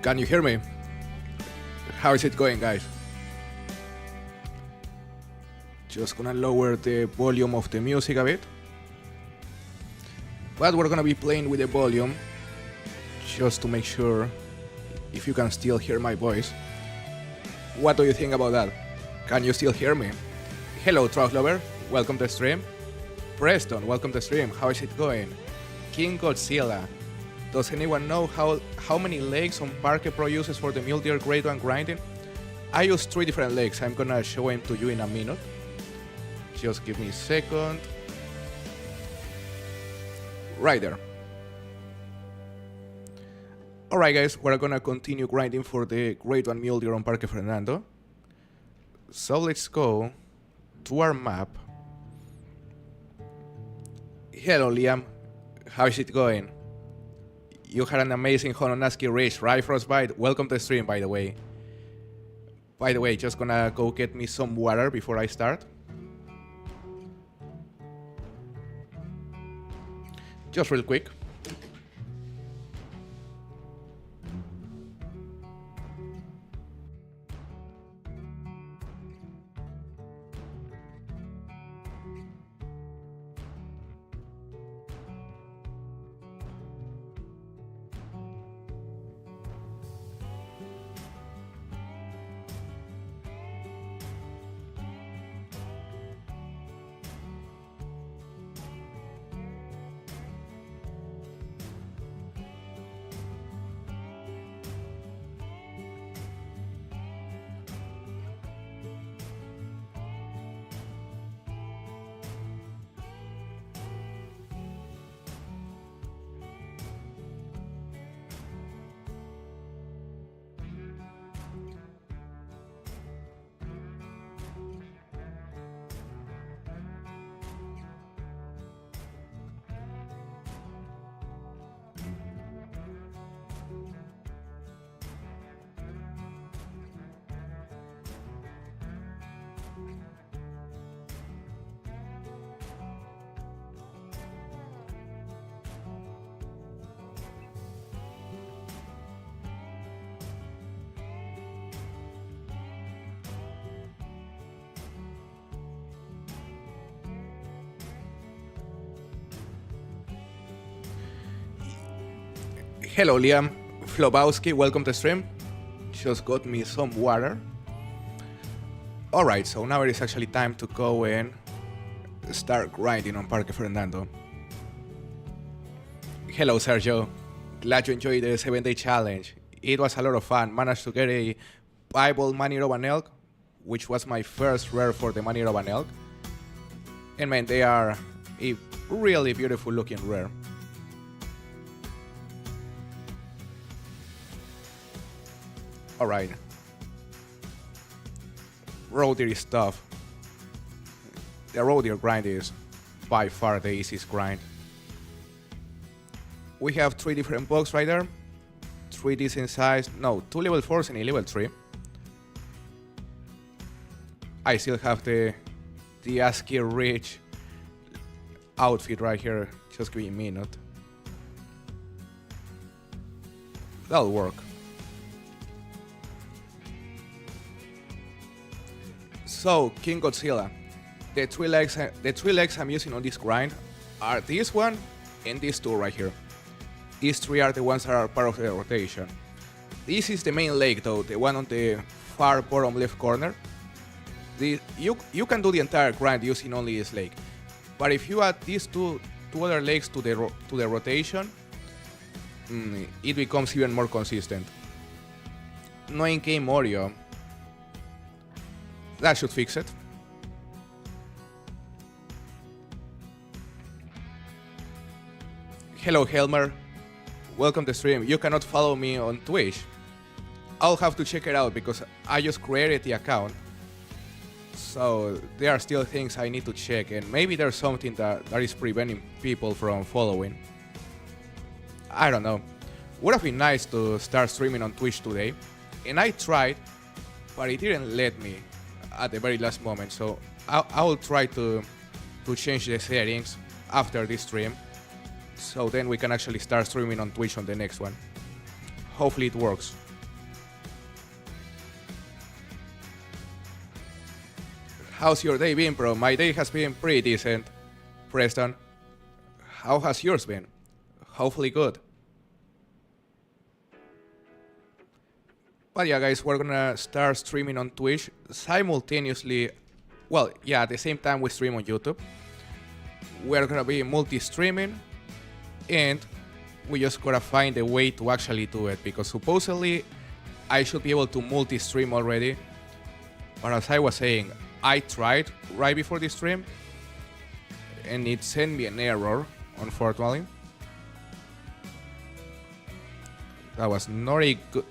Can you hear me? How is it going, guys? Just gonna lower the volume of the music a bit. But we're gonna be playing with the volume just to make sure if you can still hear my voice. What do you think about that? Can you still hear me? Hello, Trout Lover. Welcome to the stream. Preston, welcome to the stream. How is it going? King Godzilla. Does anyone know how many legs on Parque Pro uses for the Mule Deer grade 1 grinding? I use 3 different legs. I'm gonna show them to you in a minute. Just give me a second. Right there. Alright guys, we're gonna continue grinding for the grade 1 Mule Deer on Parque Fernando. So let's go to our map. Hello Liam, how is it going? You had an amazing Hononaski race, right, Frostbite? Welcome to the stream, by the way. By the way, just gonna go get me some water before I start. Just real quick. Hello Liam, Flobowski, welcome to the stream. Just got me some water. Alright, so now it is actually time to go and start grinding on Parque Fernando. Hello Sergio, glad you enjoyed the 7-day challenge. It was a lot of fun. Managed to get a Bible Maniroban elk, which was my first rare for the Maniroban elk. And man, they are a really beautiful looking rare. Alright. Roe deer is tough. The roe deer grind is by far the easiest grind. We have 3 different bugs right there. 3 decent size. No, 2 level 4s and a level 3. I still have the ASCII Rich outfit right here. Just give me a minute. That'll work. So, King Godzilla, the three legs I'm using on this grind are this one and these 2 right here. These 3 are the ones that are part of the rotation. This is the main leg though, the one on the far bottom left corner. You can do the entire grind using only this leg, but if you add these two other legs to the rotation, it becomes even more consistent. No in-game audio. That should fix it. Hello Helmer, welcome to the stream. You cannot follow me on Twitch. I'll have to check it out because I just created the account. So there are still things I need to check, and maybe there's something that is preventing people from following. I don't know. Would have been nice to start streaming on Twitch today, and I tried, but it didn't let me at the very last moment, so I will try to change the settings after this stream, so then we can actually start streaming on Twitch on the next one. Hopefully it works. How's your day been, bro? My day has been pretty decent. Preston, how has yours been? Hopefully good. But yeah, guys, we're gonna start streaming on Twitch simultaneously. Well, yeah, at the same time we stream on YouTube. We're gonna be multi-streaming, and we just gotta find a way to actually do it, because supposedly I should be able to multi-stream already. But as I was saying, I tried right before the stream, and it sent me an error, unfortunately. That was not a good...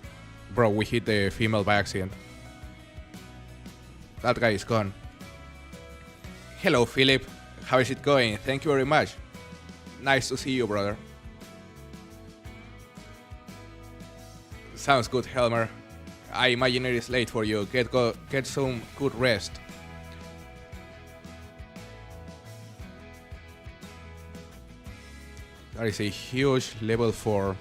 Bro, we hit the female by accident. That guy is gone. Hello, Philip. How is it going? Thank you very much. Nice to see you, brother. Sounds good, Helmer. I imagine it is late for you. Get some good rest. That is a huge level 4.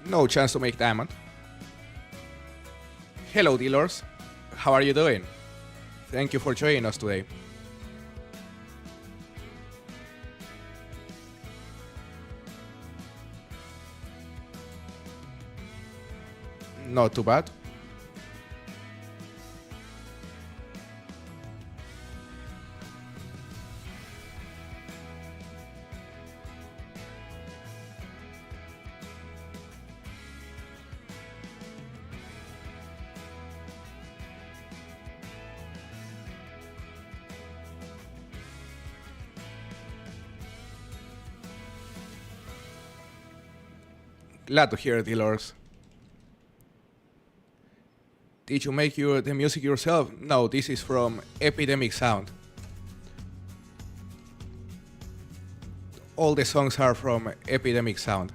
No chance to make diamond. Hello, dealers. How are you doing? Thank you for joining us today. Not too bad. Glad to hear, dealers. Did you make the music yourself? No, this is from Epidemic Sound. All the songs are from Epidemic Sound.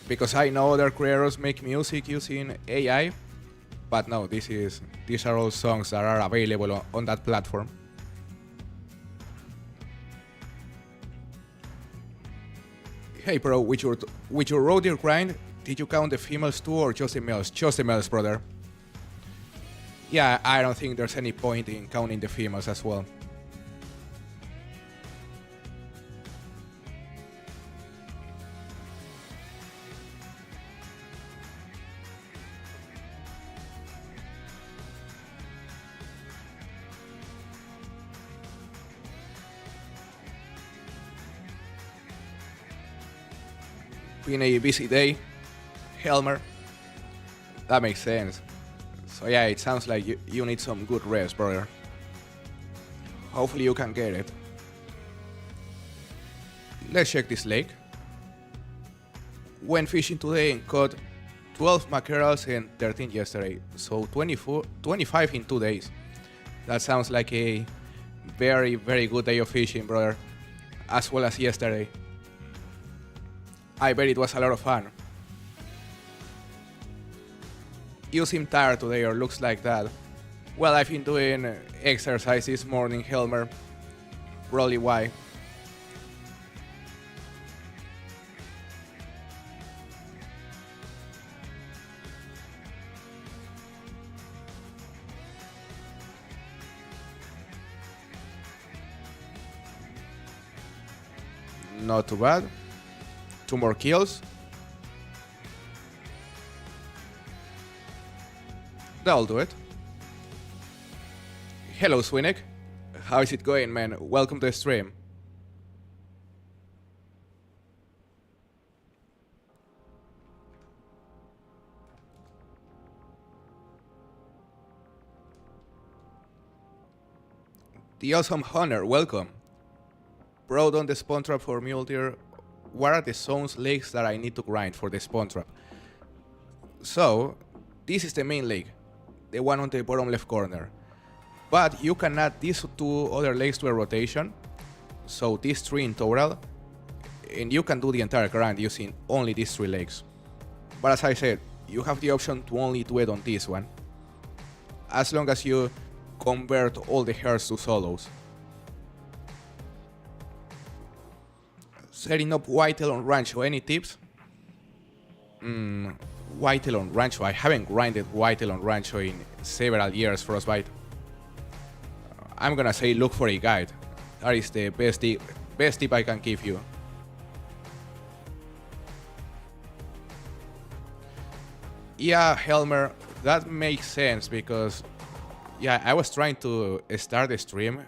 Because I know other creators make music using AI, but no, these are all songs that are available on that platform. Hey bro, with your road deer grind, did you count the females too or just the males? Just the males, brother. Yeah, I don't think there's any point in counting the females as well. Been a busy day, Helmer. That makes sense. So yeah, it sounds like you need some good rest, brother. Hopefully you can get it. Let's check this lake. Went fishing today and caught 12 mackerels and 13 yesterday. So 25 in 2 days. That sounds like a very, very good day of fishing, brother. As well as yesterday. I bet it was a lot of fun. You seem tired today, or looks like that. Well, I've been doing exercise this morning, Helmer. Probably why. Not too bad. 2 more kills. That'll do it. Hello, Swinek. How is it going, man? Welcome to the stream. The awesome Hunter, welcome. Bro, on the spawn trap for Mule Deer. What are the zones lakes that I need to grind for the spawn trap? So, this is the main lake, the one on the bottom left corner. But you can add these 2 other lakes to a rotation, so these 3 in total, and you can do the entire grind using only these 3 lakes. But as I said, you have the option to only do it on this one. as long as you convert all the herds to solos. Setting up Whitetail on Rancho, any tips? Whitetail on Rancho, I haven't grinded Whitetail on Rancho in several years, Frostbite. I'm gonna say look for a guide. That is the best tip I can give you. Yeah, Helmer, that makes sense because yeah, I was trying to start the stream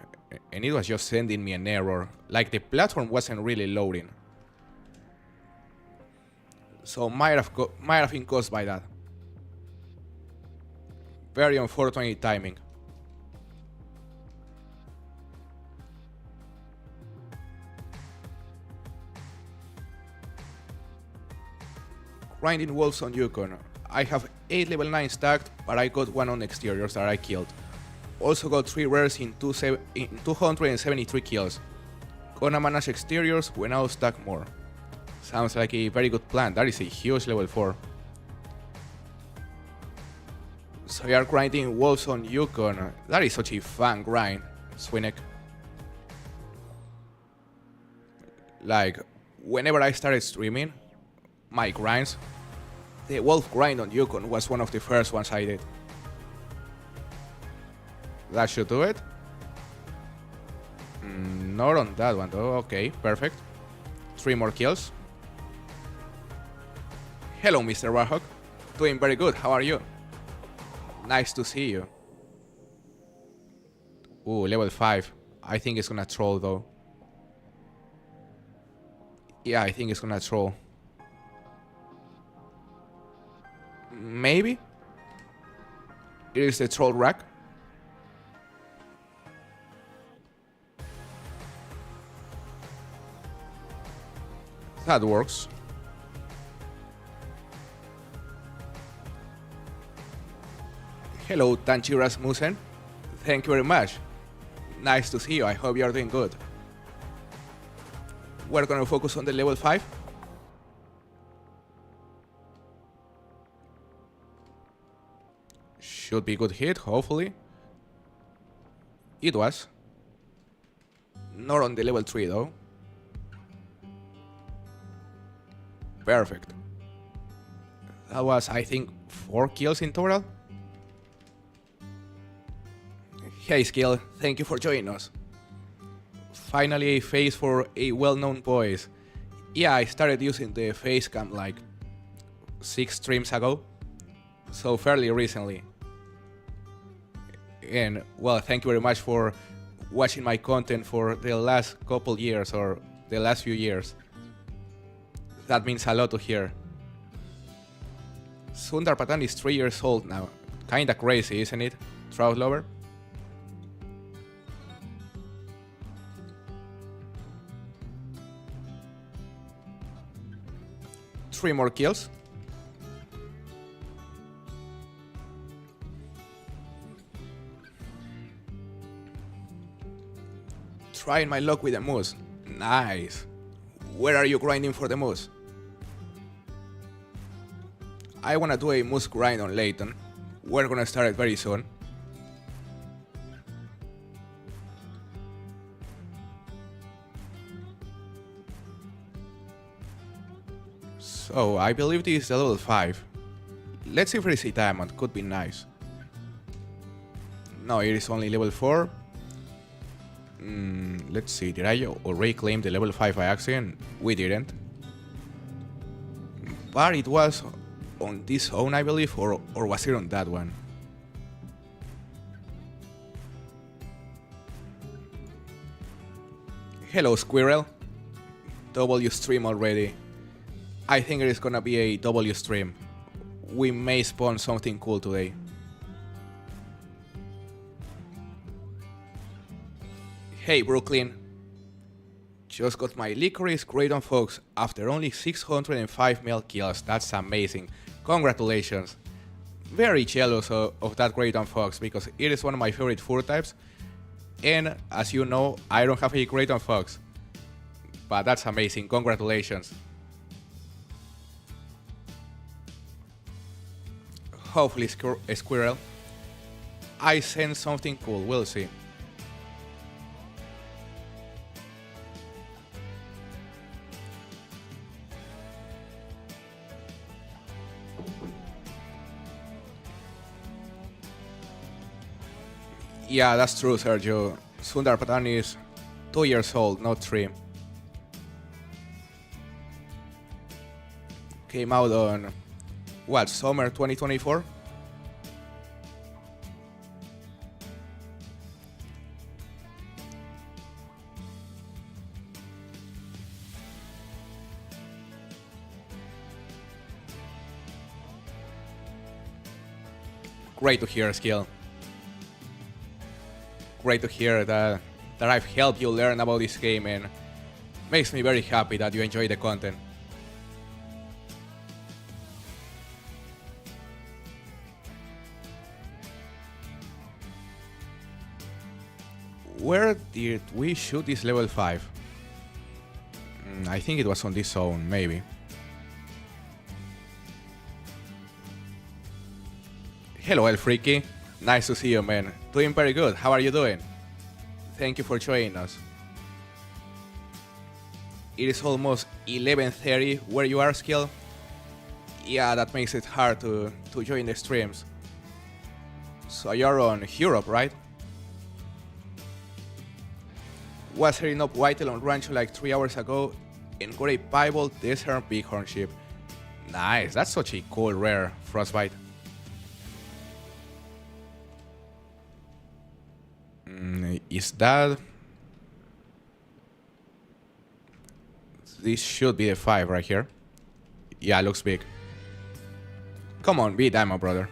and it was just sending me an error. Like the platform wasn't really loading. So might have been caused by that. Very unfortunate timing. Grinding wolves on Yukon. I have 8 level 9 stacked, but I got 1 on exteriors that I killed. Also got 3 rares in 273 kills. Gonna manage exteriors when I'll stack more. Sounds like a very good plan. That is a huge level 4. So you are grinding wolves on Yukon. That is such a fun grind, Swinek. Like, whenever I started streaming my grinds, the wolf grind on Yukon was one of the first ones I did. That should do it. Not on that one though. Okay, perfect. 3 more kills. Hello, Mr. Warhawk. Doing very good. How are you? Nice to see you. Ooh, level 5. I think it's gonna troll though. Yeah, I think it's gonna troll. Maybe? It is the troll rack. That works. Hello, Tanchi Rasmussen. Thank you very much. Nice to see you. I hope you are doing good. We're gonna focus on the level 5. Should be good hit, hopefully. It was. Not on the level 3 though. Perfect. That was, I think, 4 kills in total. Hey Skill, thank you for joining us. Finally a face for a well-known voice. Yeah, I started using the face cam like 6 streams ago, so fairly recently. And well, thank you very much for watching my content for the last couple years or the last few years. That means a lot to hear. Sundar Patan is 3 years old now. Kinda crazy, isn't it, Trout Lover? Three more kills. Trying my luck with the moose. Nice. Where are you grinding for the moose? I wanna do a moose grind on Layton. We're gonna start it very soon. So I believe this is the level 5. Let's see if there is a diamond, could be nice. No, it is only level 4. Let's see, did I already claim the level 5 by accident? We didn't. But it was on this zone, I believe, or was it on that one? Hello, Squirrel. W stream already. I think it is gonna be a W stream. We may spawn something cool today. Hey Brooklyn. Just got my Licorice Great on Fox after only 605 male kills. That's amazing. Congratulations. Very jealous of that Great on Fox because it is one of my favorite fur types. And as you know, I don't have a Great on Fox. But that's amazing. Congratulations. Hopefully Squirrel. I sense something cool. We'll see. Yeah, that's true, Sergio. Sundar Patan is 2 years old, not 3. Came out on, what, summer 2024? Great to hear, Skill. Great to hear that I've helped you learn about this game, and makes me very happy that you enjoy the content. Where did we shoot this level 5? I think it was on this zone, maybe. Hello, El Freaky. Nice to see you, man. Doing very good. How are you doing? Thank you for joining us. It is almost 11:30 where you are, Skill. Yeah, that makes it hard to join the streams. So you're on Europe, right? Was heading up Whitetail on Rancho like 3 hours ago and got a piebald desert bighorn sheep. Nice, that's such a cool rare frostbite. Is that... This should be a 5 right here. Yeah, looks big. Come on, be Damo, brother.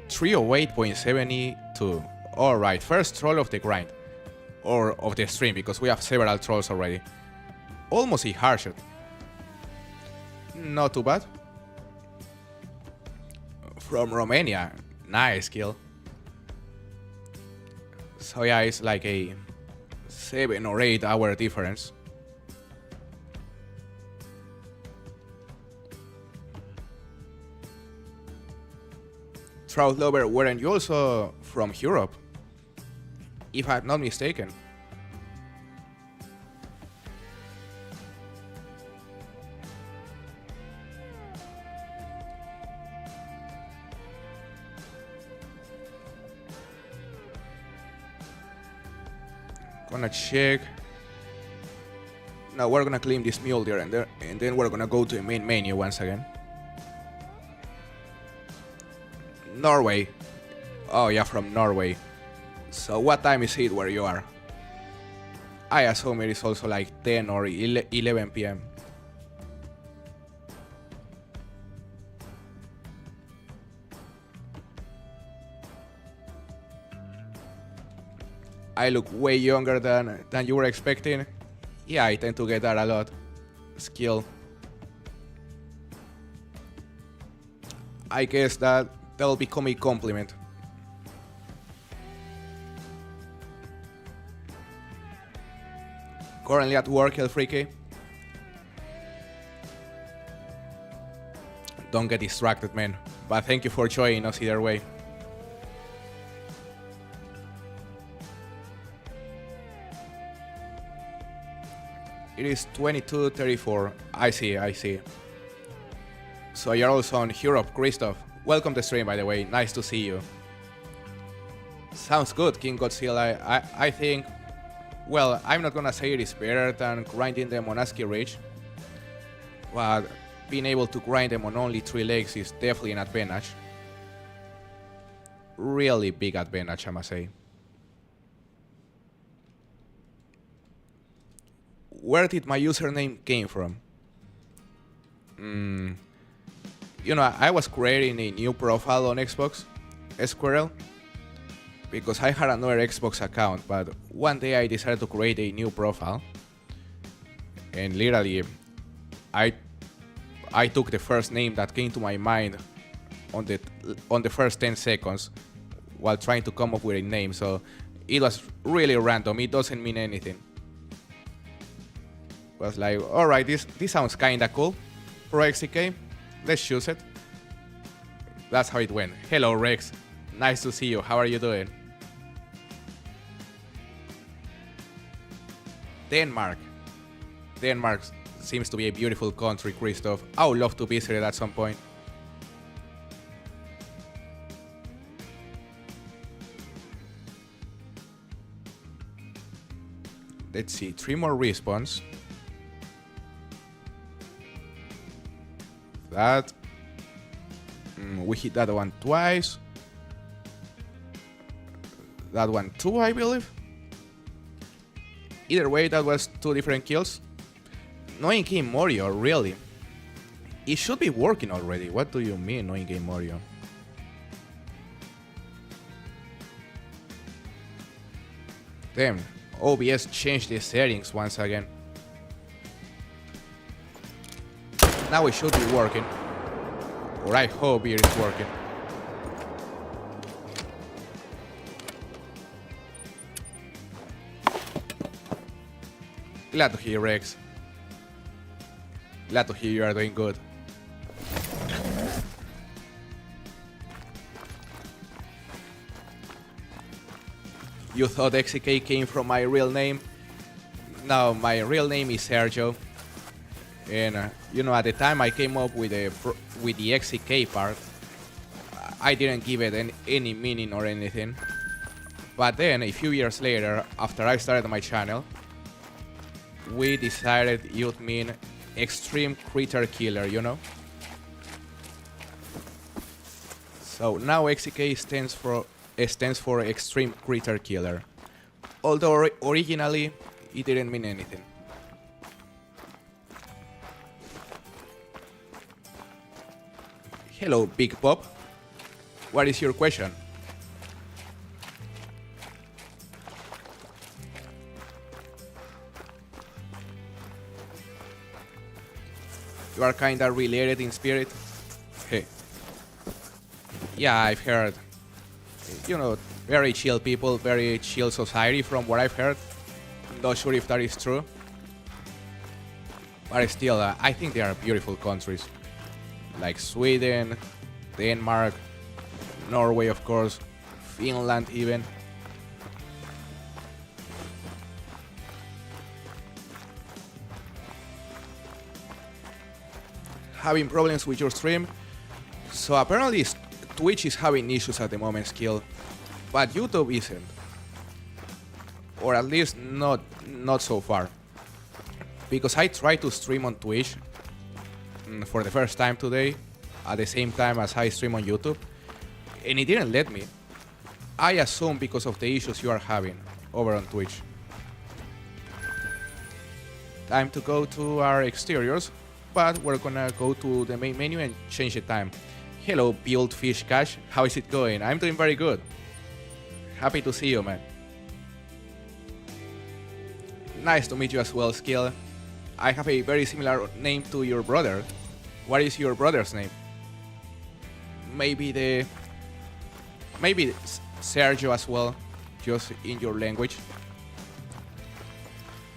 308.72. Alright, first troll of the grind. Or of the stream, because we have several trolls already. Almost a hard shot. Not too bad. From Romania. Nice kill. So yeah, it's like a 7 or 8 hour difference. Trout lover, weren't you also from Europe? If I'm not mistaken. Gonna check. Now we're gonna claim this Mule Deer and then we're gonna go to the main menu once again. Norway. Oh yeah, from Norway. So what time is it where you are? I assume it is also like 10 or 11 p.m. I look way younger than you were expecting. Yeah, I tend to get that a lot. Skill. I guess that'll become a compliment. Currently at work, El Freaky. Don't get distracted, man. But thank you for joining us either way. It is 22:34. I see. So you're also on Europe, Christoph. Welcome to the stream, by the way. Nice to see you. Sounds good, King Godzilla. I think... Well, I'm not gonna say it is better than grinding them on ASCII Ridge, but being able to grind them on only 3 legs is definitely an advantage. Really big advantage, I must say. Where did my username came from? You know, I was creating a new profile on Xbox, Squirrel, because I had another Xbox account, but one day I decided to create a new profile, and literally I took the first name that came to my mind on the first 10 seconds while trying to come up with a name, so it was really random. It doesn't mean anything. It was like, alright, this sounds kinda cool. Pro XCK, let's choose it. That's how it went. Hello Rex, Nice to see you. How are you doing? Denmark. Denmark seems to be a beautiful country, Christoph. I would love to visit it at some point. Let's see, 3 more respawns. That. We hit that one twice. That one too, I believe. Either way, that was 2 different kills. No in-game Morio, really? It should be working already. What do you mean, no in-game Morio? Damn, OBS changed the settings once again. Now it should be working. Or I hope it is working. Glad to hear, Rex. Glad to hear you are doing good. You thought XK came from my real name? No, my real name is Sergio. And you know, at the time I came up with the XK part, I didn't give it any meaning or anything. But then, a few years later, after I started my channel, we decided it would mean extreme critter killer, you know? So now XK stands for extreme critter killer. Although originally it didn't mean anything. Hello, Big Pop. What is your question? You are kinda related in spirit? Hey. Yeah, I've heard. You know, very chill people, very chill society from what I've heard. Not sure if that is true. But still, I think they are beautiful countries. Like Sweden, Denmark, Norway of course, Finland even. Having problems with your stream? So apparently Twitch is having issues at the moment, Skill, but YouTube isn't. Or at least not so far. Because I tried to stream on Twitch for the first time today, at the same time as I stream on YouTube, and it didn't let me. I assume because of the issues you are having over on Twitch. Time to go to our exteriors, but we're gonna go to the main menu and change the time. Hello, Build Fish Cash, how is it going? I'm doing very good. Happy to see you, man. Nice to meet you as well, Skill. I have a very similar name to your brother. What is your brother's name? Maybe Sergio as well, just in your language.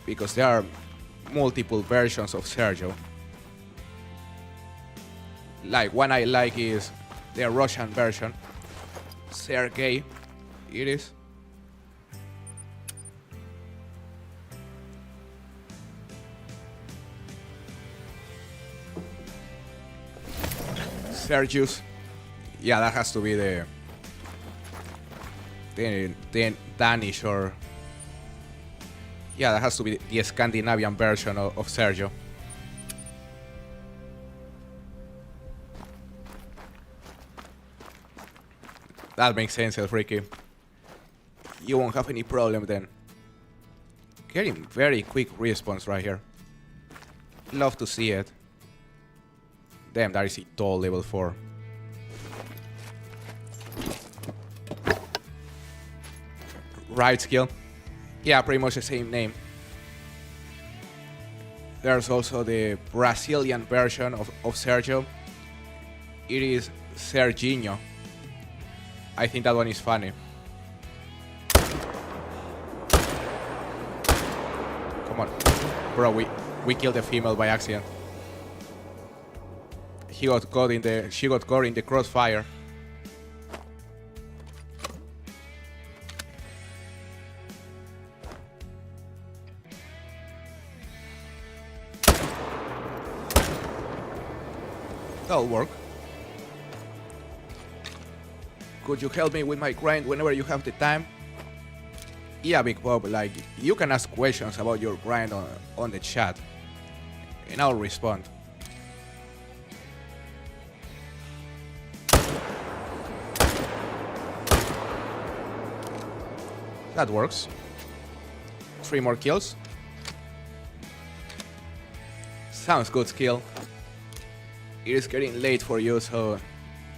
Because there are multiple versions of Sergio. Like one I like is the Russian version. Sergey, it is. Sergius. Yeah, that has to be the Danish or... Yeah, that has to be the Scandinavian version of Sergio. That makes sense, El Freaky. You won't have any problem then. Getting very quick response right here. Love to see it. Damn, that is a tall level 4. Right, Skill? Yeah, pretty much the same name. There's also the Brazilian version of Sergio. It is Serginho. I think that one is funny. Come on. Bro, we killed the female by accident. She got caught in the crossfire. That'll work. Could you help me with my grind whenever you have the time? Yeah, Big Bob, like, you can ask questions about your grind on the chat, and I'll respond. That works. 3 more kills. Sounds good, Skill. It is getting late for you, so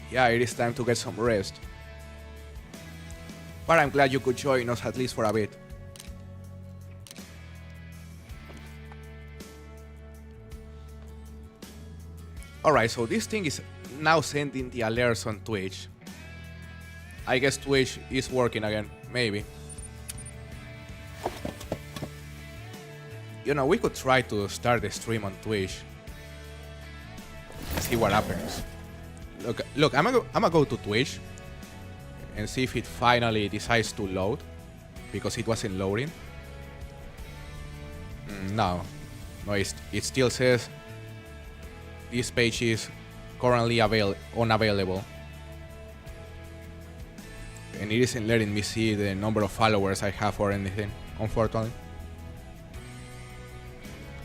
yeah, it is time to get some rest. But I'm glad you could join us at least for a bit. Alright, so this thing is now sending the alerts on Twitch. I guess Twitch is working again, maybe. You know, we could try to start the stream on Twitch. See what happens. Look, I'm gonna go to Twitch and see if it finally decides to load, because it wasn't loading. No, it still says this page is currently unavailable, and it isn't letting me see the number of followers I have or anything, unfortunately.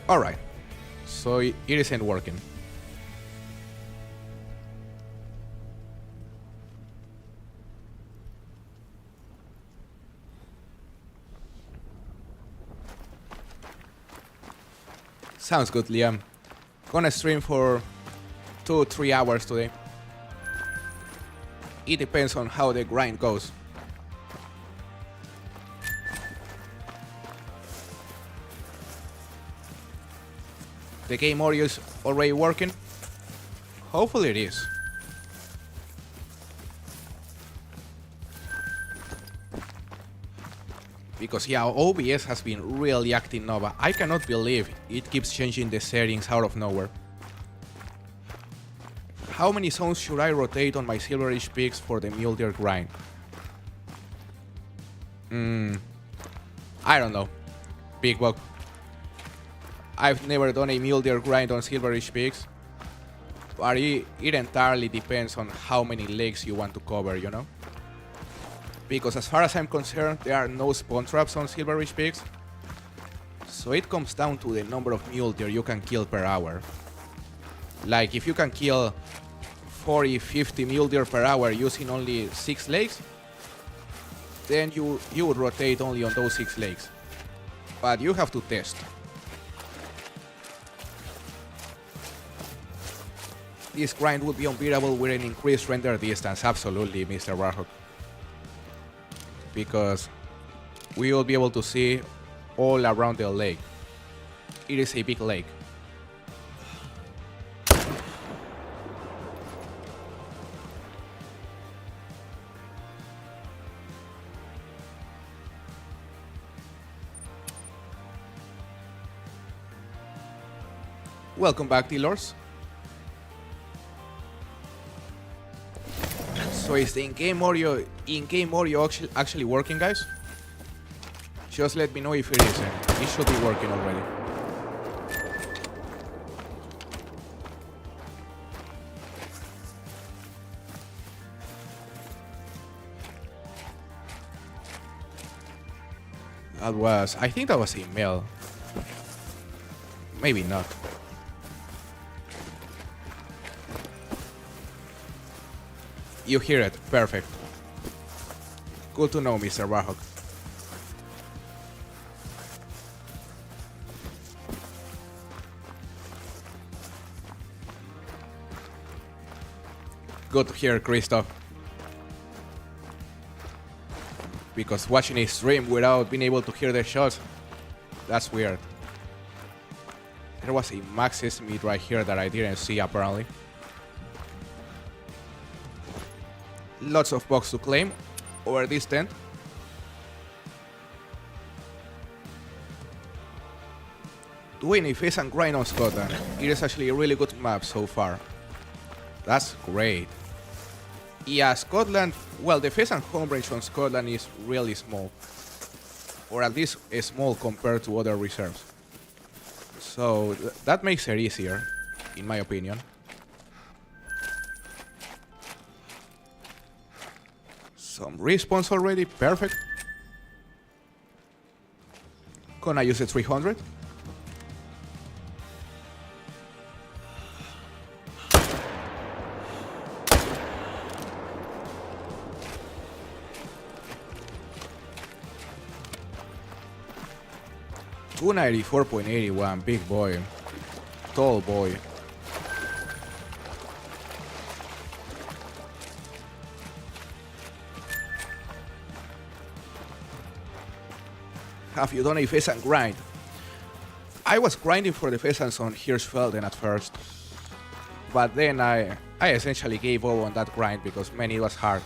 Alright, so it isn't working. Sounds good, Liam. Gonna stream for 2-3 hours today. It depends on how the grind goes. The game audio is already working? Hopefully it is. Because yeah, OBS has been really acting up. I cannot believe it keeps changing the settings out of nowhere. How many zones should I rotate on my Silverish peaks for the Mule Deer grind? I don't know. Big Bug. I've never done a Mule Deer grind on Silverish peaks, but it entirely depends on how many lakes you want to cover, you know? Because as far as I'm concerned, there are no spawn traps on Silverish peaks, so it comes down to the number of mule deer you can kill per hour. Like, if you can kill 40-50 mule deer per hour using only 6 lakes, then you would rotate only on those 6 lakes. But you have to test. This grind would be unbeatable with an increased render distance, absolutely, Mr. Warhawk. Because we will be able to see all around the lake. It is a big lake. Welcome back, dealers. So is the in-game audio actually working, guys? Just let me know if it isn't. It should be working already. I think that was a mail. Maybe not. You hear it. Perfect. Good to know, Mr. Warhawk. Good to hear, Christoph. Because watching a stream without being able to hear the shots, that's weird. There was a Maxis meet right here that I didn't see, apparently. Lots of bugs to claim over this tent. Doing a face and grind on Scotland. It is actually a really good map so far. That's great. Yeah, Scotland, well, the face and home range on Scotland is really small. Or at least small compared to other reserves. So that makes it easier, in my opinion. Some respawns already, perfect. Gonna use the 300. $294.81, big boy. Tall boy. Have you done a pheasant grind? I was grinding for the pheasants on Hirschfelden at first, but then I essentially gave up on that grind because man, it was hard.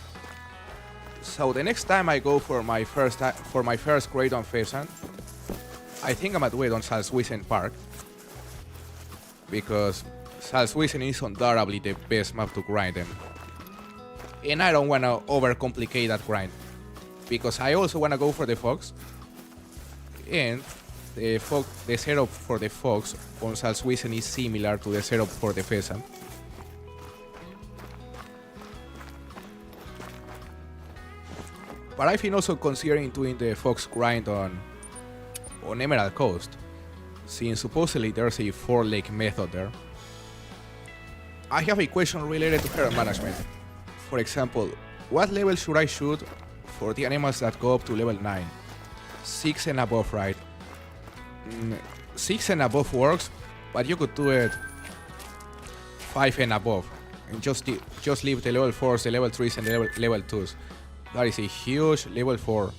So the next time I go for my first grade on pheasant, I think I'm gonna do it on Salzwiesen Park, because Salzwiesen is undoubtedly the best map to grind them. And I don't wanna overcomplicate that grind, because I also wanna go for the fox. And the setup for the fox on Salzwiesen is similar to the setup for the pheasant. But I've been also considering doing the fox grind on Emerald Coast, since supposedly there's a 4-lake method there. I have a question related to herd management. For example, what level should I shoot for the animals that go up to level 9? 6 and above, right? 6 and above works, but you could do it 5 and above, and just leave the level 4s, the level 3s, and the level 2s. That is a huge level 4.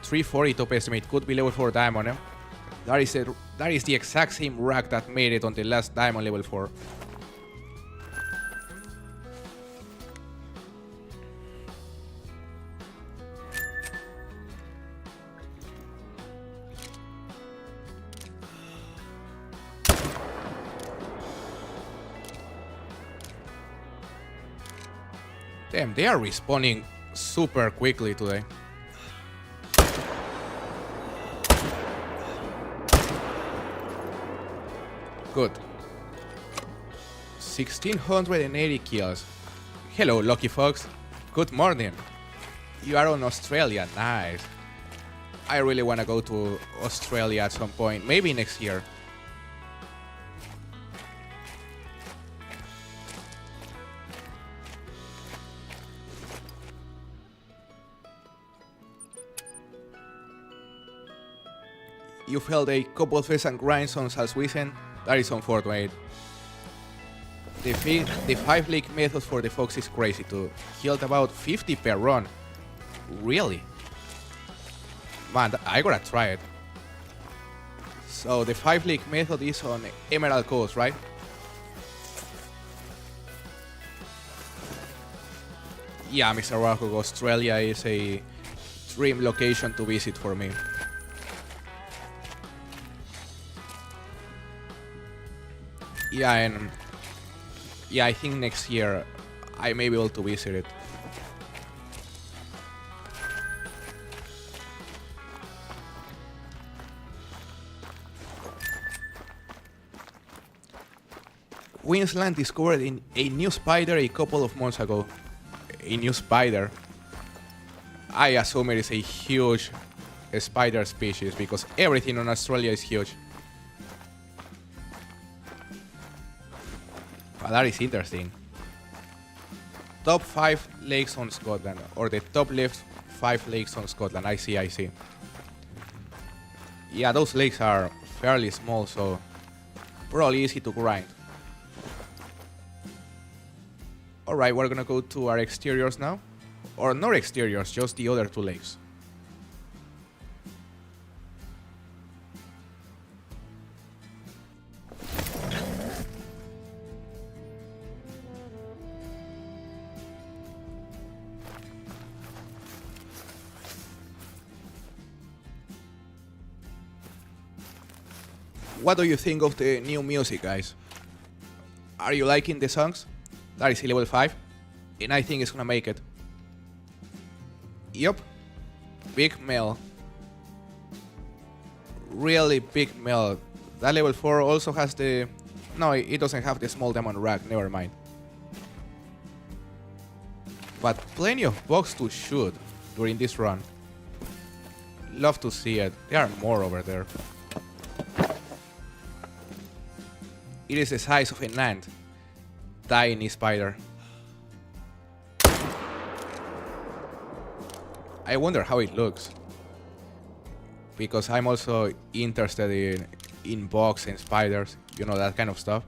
340 top estimate, could be level 4 diamond. Eh? That is the exact same rack that made it on the last diamond level 4. Damn, they are respawning super quickly today. Good. 1680 kills. Hello, Lucky Fox. Good morning. You are on Australia, nice. I really want to go to Australia at some point, maybe next year. You've held a couple of pheasant grinds on Salzwiesen, that is on 428. The 5-lake method for the fox is crazy too. Held about 50 per run. Really? Man, I gotta try it. So the 5-lake method is on Emerald Coast, right? Yeah, Mr. Wahoo, Australia is a dream location to visit for me. Yeah, and yeah, I think next year I may be able to visit it. Queensland discovered a new spider a couple of months ago. A new spider. I assume it is a huge spider species because everything on Australia is huge. But that is interesting. Top 5 lakes on Scotland, or the top left 5 lakes on Scotland. I see. Yeah, those lakes are fairly small, so probably easy to grind. Alright, we're gonna go to our exteriors now. Or not exteriors, just the other 2 lakes. What do you think of the new music, guys? Are you liking the songs? That is level 5, and I think it's gonna make it. Yup. Big Mel. Really big Mel. That level 4 also has the... No, it doesn't have the small diamond rack, never mind. but plenty of bugs to shoot during this run. Love to see it. There are more over there. It is the size of an ant. Tiny spider. I wonder how it looks. Because I'm also interested in bugs and spiders. You know, that kind of stuff.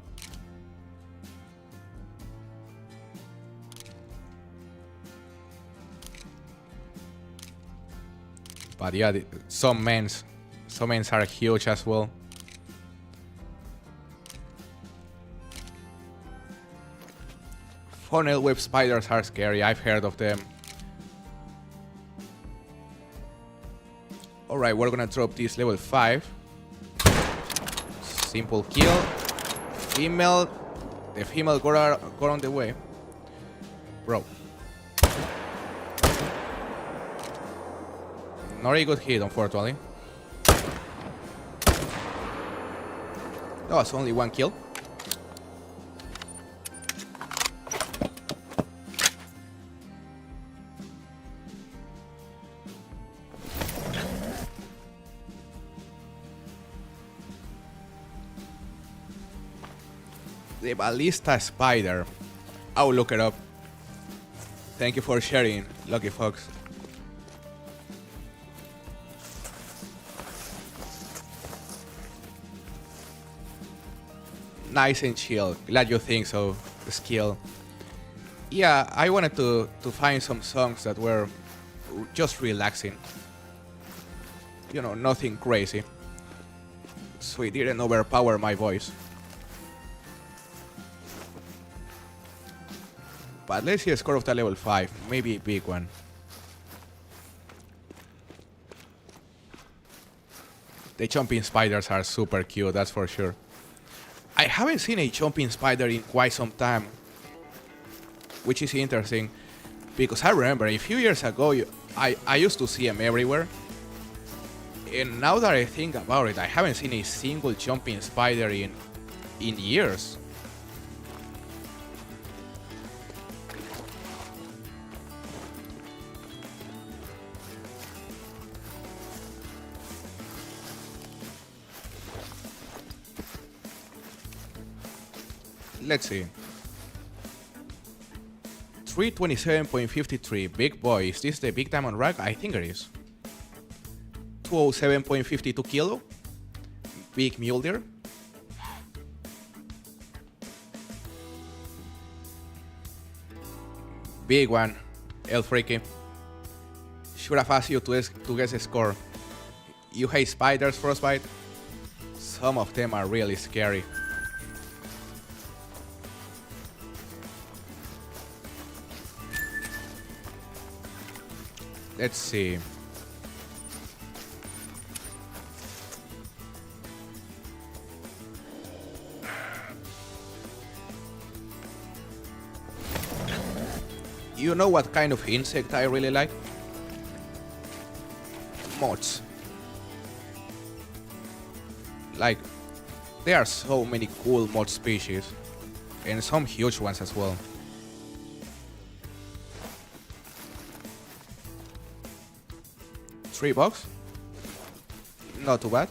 But yeah, some mens are huge as well. Funnel web spiders are scary, I've heard of them. Alright, we're gonna drop this level 5. Simple kill. Female. The female got on the way. Bro. Not a good hit, unfortunately. That was only one kill. The ballista spider. I'll look it up. Thank you for sharing, Lucky Fox. Nice and chill. Glad you think so. Skill. Yeah, I wanted to find some songs that were just relaxing. You know, nothing crazy. So it didn't overpower my voice. But let's see a score of the level 5. Maybe a big one. The jumping spiders are super cute, that's for sure. I haven't seen a jumping spider in quite some time, which is interesting, because I remember a few years ago I used to see them everywhere, and now that I think about it, I haven't seen a single jumping spider in years. Let's see. 327.53. Big boy. Is this the big diamond rag? I think it is. 207.52 kilo. Big mule deer. Big one. El Freaky. Should have asked you to guess a score. You hate spiders, Frostbite? Some of them are really scary. Let's see. You know what kind of insect I really like? Moths. Like, there are so many cool moth species, and some huge ones as well. $3? Not too bad.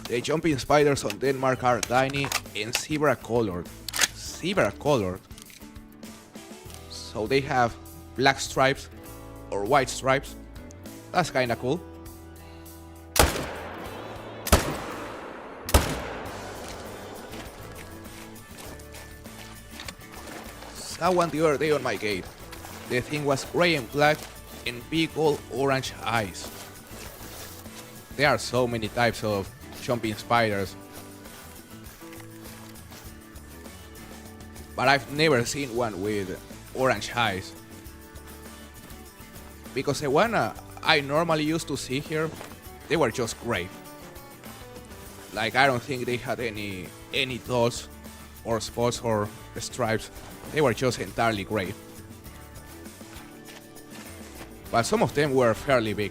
The jumping spiders on Denmark are tiny and zebra colored. Zebra colored. So they have black stripes or white stripes. That's kinda cool. Saw one the other day on my gate. The thing was gray and black and big old orange eyes. There are so many types of jumping spiders, but I've never seen one with orange eyes. Because the one I normally used to see here, they were just gray. Like, I don't think they had any dots or spots or stripes. They were just entirely gray. But some of them were fairly big.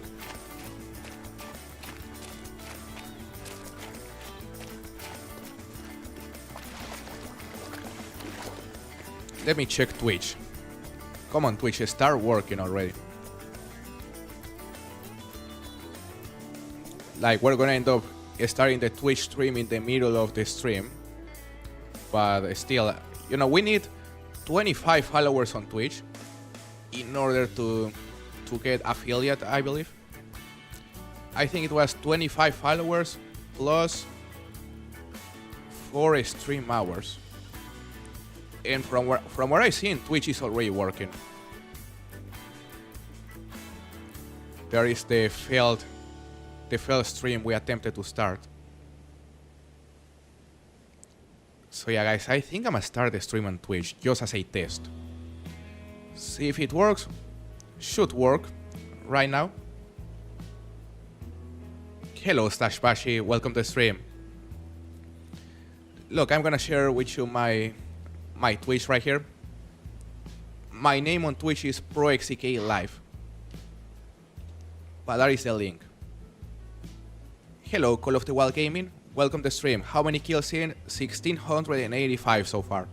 Let me check Twitch. Come on, Twitch, start working already. Like, we're gonna end up starting the Twitch stream in the middle of the stream. But still, you know, we need 25 followers on Twitch in order to get affiliate, I believe. I think it was 25 followers plus 4 stream hours. And from what I see, Twitch is already working. There is the failed stream we attempted to start. So yeah, guys, I think I'm gonna start the stream on Twitch just as a test. See if it works. Should work right now. Hello, Stashbashi, welcome to the stream. Look, I'm gonna share with you my Twitch right here. My name on Twitch is ProXCK Live. But that is the link. Hello, Call of the Wild Gaming. Welcome to the stream. How many kills in? 1685 so far.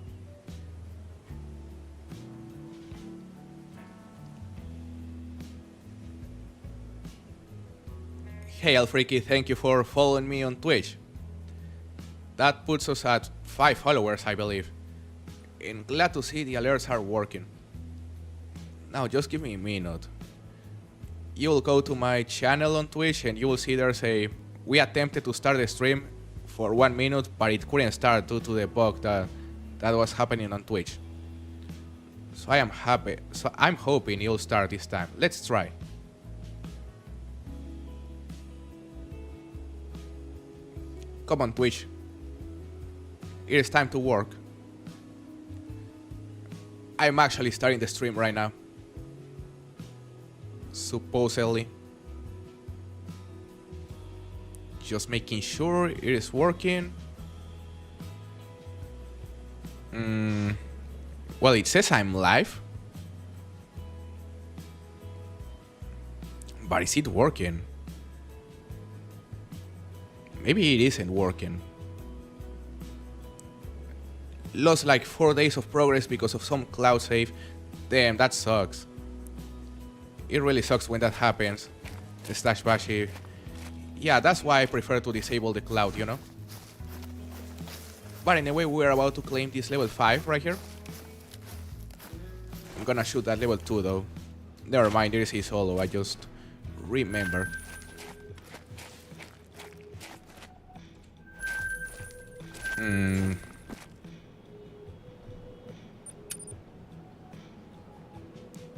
Hey, Alfreaky, thank you for following me on Twitch. That puts us at 5 followers, I believe. And glad to see the alerts are working. Now, just give me a minute. You will go to my channel on Twitch and you will see there's a... We attempted to start the stream for 1 minute, but it couldn't start due to the bug that was happening on Twitch. So I am happy. So I'm hoping it'll start this time. Let's try. Come on, Twitch. It is time to work. I'm actually starting the stream right now. Supposedly. Just making sure it is working. Well, it says I'm live. But is it working? Maybe it isn't working. Lost like 4 days of progress because of some cloud save. Damn, that sucks. It really sucks when that happens. The Stashbashi. Yeah, that's why I prefer to disable the cloud, you know? But anyway, we're about to claim this level 5 right here. I'm gonna shoot that level 2 though. Never mind, there is a solo, I just remember.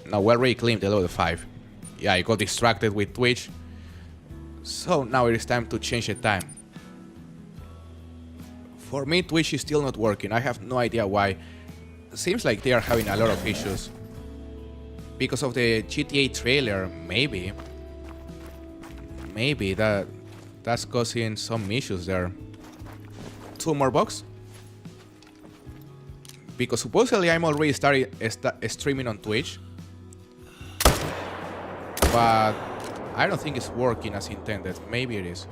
Now we already claimed the level 5. Yeah, I got distracted with Twitch. So now it is time to change the time. For me, Twitch is still not working. I have no idea why. Seems like they are having a lot of issues. Because of the GTA trailer, maybe. Maybe that's causing some issues there. 2 more bucks? Because supposedly I'm already started streaming on Twitch. But I don't think it's working as intended. Maybe it is.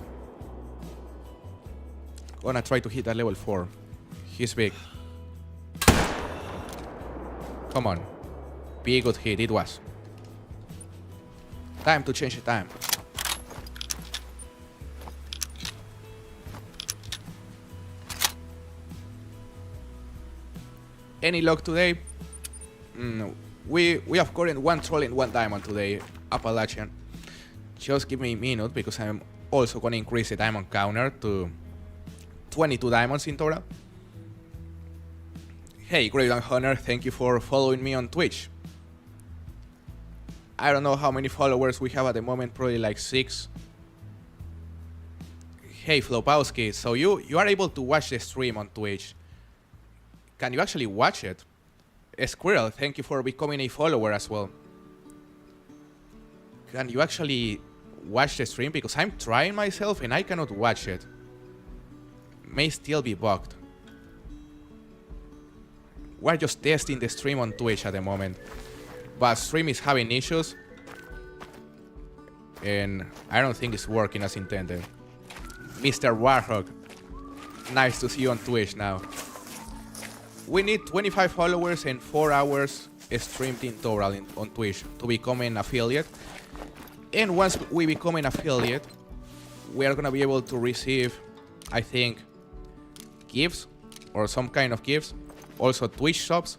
Gonna try to hit that level 4. He's big. Come on. Be a good hit. It was. Time to change the time. Any luck today? We have gotten 1 troll and 1 diamond today. Appalachian. Just give me a minute because I'm also gonna increase the diamond counter to 22 diamonds in total. Hey, Great Hunter, thank you for following me on Twitch. I don't know how many followers we have at the moment, probably like 6. Hey, Flopowski, so you are able to watch the stream on Twitch. Can you actually watch it? Squirrel, thank you for becoming a follower as well. Can you actually watch the stream? Because I'm trying myself and I cannot watch it. May still be bugged. We're just testing the stream on Twitch at the moment. But stream is having issues. And I don't think it's working as intended. Mr. Warhawk, nice to see you on Twitch now. We need 25 followers and 4 hours streamed in total on Twitch to become an affiliate. And once we become an affiliate, we are gonna be able to receive, I think, gifts or some kind of gifts. Also Twitch subs.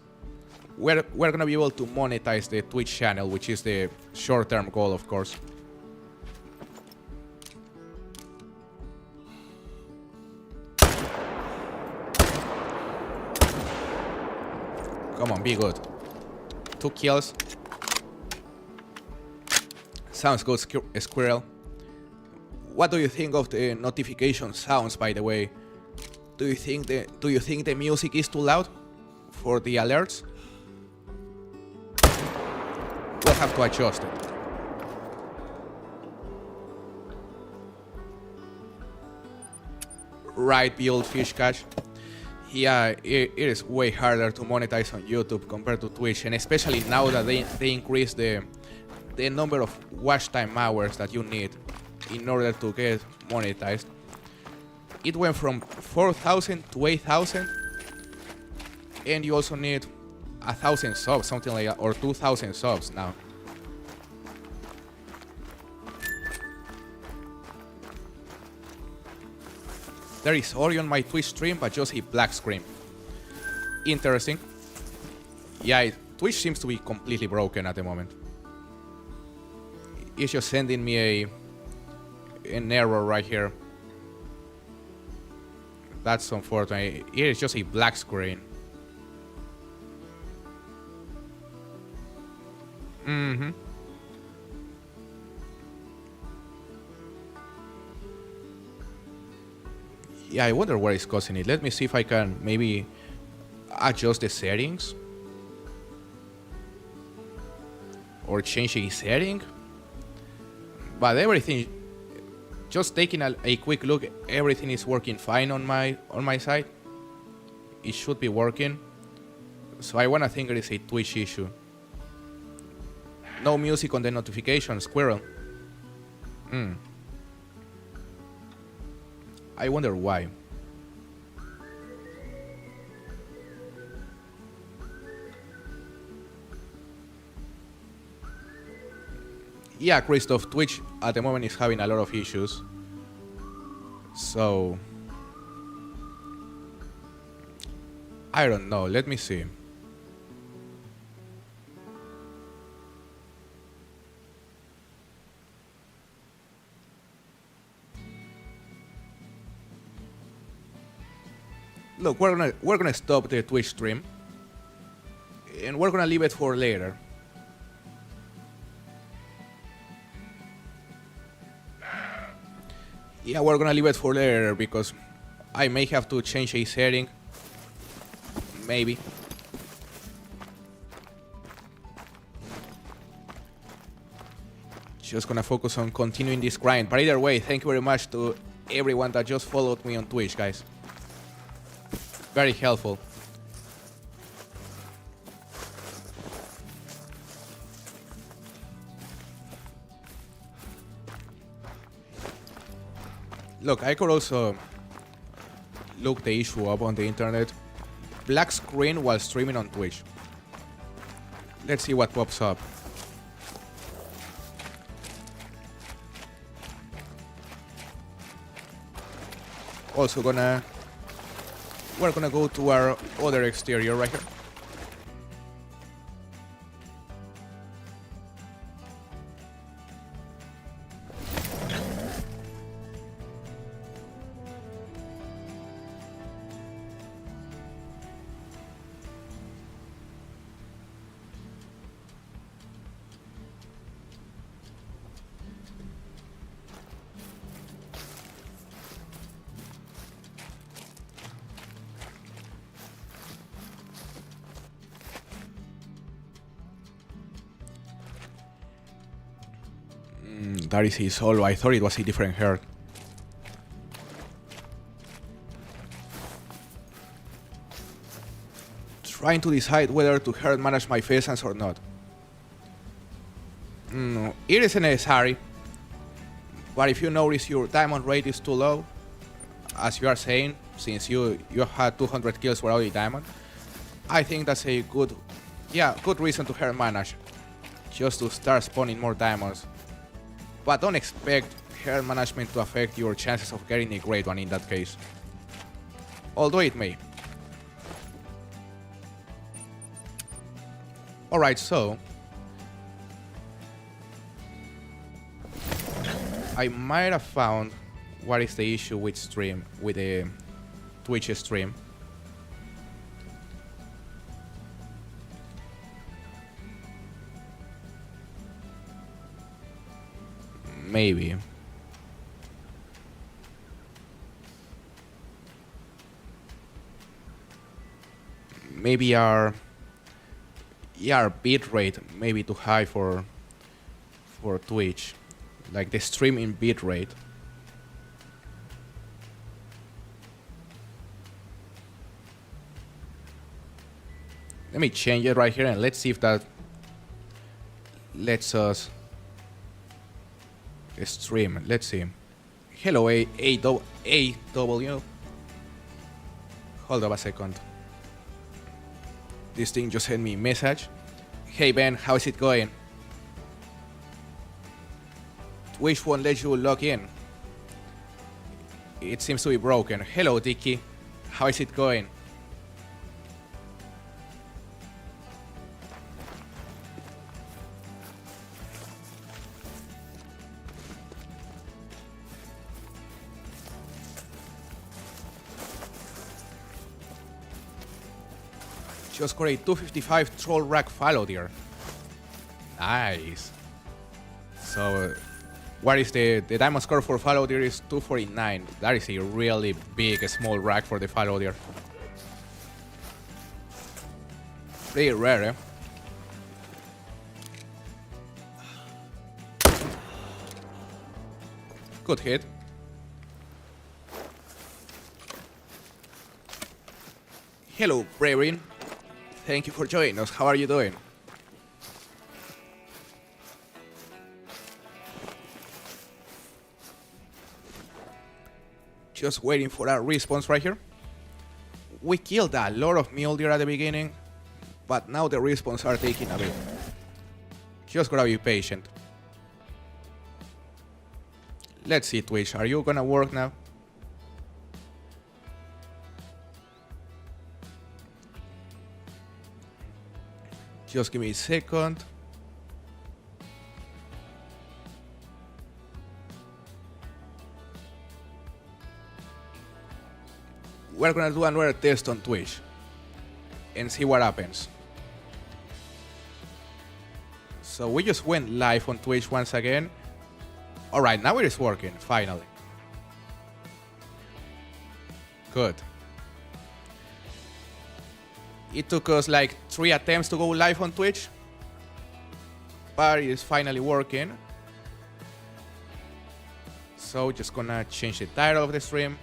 We're gonna be able to monetize the Twitch channel, which is the short-term goal, of course. Come on, be good. 2 kills. Sounds good, Squirrel. What do you think of the notification sounds, by the way? Do you think the music is too loud for the alerts? We'll have to adjust it. Right, the old fish catch. Yeah, it is way harder to monetize on YouTube compared to Twitch, and especially now that they increase the number of watch time hours that you need in order to get monetized. It went from 4,000 to 8,000, and you also need 1,000 subs, something like that, or 2,000 subs now. There is Ori on my Twitch stream, but just a black screen. Interesting. Yeah, Twitch seems to be completely broken at the moment. It's just sending me an error right here. That's unfortunate. It is just a black screen. Mm-hmm. Yeah, I wonder what is causing it. Let me see if I can maybe adjust the settings. Or change a setting. But everything, just taking a quick look, everything is working fine on my side. It should be working. So I wanna think it is a Twitch issue. No music on the notification, Squirrel. I wonder why. Yeah, Christoph, Twitch at the moment is having a lot of issues. So I don't know, let me see. Look, we're gonna stop the Twitch stream, and we're gonna leave it for later. Yeah, we're gonna leave it for later because I may have to change a setting. Maybe. Just gonna focus on continuing this grind. But either way, thank you very much to everyone that just followed me on Twitch, guys. Very helpful. Look, I could also look the issue up on the internet. Black screen while streaming on Twitch. Let's see what pops up. Also we're gonna go to our other exterior right here. That is his solo. I thought it was a different herd. Trying to decide whether to herd manage my pheasants or not. It isn't necessary. But if you notice your diamond rate is too low, as you are saying, since you had 200 kills without a diamond, I think that's a good reason to hair manage, just to start spawning more diamonds. But don't expect hair management to affect your chances of getting a great one in that case. Although it may. Alright, so I might have found what is the issue with the Twitch stream. Maybe. Maybe our bitrate may be too high for Twitch. Like the streaming bitrate. Let me change it right here and let's see if that lets us stream. Let's see. Hello, AW. Hold up a second. This thing just sent me a message. Hey Ben, how's it going? Twitch won't let you log in. It seems to be broken. Hello Dicky, how is it going? Just got a 255 troll rack fallow deer. Nice. So what is the diamond score for fallow deer is 249. That is a really big small rack for the fallow deer. Pretty rare, eh? Good hit. Hello, Braverin. Thank you for joining us. How are you doing? Just waiting for a response right here. We killed a lot of mule deer at the beginning, but now the respawns are taking a bit. Just gotta be patient. Let's see, Twitch, are you gonna work now? Just give me a second. We're gonna do another test on Twitch and see what happens. So we just went live on Twitch once again. Alright, now it is working, finally. Good. It took us like 3 attempts to go live on Twitch, but it is finally working. So just gonna change the title of the stream.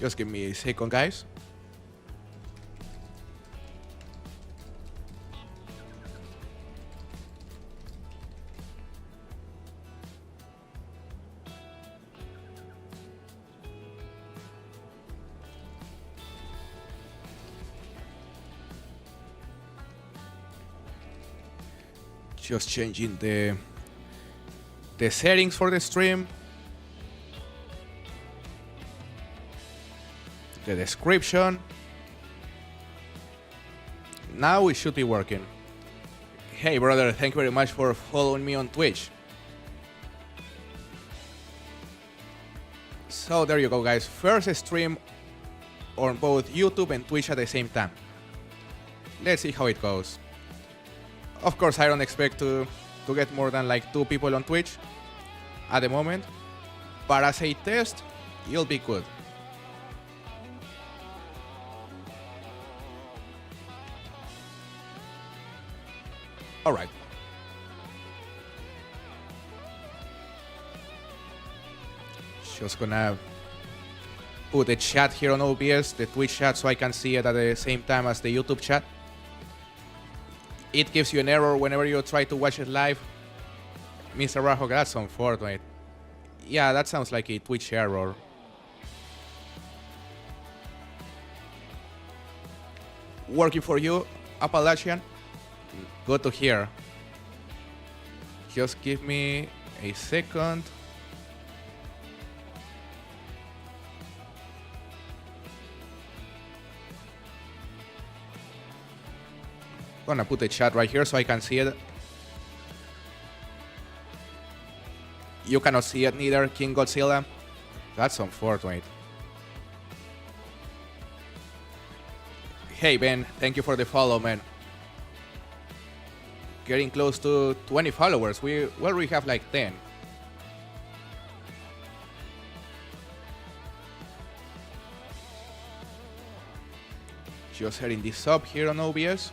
Just give me a second, guys. Just changing the settings for the stream, the description. Now it should be working. Hey brother, thank you very much for following me on Twitch. So there you go, guys. First stream on both YouTube and Twitch at the same time. Let's see how it goes. Of course, I don't expect to get more than like 2 people on Twitch at the moment, but as a test, it'll be good. Alright. Just gonna put the chat here on OBS, the Twitch chat, so I can see it at the same time as the YouTube chat. It gives you an error whenever you try to watch it live. Mr. Rajo, that's unfortunate. Yeah, that sounds like a Twitch error. Working for you, Appalachian? Good to hear. Just give me a second. Gonna put the chat right here so I can see it. You cannot see it neither, King Godzilla. That's unfortunate. Hey Ben, thank you for the follow, man. Getting close to 20 followers. We have like 10. Just setting this up here on OBS.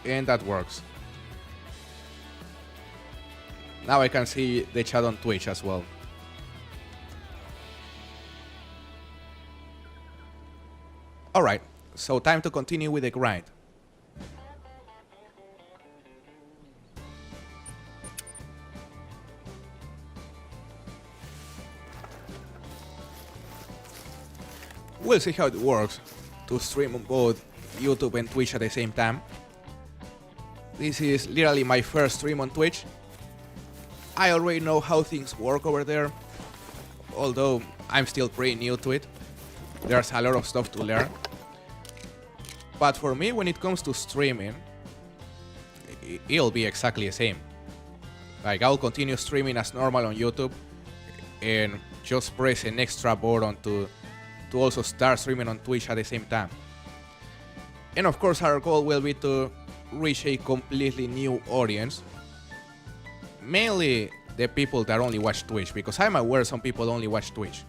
And that works. Now I can see the chat on Twitch as well. Alright, so time to continue with the grind. We'll see how it works to stream on both YouTube and Twitch at the same time. This is literally my first stream on Twitch. I already know how things work over there, although I'm still pretty new to it. There's a lot of stuff to learn. But for me, when it comes to streaming, it'll be exactly the same. Like, I'll continue streaming as normal on YouTube and just press an extra button to also start streaming on Twitch at the same time. And of course, our goal will be to reach a completely new audience. Mainly the people that only watch Twitch, because I'm aware some people only watch Twitch.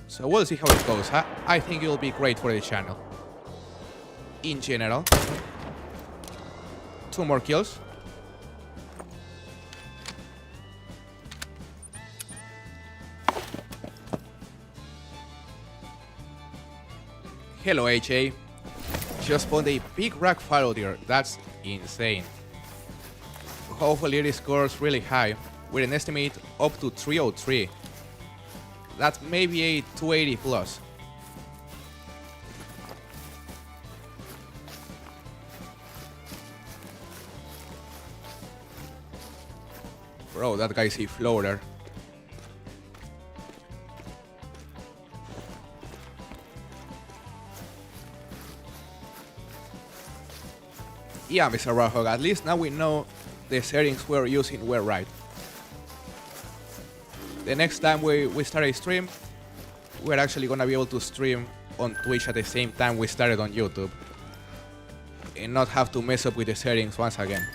So we'll see how it goes. I think it'll be great for the channel. In general. 2 more kills. Hello HA. Just spawned a big rack fallow deer. That's insane. Hopefully it scores really high with an estimate up to 303. That's maybe a 280 plus. Bro, that guy's a floater. Yeah, Mr. Rahog, at least now we know the settings we're using were right. The next time we start a stream, we're actually gonna be able to stream on Twitch at the same time we started on YouTube. And not have to mess up with the settings once again.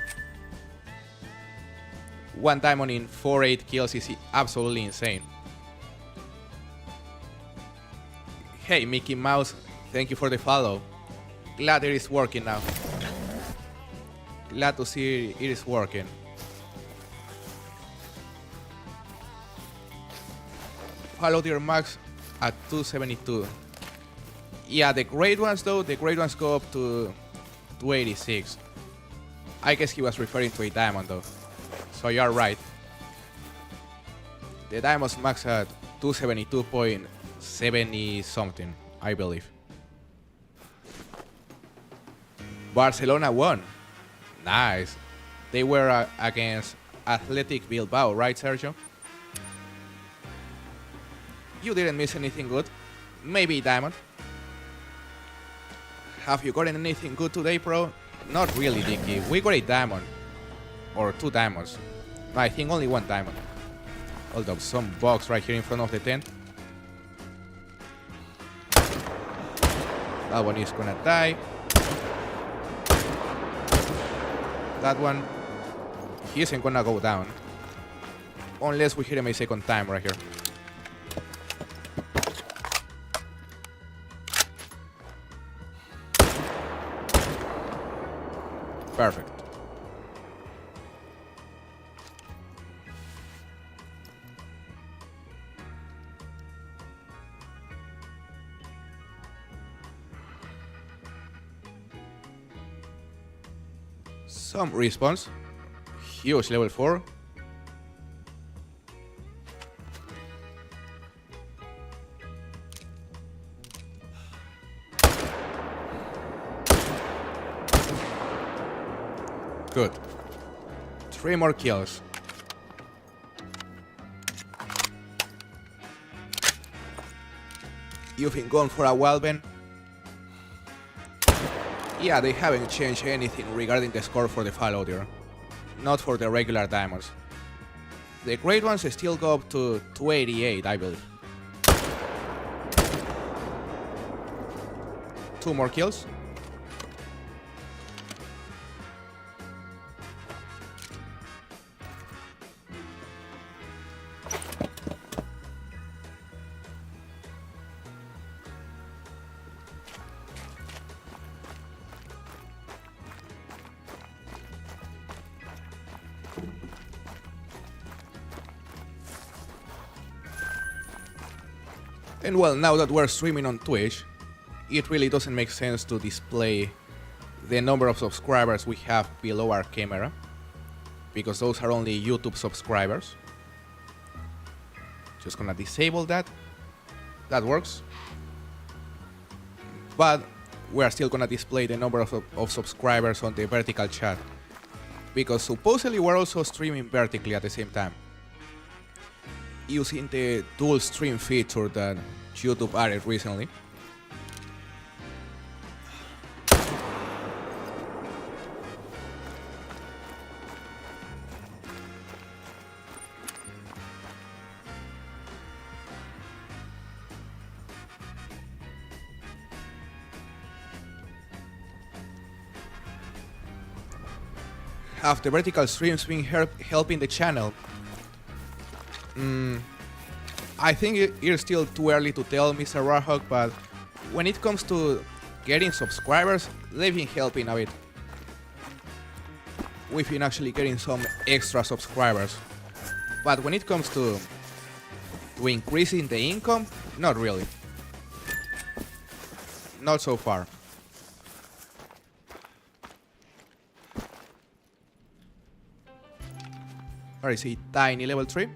1 diamond in 4-8 kills is absolutely insane. Hey Mickey Mouse, thank you for the follow. Glad it is working now. Glad to see it is working. Fallow deer max at 272. Yeah, the great ones though, the great ones go up to 286. I guess he was referring to a diamond though. So you're right. The diamonds max at 272.70 something, I believe. Barcelona won. Nice. They were against Athletic Bilbao, right, Sergio? You didn't miss anything good. Maybe diamond. Have you gotten anything good today, bro? Not really, Dicky. We got a diamond. Or 2 diamonds. No, I think only 1 diamond. Hold up, some bugs right here in front of the tent. That one is gonna die. That one, he isn't gonna go down. Unless we hit him a second time right here. Perfect. Some respawns. Huge level 4. Good. 3 more kills. You've been gone for a while, Ben? Yeah, they haven't changed anything regarding the score for the Fallow Deer. Not for the regular diamonds. The great ones still go up to 288, I believe. 2 more kills. And well, now that we're streaming on Twitch, it really doesn't make sense to display the number of subscribers we have below our camera, because those are only YouTube subscribers. Just gonna disable that. That works. But we're still gonna display the number of subscribers on the vertical chat, because supposedly we're also streaming vertically at the same time, using the dual stream feature that YouTube added recently. Have the vertical streams been helping the channel? I think it's still too early to tell, Mr. Warhawk, but when it comes to getting subscribers, they've been helping a bit. We've been actually getting some extra subscribers. But when it comes to increasing the income, not really. Not so far. Where is he? Tiny level 3.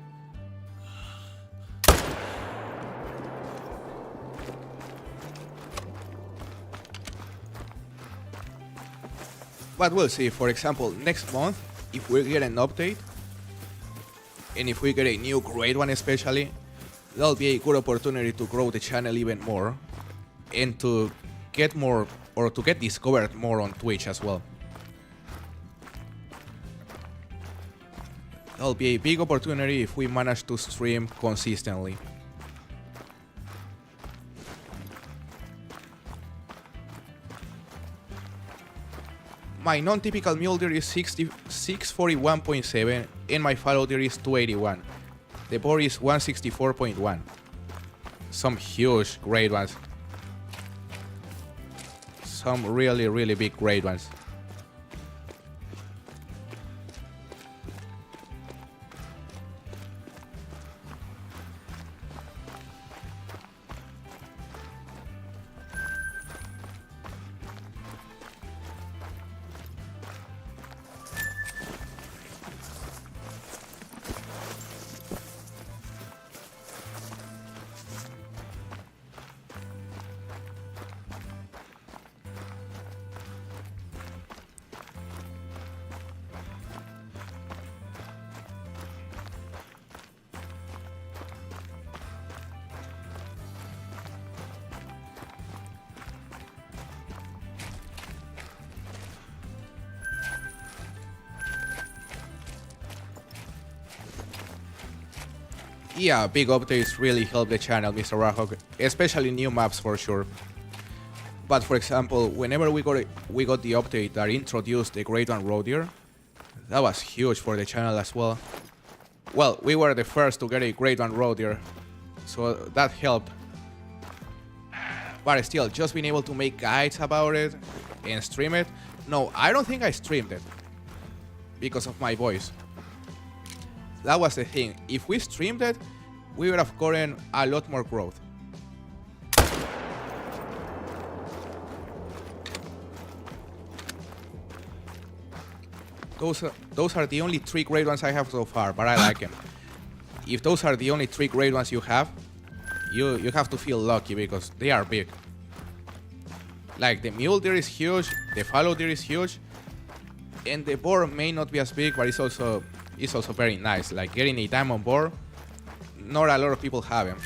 But we'll see. For example, next month, if we get an update, and if we get a new great one especially, that'll be a good opportunity to grow the channel even more, and to get more, or to get discovered more on Twitch as well. That'll be a big opportunity if we manage to stream consistently. My non-typical Mule Deer is 641.7 and my Fallow Deer is 281. The boar is 164.1. Some huge great ones. Some really big great ones. Yeah, big updates really help the channel, Mr. Warhawk, especially new maps for sure. But for example, whenever we got the update that introduced the Great One Road Deer, that was huge for the channel as well. Well, we were the first to get a Great One Road Deer, so that helped. But still, just being able to make guides about it and stream it. No, I don't think I streamed it because of my voice. That was the thing. If we streamed it, we would have gotten a lot more growth. Those are the only 3 great ones I have so far, but I like them. If those are the only 3 great ones you have to feel lucky because they are big. Like the Mule Deer is huge, the Fallow Deer is huge, and the boar may not be as big, but it's also very nice. Like getting a diamond boar, not a lot of people have them.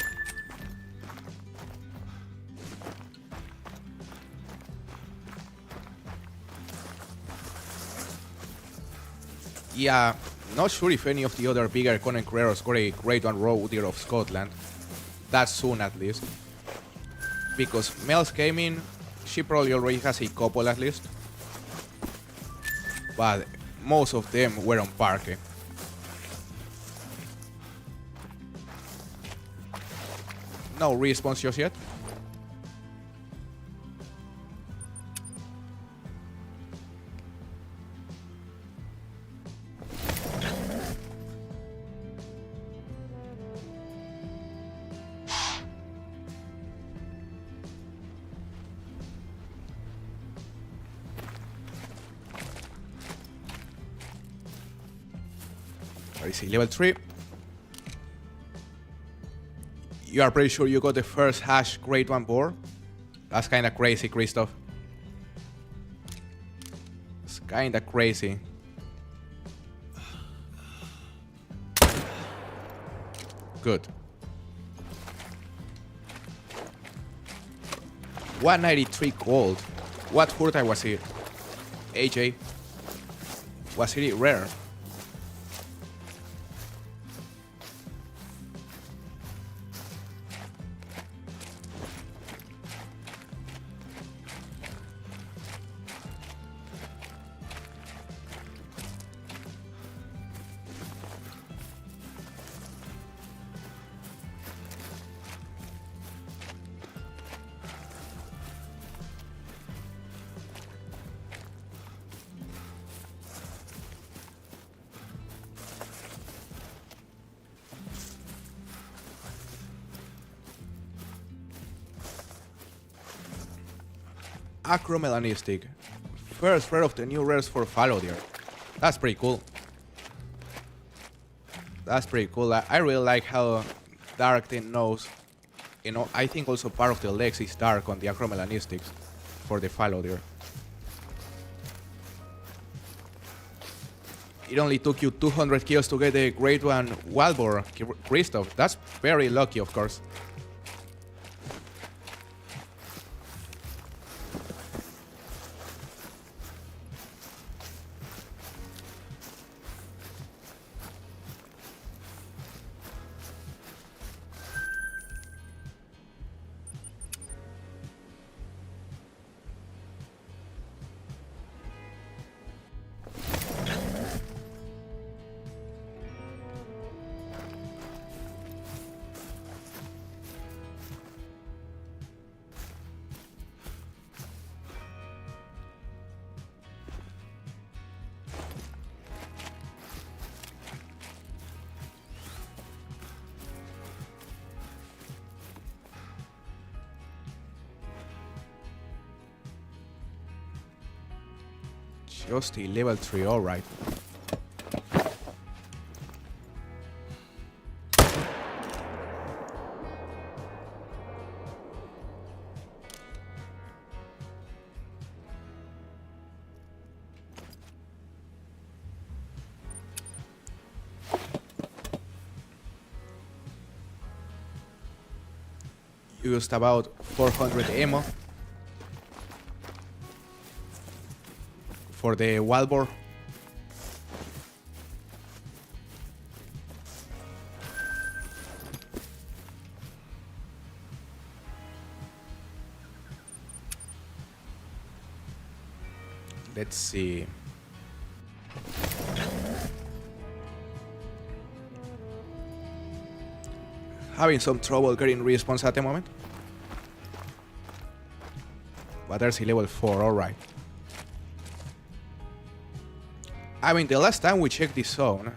Yeah, not sure if any of the other bigger content creators got a Great One Roe Deer of Scotland. That soon at least. Because Mel's Gaming, she probably already has a couple at least. But most of them were on Parque. No response just yet. I see level 3. You are pretty sure you got the first hash Great One boar? That's kinda crazy, Christoph. It's kinda crazy. Good. 193 gold. What horde was it? AJ. Was it rare? Acromelanistic. First rare of the new rares for Fallow Deer. That's pretty cool. That's pretty cool. I really like how dark the nose. You know, I think also part of the legs is dark on the Acromelanistics for the Fallow Deer. It only took you 200 kills to get the Great One Wild Boar, Christoph. That's very lucky, of course. Just a level 3, alright. Used about 400 ammo for the wild boar. Let's see. Having some trouble getting respawns at the moment. But there's a level 4, alright. I mean, the last time we checked this zone,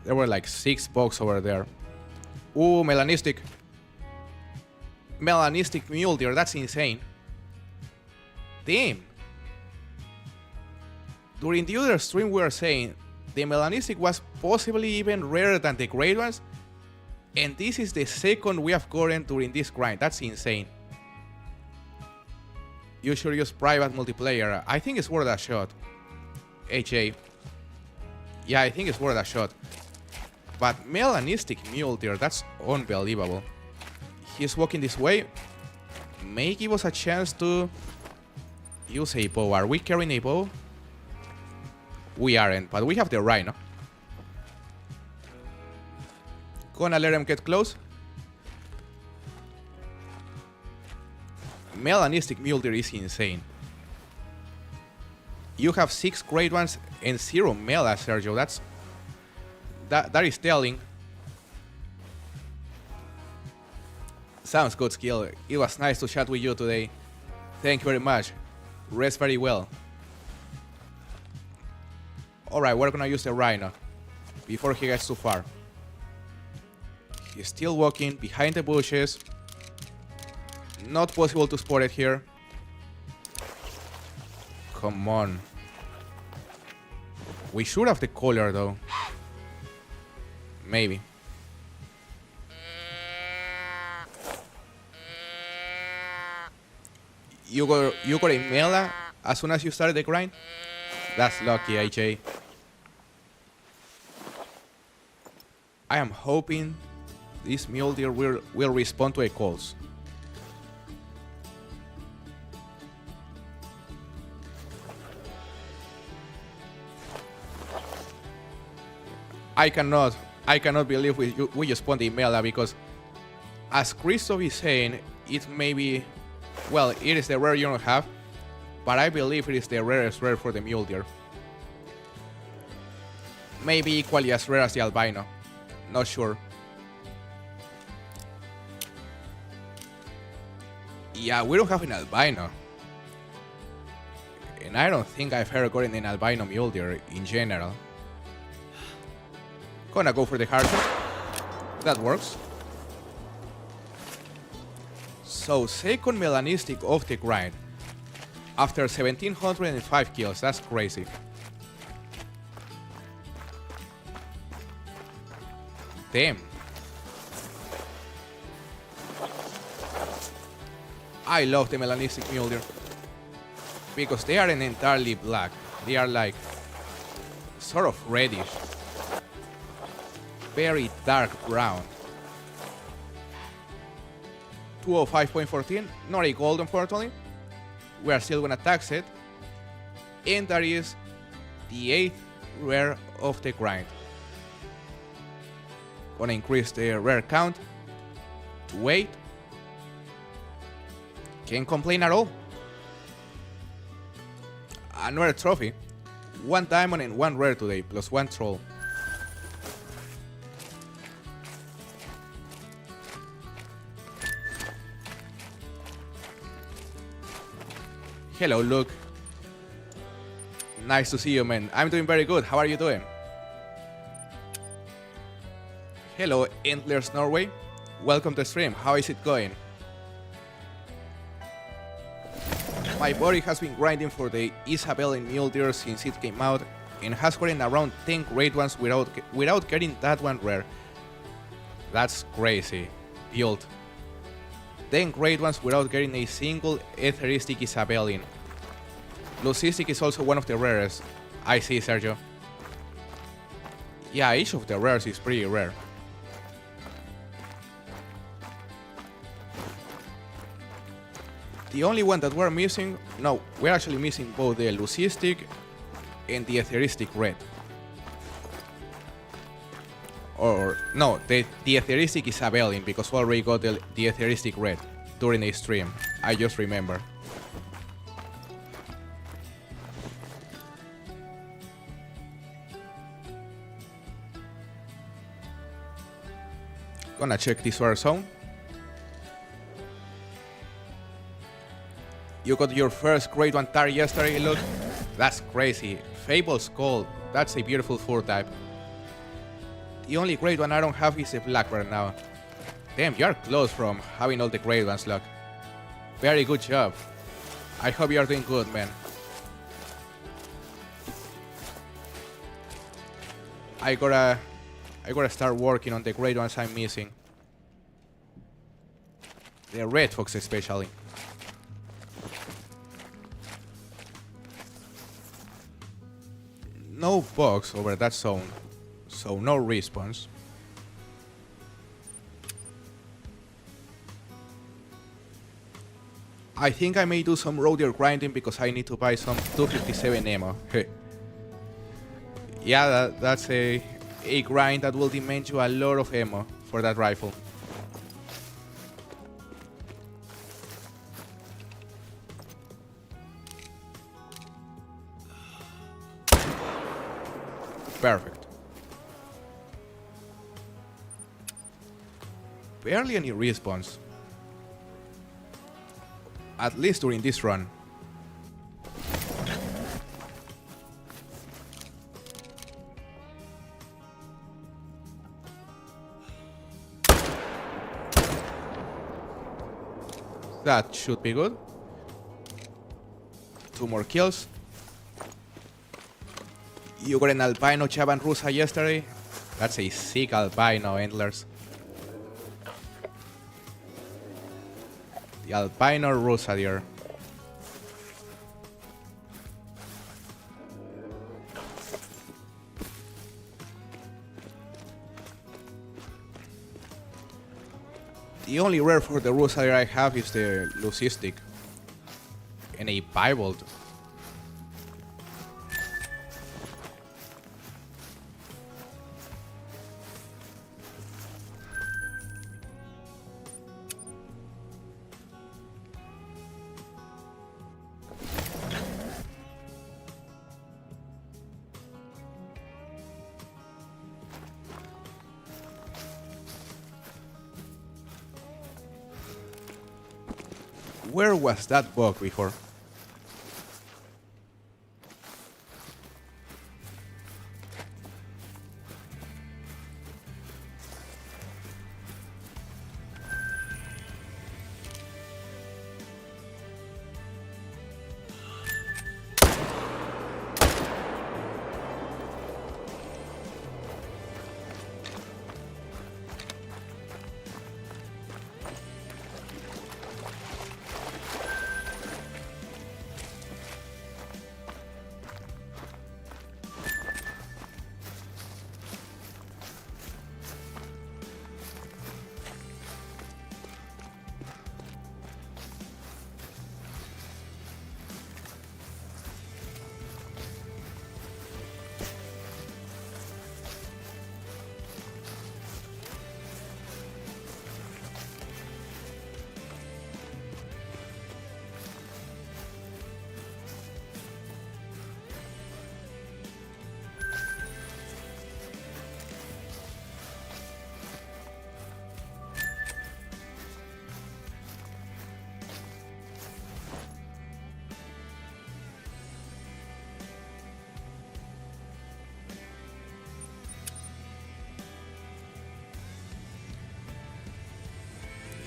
there were like 6 bugs over there. Ooh, melanistic. Melanistic Mule Deer, that's insane. Damn. During the other stream we were saying The melanistic was possibly even rarer than the great ones, and this is the second we have gotten during this grind. That's insane. You should use private multiplayer. I think it's worth a shot. HA. Yeah, I think it's worth a shot. But melanistic Mule Deer, that's unbelievable. He's walking this way. May give us a chance to use a bow. Are we carrying a bow? We aren't, but we have the rhino. Gonna let him get close. Melanistic Mule Deer is insane. You have 6 great ones and 0 mela, Sergio. That is telling. Sounds good, Skill. It was nice to chat with you today. Thank you very much. Rest very well. Alright, we're gonna use the rhino before he gets too far. He's still walking behind the bushes. Not possible to spot it here. Come on. We should have the collar though. Maybe. You got a mela as soon as you started the grind? That's lucky, AJ. I am hoping this Mule Deer will respond to a calls. I cannot believe we just spawned the mela because, as Christoph is saying, it may be, well, it is the rare you don't have, but I believe it is the rarest rare for the Mule Deer. Maybe equally as rare as the albino. Not sure. Yeah, we don't have an albino. And I don't think I've ever gotten an albino Mule Deer in general. Gonna go for the Hunter. That works. So, second melanistic of the grind. After 1705 kills, that's crazy. Damn. I love the melanistic Mule Deer because they aren't entirely black. They are like sort of reddish. Very dark brown. 205.14, not a gold unfortunately. We are still gonna tax it. And that is the 8th rare of the grind. Gonna increase the rare count to 8. Can't complain at all. Another trophy. 1 diamond and 1 rare today, plus 1 troll. Hello, Luke. Nice to see you, man. I'm doing very good. How are you doing? Hello, Antlers Norway. Welcome to the stream. How is it going? My body has been grinding for the Isabellian Mule Deer since it came out and has gotten around 10 great ones without getting that one rare. That's crazy. Build. 10 great ones without getting a single etheristic Isabellian. Lucistic is also one of the rarest. I see, Sergio. Yeah, each of the rares is pretty rare. The only one that we're missing... No, we're actually missing both the Lucistic and the etheristic red. Or, no, the etheristic Isabellian, because we already got the etheristic red during a stream. I just remember. Gonna check this rare zone. You got your first great one tar yesterday, look. That's crazy. Fable's Gold. That's a beautiful 4 type. The only great one I don't have is a black right now. Damn, you're close from having all the great ones, look. Very good job. I hope you're doing good, man. I gotta start working on the great ones I'm missing. The red fox especially. No bugs over that zone, so no respawns. I think I may do some road deer grinding because I need to buy some 257 ammo. Yeah, that's a grind that will demand you a lot of ammo for that rifle. Perfect. Barely any respawns. At least during this run. That should be good. 2 more kills. You got an albino Chaban Rusa yesterday? That's a sick albino antlers. The albino Rusa deer. The only rare for the Rusa deer I have is the Leucistic and a Piebald. Where was that bug before?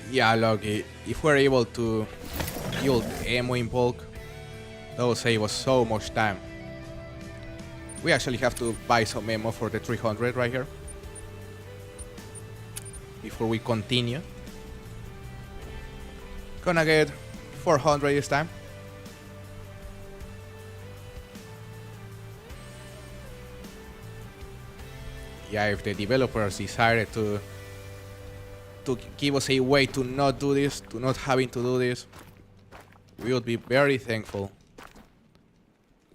Yeah, look, if we're able to yield ammo in bulk, that will save us so much time. We actually have to buy some ammo for the 300 right here before we continue. Gonna get 400 this time. Yeah, if the developers decided to give us a way to not do this, to not having to do this, we would be very thankful.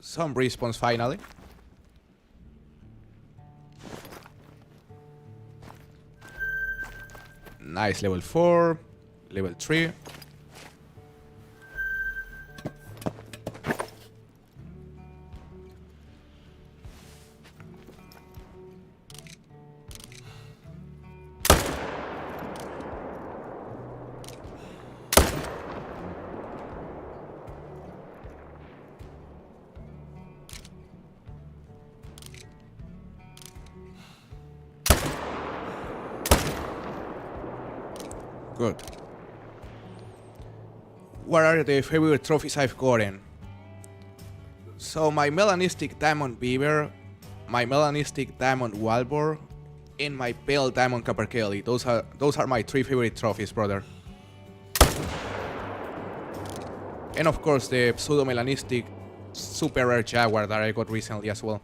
Some respawns finally. Nice, level 4, level 3. Good. What are the favorite trophies I've gotten? So my melanistic diamond beaver, my Melanistic Diamond Walbor, and my Pale Diamond Copper Kelly. Those are my 3 favorite trophies, brother. And of course the Pseudo Melanistic Super Rare Jaguar that I got recently as well.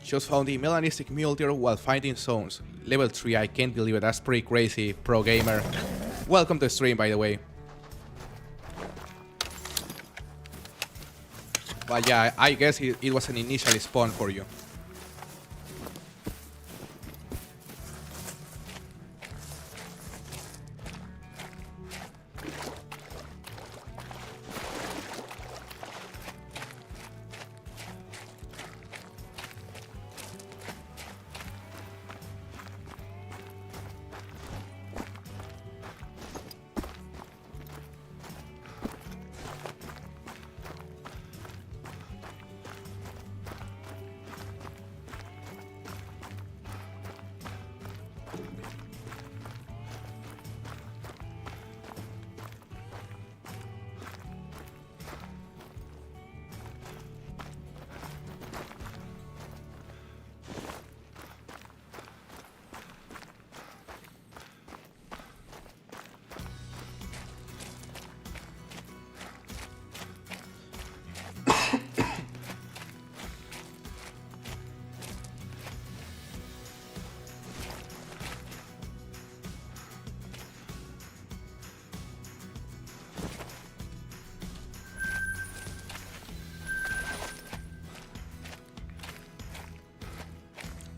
Just found the Melanistic Mule Deer while finding zones. Level 3, I can't believe it, that's pretty crazy, pro gamer. Welcome to the stream, by the way. But yeah, I guess it was an initial spawn for you.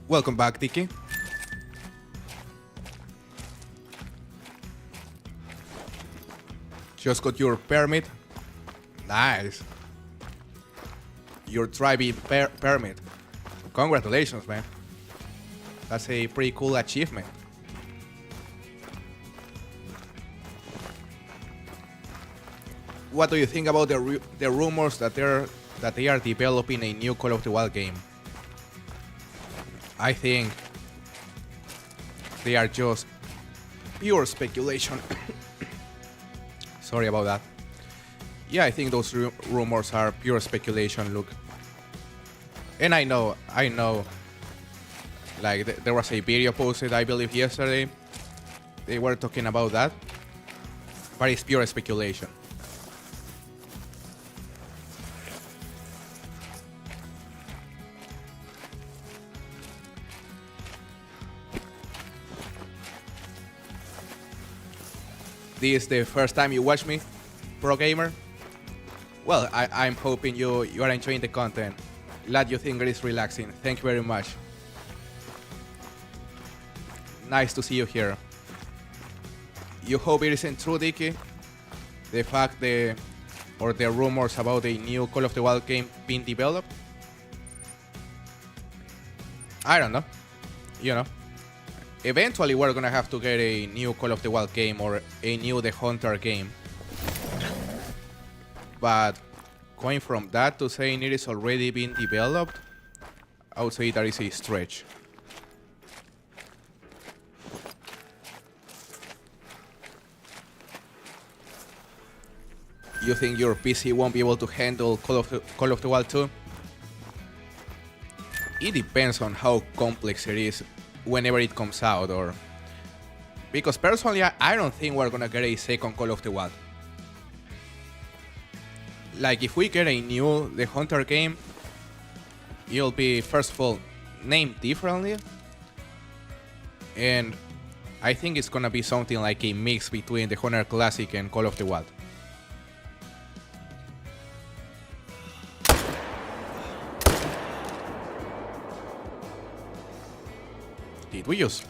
Welcome back, Tiki. Just got your permit. Nice. Your driving permit. Congratulations, man. That's a pretty cool achievement. What do you think about the rumors that they are developing a new Call of the Wild game? I think they are just pure speculation. Sorry about that. Yeah, I think those rumors are pure speculation, look. And I know, like there was a video posted, I believe yesterday. They were talking about that, but it's pure speculation. This is the first time you watch me, pro gamer? Well, I'm hoping you are enjoying the content. Glad you think it is relaxing. Thank you very much. Nice to see you here. You hope it isn't true, Dicky? The fact or the rumors about a new Call of the Wild game being developed? I don't know. You know. Eventually we're gonna have to get a new Call of the Wild game or a new theHunter game. But going from that to saying it is already being developed, I would say that is a stretch. You think your PC won't be able to handle Call of the Wild 2? It depends on how complex it is whenever it comes out, or because personally I don't think we're gonna get a second Call of the Wild. Like if we get a new theHunter game, it'll be first of all named differently, and I think it's gonna be something like a mix between theHunter Classic and Call of the Wild. Did we just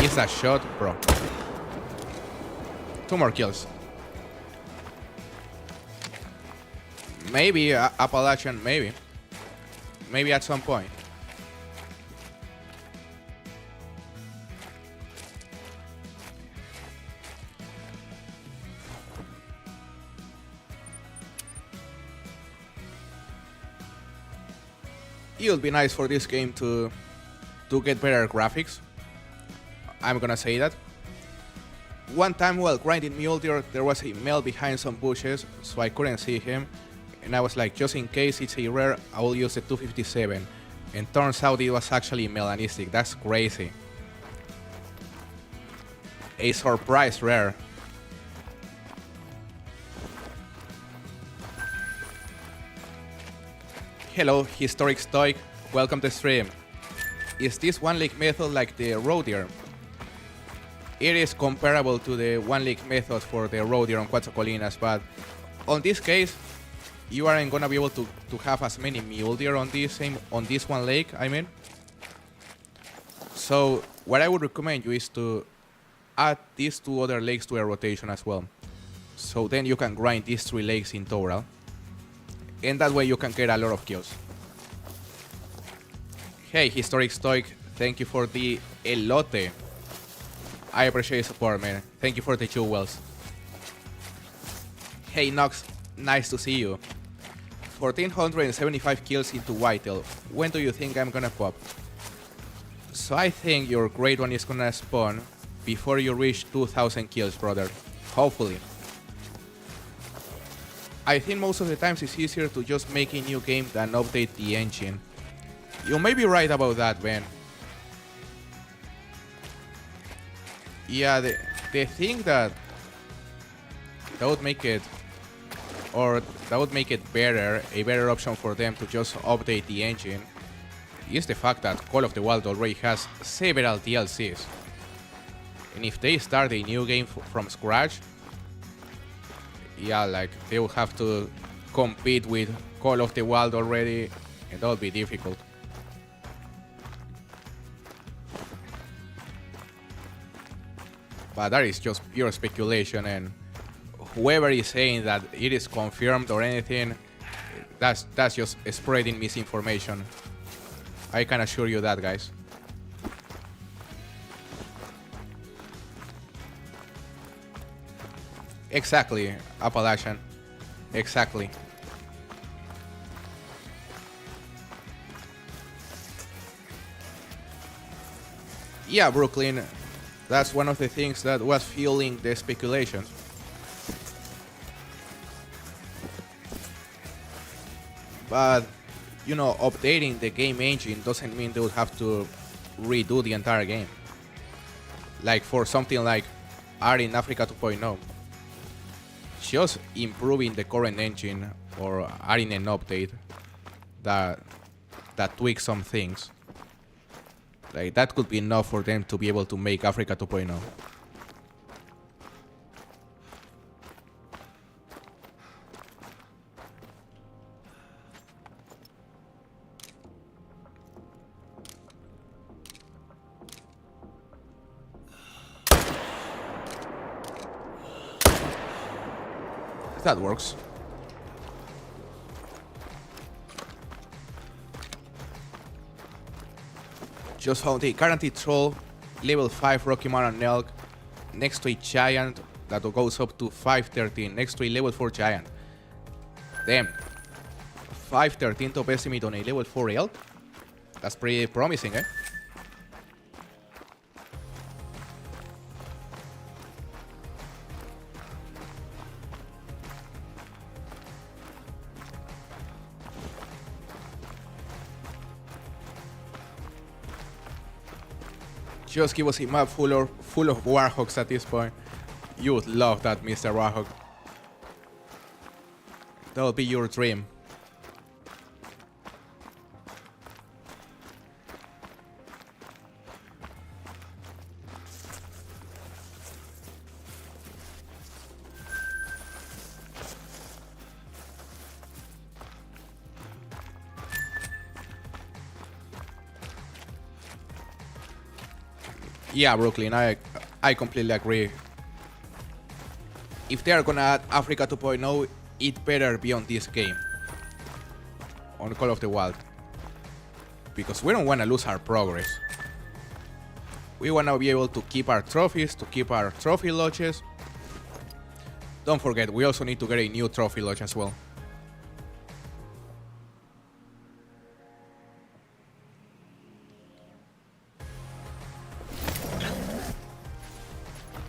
miss that shot, bro? 2 more kills. Maybe Appalachian, maybe. Maybe at some point. It would be nice for this game to get better graphics. I'm gonna say that. One time while grinding Mule Deer, there was a male behind some bushes, so I couldn't see him. And I was like, just in case it's a rare, I will use the 257. And turns out it was actually melanistic. That's crazy. A surprise rare. Hello, Historic Stoic. Welcome to stream. Is this one-leg method like the road deer? It is comparable to the one-leg method for the road deer on Cuatro Colinas, but on this case, you aren't gonna be able to have as many mule deer on this one leg, I mean. So what I would recommend you is to add these 2 other legs to a rotation as well. So then you can grind these 3 legs in total. And that way you can get a lot of kills. Hey, Historic Stoic, thank you for the elote. I appreciate your support, man. Thank you for the jewels. Hey, Nox, nice to see you. 1475 kills into Whitetail. When do you think I'm gonna pop? So I think your great one is gonna spawn before you reach 2000 kills, brother. Hopefully. I think most of the times it's easier to just make a new game than update the engine. You may be right about that, man. Yeah, the thing that would make it, or that would make it better, a better option for them to just update the engine, is the fact that Call of the Wild already has several DLCs. And if they start a new game from scratch, yeah, like they will have to compete with Call of the Wild already, and that would be difficult. But that is just pure speculation, and whoever is saying that it is confirmed or anything, that's just spreading misinformation. I can assure you that, guys. Exactly, Appalachian. Exactly. Yeah, Brooklyn. That's one of the things that was fueling the speculations. But, you know, updating the game engine doesn't mean they would have to redo the entire game. Like for something like Art in Africa 2.0. Just improving the current engine or adding an update that tweaks some things. Like that could be enough for them to be able to make Africa 2.0. That works. Just found a guaranteed troll, level 5 Rocky Mountain elk, next to a giant that goes up to 513, next to a level 4 giant. Damn. 513 top estimate on a level 4 elk? That's pretty promising, eh? Just give us a map full of Warhogs at this point. You would love that, Mr. Warhog. That would be your dream. Yeah, Brooklyn, I completely agree. If they are gonna add Africa 2.0, it better be on this game. On Call of the Wild. Because we don't wanna lose our progress. We wanna be able to keep our trophies, to keep our trophy lodges. Don't forget, we also need to get a new trophy lodge as well.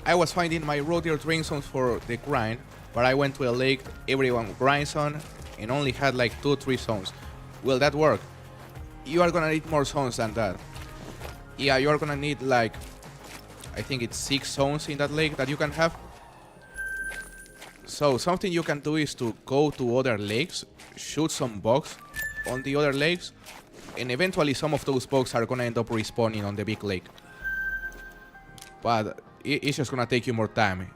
I was finding my Mule Deer drink zones for the grind, but I went to a lake everyone grinds on and only had like 2-3 zones. Will that work? You are gonna need more zones than that. Yeah, you are gonna need like, I think it's 6 zones in that lake that you can have. So something you can do is to go to other lakes, shoot some bugs on the other lakes, and eventually some of those bugs are gonna end up respawning on the big lake. But it's just gonna take you more time.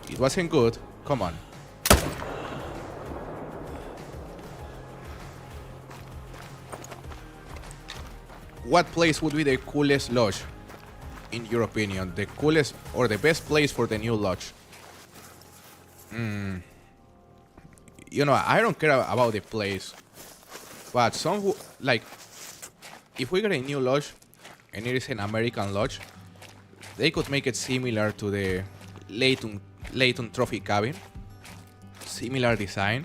It wasn't good. Come on. What place would be the coolest lodge, in your opinion? The coolest or the best place for the new lodge? You know, I don't care about the place, but like, if we get a new lodge and it is an American lodge, they could make it similar to the Layton Trophy Cabin, similar design,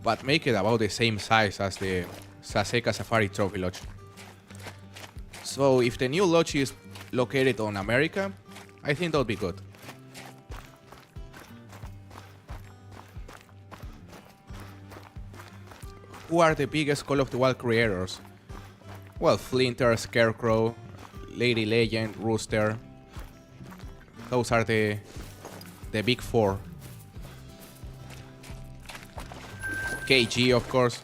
but make it about the same size as the Saseka Safari Trophy Lodge. So if the new lodge is located on America, I think that would be good. Who are the biggest Call of the Wild creators? Well, Flinter, Scarecrow, Lady Legend, Rooster. Those are the big 4. KG, of course,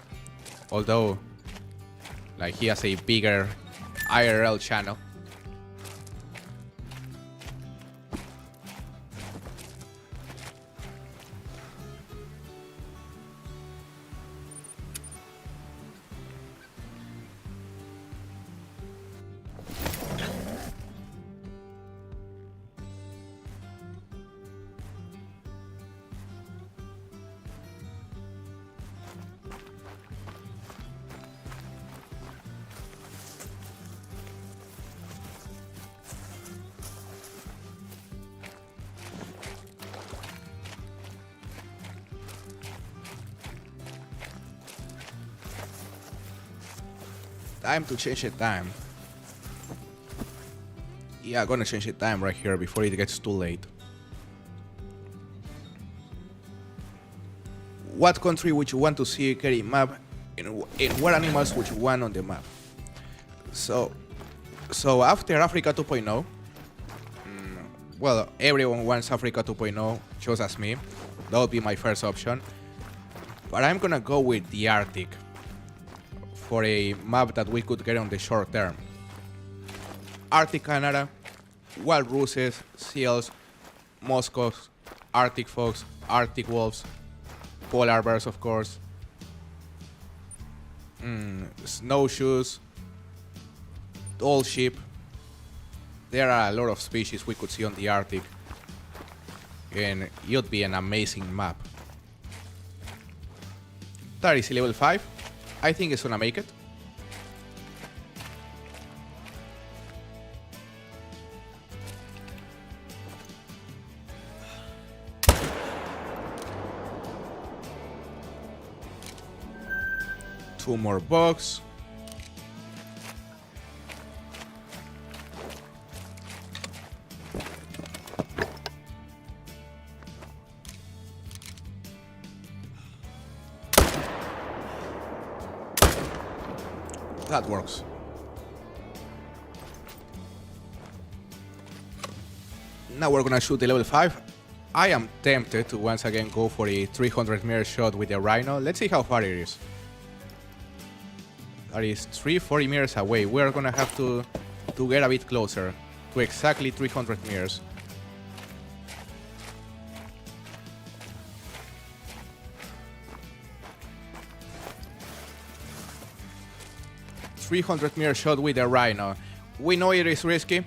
although like he has a bigger IRL channel. Time to change the time. Yeah, I'm gonna change the time right here before it gets too late. What country would you want to see getting map, and what animals would you want on the map? So after Africa 2.0, well, everyone wants Africa 2.0, just as me. That would be my first option. But I'm gonna go with the Arctic for a map that we could get on the short term. Arctic Canada, walruses, seals, muskox, Arctic fox, Arctic wolves, polar bears, of course, snowshoes, tall sheep. There are a lot of species we could see on the Arctic, and it would be an amazing map. That is level 5. I think it's gonna make it. Two more bugs. That works. Now we're gonna shoot the level 5. I am tempted to once again go for a 300-meter shot with the Rhino. Let's see how far it is. That is 340 meters away. We're gonna have to get a bit closer to exactly 300 meters. .300-meter shot with the Rhino. We know it is risky.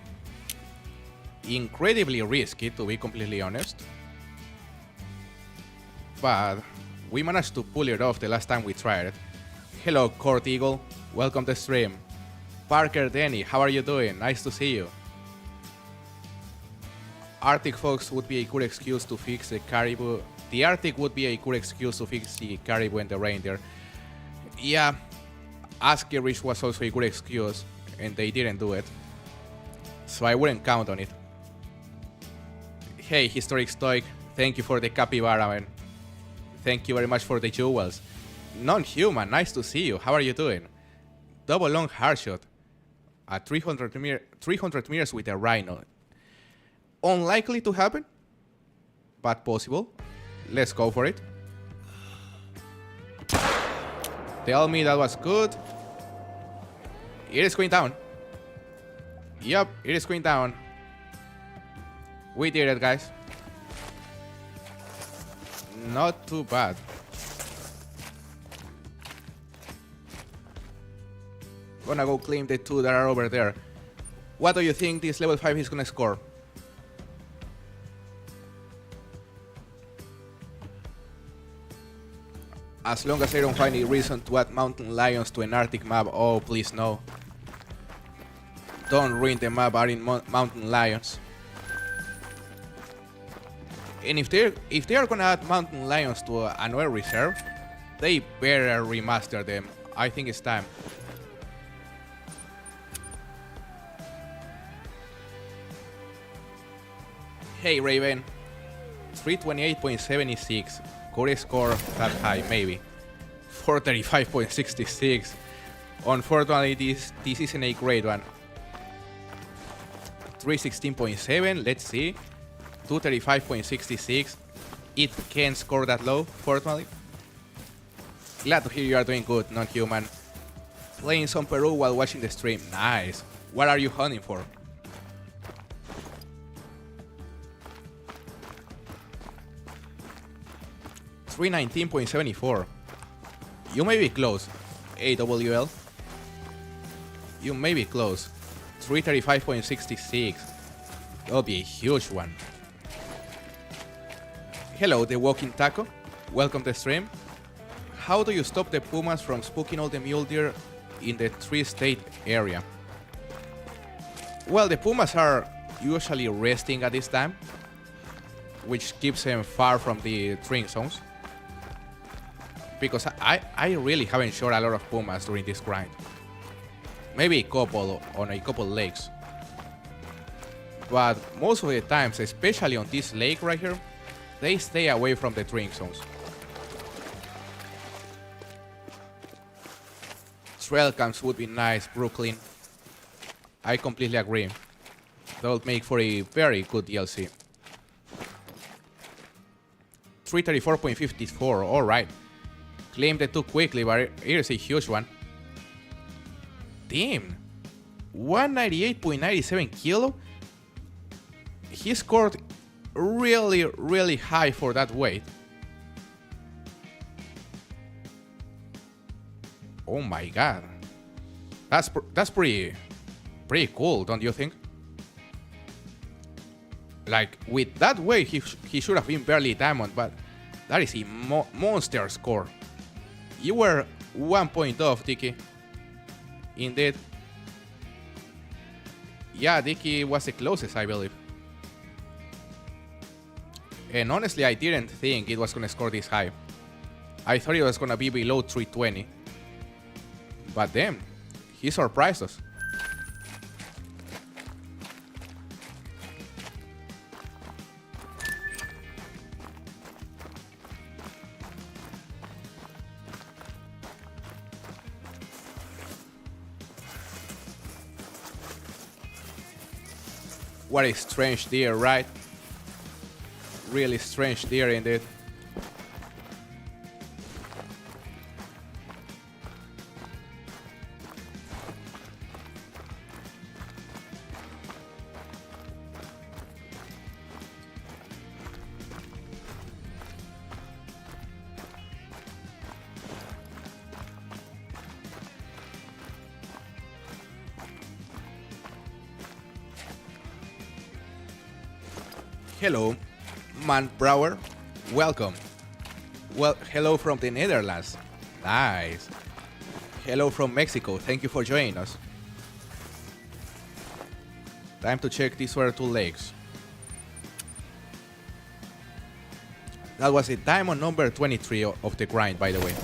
Incredibly risky, to be completely honest. But we managed to pull it off the last time we tried it. Hello, Court Eagle. Welcome to the stream. Parker Denny, how are you doing? Nice to see you. Arctic fox would be a good excuse to fix the caribou The Arctic would be a good excuse to fix the caribou and the reindeer. Yeah, Ask Rich was also a good excuse, and they didn't do it. So I wouldn't count on it. Hey, Historic Stoic, thank you for the capybara, man. Thank you very much for the jewels. Non-human, nice to see you. How are you doing? Double long hardshot. At 300 meters with a rhino. Unlikely to happen, but possible. Let's go for it. Tell me that was good. It is going down. Yep, it is going down. We did it, guys. Not too bad. Gonna go claim the two that are over there. What do you think this level 5 is gonna score? As long as I don't find a reason to add mountain lions to an Arctic map, oh please no. Don't ruin the map adding mountain lions. And if they are gonna add mountain lions to another reserve, they better remaster them. I think it's time. Hey Raven, 328.76. Could score that high, maybe. 435.66. Unfortunately, this isn't a great one. 316.7, let's see. 235.66. It can't score that low, fortunately. Glad to hear you are doing good, non-human. Playing some Peru while watching the stream. Nice. What are you hunting for? $319.74. You may be close. AWL. You may be close. 335.66. That'll be a huge one. Hello, the Walking Taco. Welcome to the stream. How do you stop the pumas from spooking all the mule deer in the three-state area? Well, the pumas are usually resting at this time, which keeps them far from the drink zones. Because I really haven't shot a lot of pumas during this grind. Maybe a couple on a couple lakes. But most of the times, especially on this lake right here, they stay away from the drink zones. Trail cams would be nice, Brooklyn. I completely agree. That would make for a very good DLC. 334.54, alright. Claimed it too quickly, but here's a huge one. Damn. 198.97 kilo? He scored really, really high for that weight. Oh my god. That's pretty cool, don't you think? Like, with that weight, he should have been barely diamond, but that is a monster score. You were 1 point off, Dicky. Indeed. Yeah, Dicky was the closest, I believe. And honestly, I didn't think it was gonna score this high. I thought it was gonna be below 320. But damn, he surprised us. What a strange deer, right? Really strange deer indeed. Hello, Man Brouwer. Welcome. Well, hello from the Netherlands. Nice. Hello from Mexico. Thank you for joining us. Time to check these other two lakes. That was a diamond number 23 of the grind, by the way.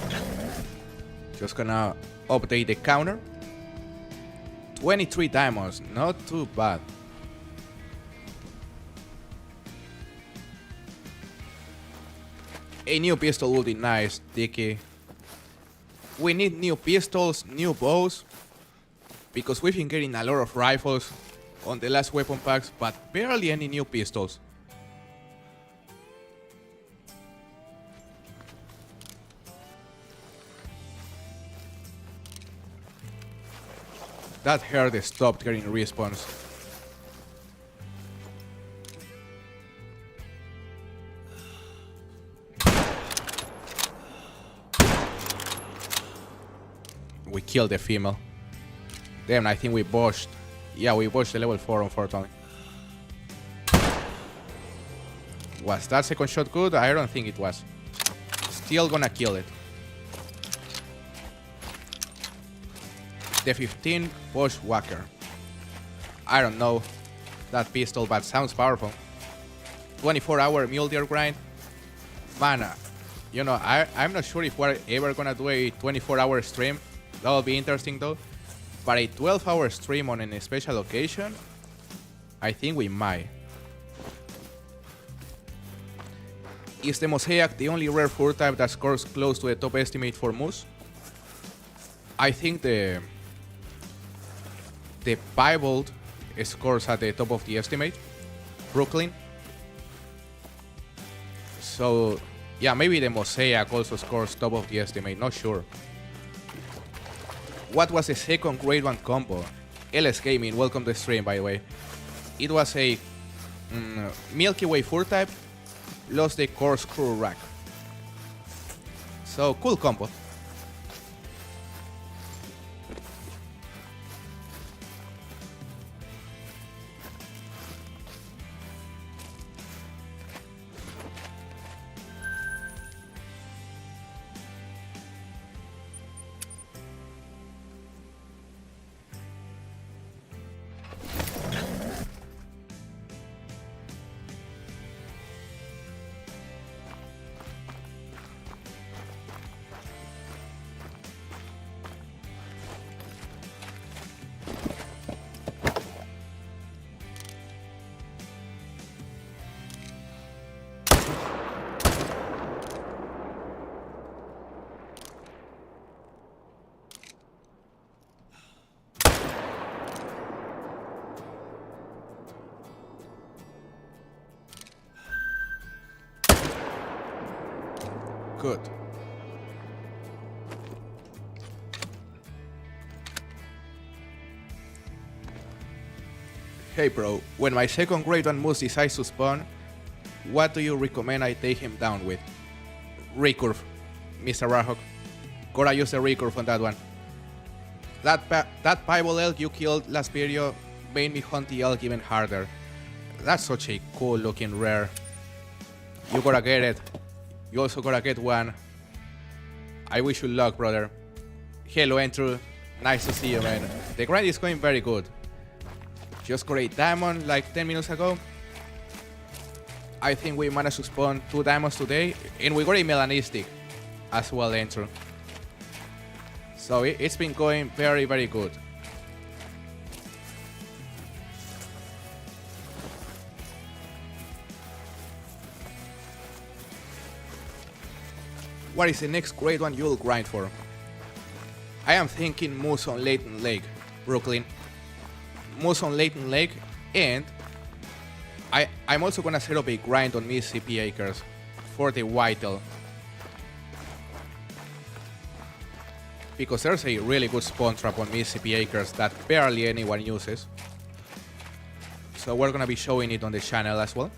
Just gonna update the counter. 23 diamonds, not too bad. A new pistol would be nice, Dicky. We need new pistols, new bows, because we've been getting a lot of rifles on the last weapon packs, but barely any new pistols. That herd stopped getting respawns. We killed the female. Damn, I think we botched. Yeah, we botched the level 4, unfortunately. Was that second shot good? I don't think it was. Still gonna kill it. The 15 Bushwhacker. I don't know that pistol, but sounds powerful. 24-hour Mule Deer grind. Man, you know, I'm not sure if we're ever gonna do a 24-hour stream. That'll be interesting though. But a 12-hour stream on a special occasion, I think we might. Is the Mosaic the only rare fur type that scores close to the top estimate for Moose? I think the Piebald scores at the top of the estimate. Brooklyn. So, yeah, maybe the Mosaic also scores top of the estimate, not sure. What was the second grade 1 combo? LS Gaming, welcome to the stream, by the way. It was a Milky Way fur type, lost the corkscrew rack. So, cool combo. Good. Hey bro, when my second grade 1 Moose decides to spawn, what do you recommend I take him down with? Recurve, Mr. Rahok. Gotta use the recurve on that one. That Piebald elk you killed last video made me hunt the elk even harder. That's such a cool looking rare. You gotta get it. You also gotta get one. I wish you luck, brother. Hello, Andrew. Nice to see you, man. The grind is going very good. Just got a diamond like 10 minutes ago. I think we managed to spawn 2 diamonds today. And we got a melanistic as well, Andrew. So it's been going very, very good. What is the next grade 1 you'll grind for? I am thinking Moose on Layton Lake, Brooklyn. Moose on Layton Lake, and I'm also gonna set up a grind on Mississippi Acres for the whitetail. Because there's a really good spawn trap on Mississippi Acres that barely anyone uses. So we're gonna be showing it on the channel as well.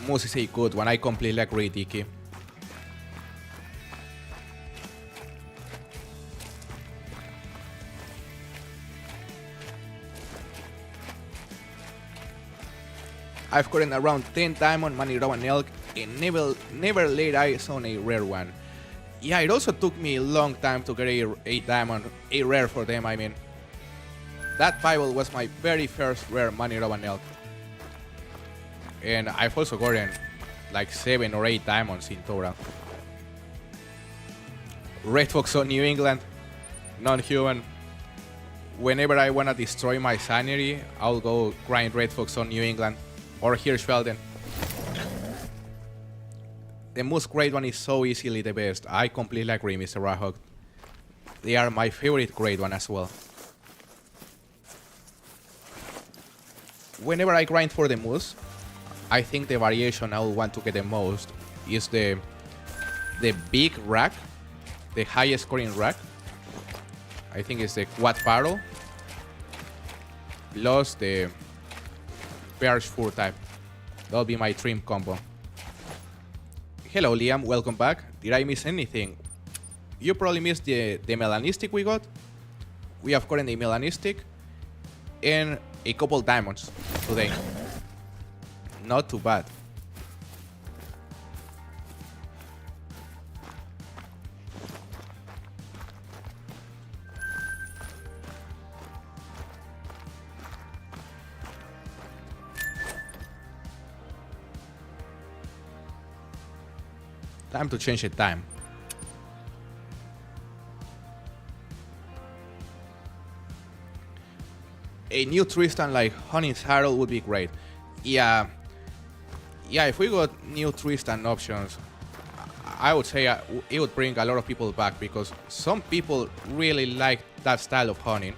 Moose is a good one, I completely agree, Tiki. I've gotten around 10 diamond Manirawan elk and never laid eyes on a rare one. Yeah, it also took me a long time to get a diamond, a rare for them, I mean. That Piebald was my very first rare Manirawan elk. And I've also gotten like 7 or 8 diamonds in total. Red Fox on New England, non-human. Whenever I want to destroy my sanity, I'll go grind Red Fox on New England or Hirschfelden. The most great one is so easily the best. I completely agree, Mr. Rahog. They are my favorite great one as well. Whenever I grind for the moose, I think the variation I will want to get the most is the big rack, the highest scoring rack. I think it's the quad barrel plus the Bear's Fur type. That'll be my trim combo. Hello Liam, welcome back. Did I miss anything? You probably missed the melanistic we got. We have gotten the melanistic and a couple diamonds today. Not too bad. Time to change the time. A new Tristan like Honey's Harold would be great. Yeah, if we got new Tristan options, I would say it would bring a lot of people back because some people really like that style of hunting,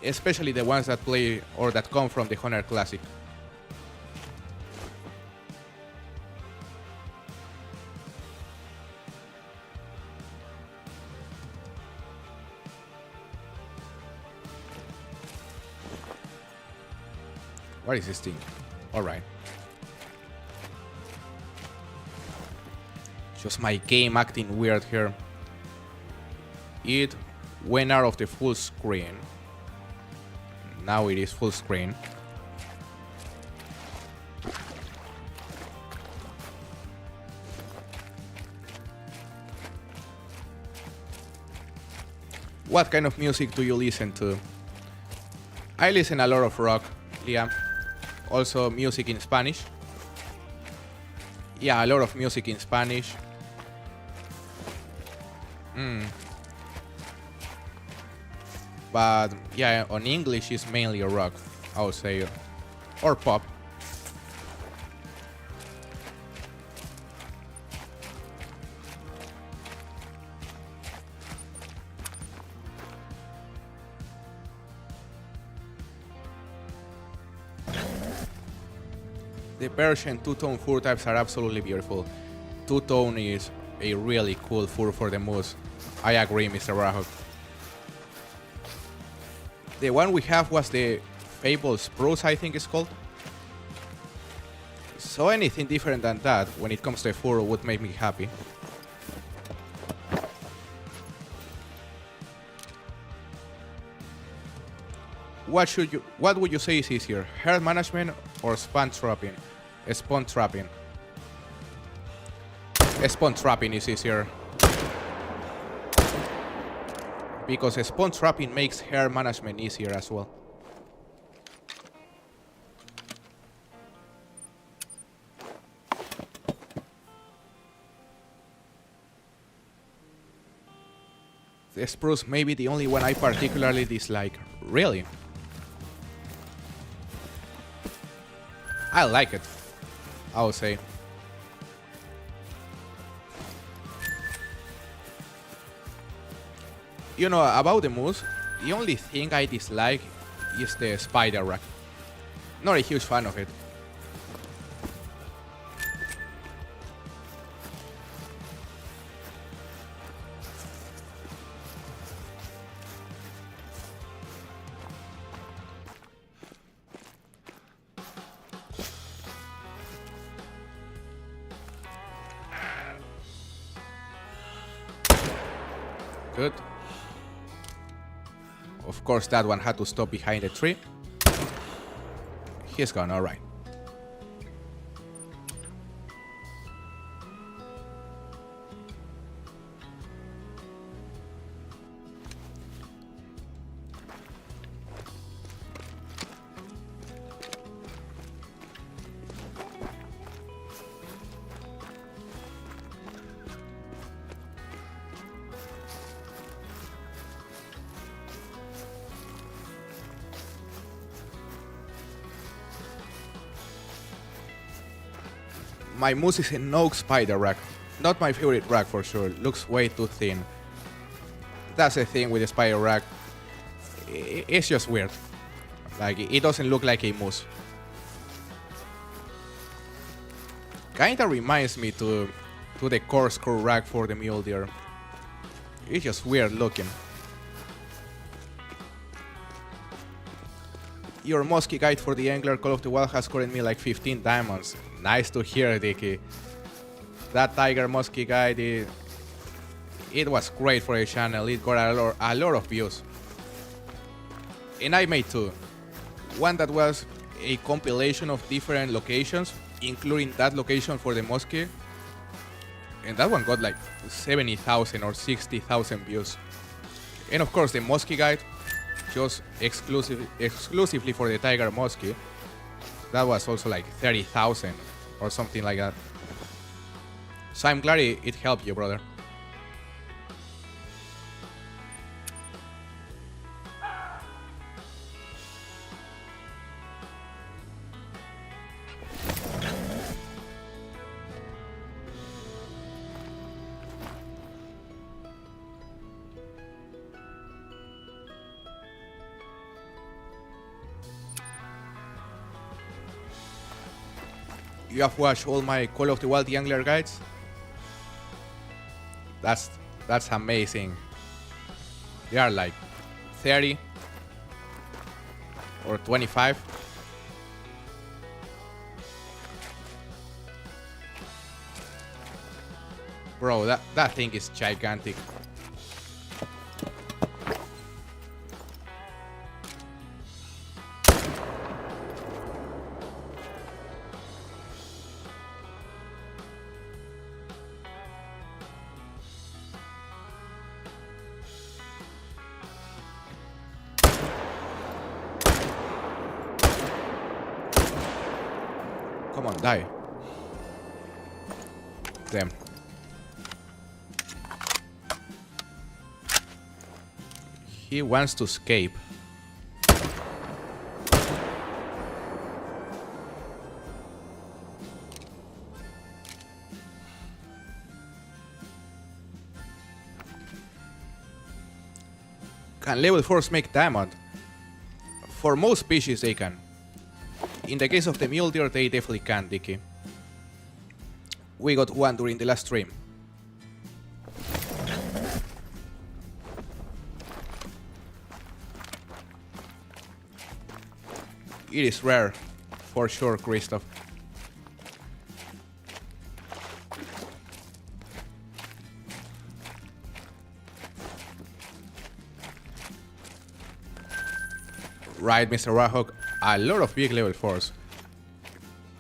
especially the ones that play or that come from the Hunter Classic. What is this thing? Alright. Just my game acting weird here. It went out of the full screen. Now it is full screen. What kind of music do you listen to? I listen a lot of rock, Liam. Also music in Spanish. Yeah, a lot of music in Spanish. But yeah, on English is mainly rock, I would say, or pop. The Persian two-tone fur types are absolutely beautiful. Two-tone is a really cool fur for the moose. I agree, Mr. Rahog. The one we have was the Fable Spruce, I think it's called. So anything different than that when it comes to fur would make me happy. What would you say is easier, herd management or spawn trapping? Spawn trapping. Spawn trapping is easier. Because spawn trapping makes herd management easier as well. The spruce may be the only one I particularly dislike. Really? I like it, I would say. You know, about the moose, the only thing I dislike is the spider rack. Not a huge fan of it. Good. Of course, that one had to stop behind the tree. He's gone, alright. My moose is an oak spider rack. Not my favorite rack for sure. Looks way too thin. That's the thing with the spider rack. It's just weird. Like, it doesn't look like a moose. Kinda reminds me to the corkscrew rack for the Mule Deer. It's just weird looking. Your musky guide for the angler Call of the Wild has scored me like 15 diamonds. Nice to hear, Dicky. That tiger musky guide, it was great for the channel. It got a lot of views. And I made two. One that was a compilation of different locations, including that location for the musky. And that one got like 70,000 or 60,000 views. And of course the musky guide, just exclusively for the tiger musky, that was also like 30,000 or something like that. So I'm glad it helped you, brother. You have watched all my Call of the Wild Angler guides? That's amazing. They are like 30 or 25. Bro, that thing is gigantic. Come on, die. Damn. He wants to escape. Can level 4s make diamond? For most species they can. In the case of the Mule Deer, they definitely can, Dicky. We got one during the last stream. It is rare, for sure, Christoph. Right, Mr. Rahok. A lot of big level 4s.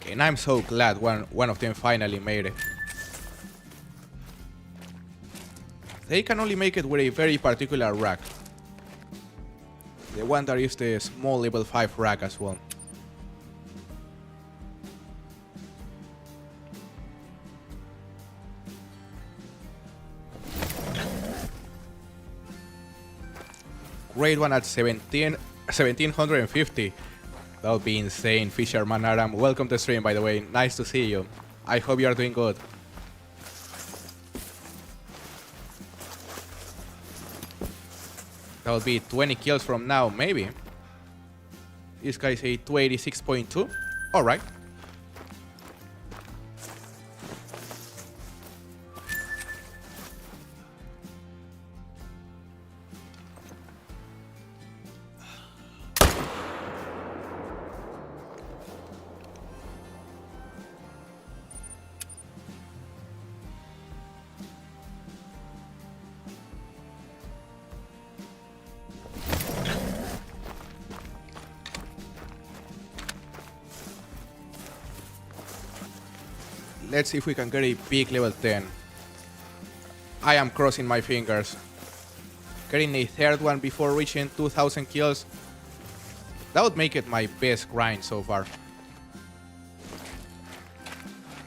And I'm so glad one of them finally made it. They can only make it with a very particular rack. The one that is the small level 5 rack as well. Great one at 1750. That would be insane, Fisherman Aram. Welcome to the stream, by the way. Nice to see you. I hope you are doing good. That would be 20 kills from now, maybe. This guy's a 286.2. Alright. Let's see if we can get a big level 10. I am crossing my fingers. Getting a third one before reaching 2000 kills. That would make it my best grind so far.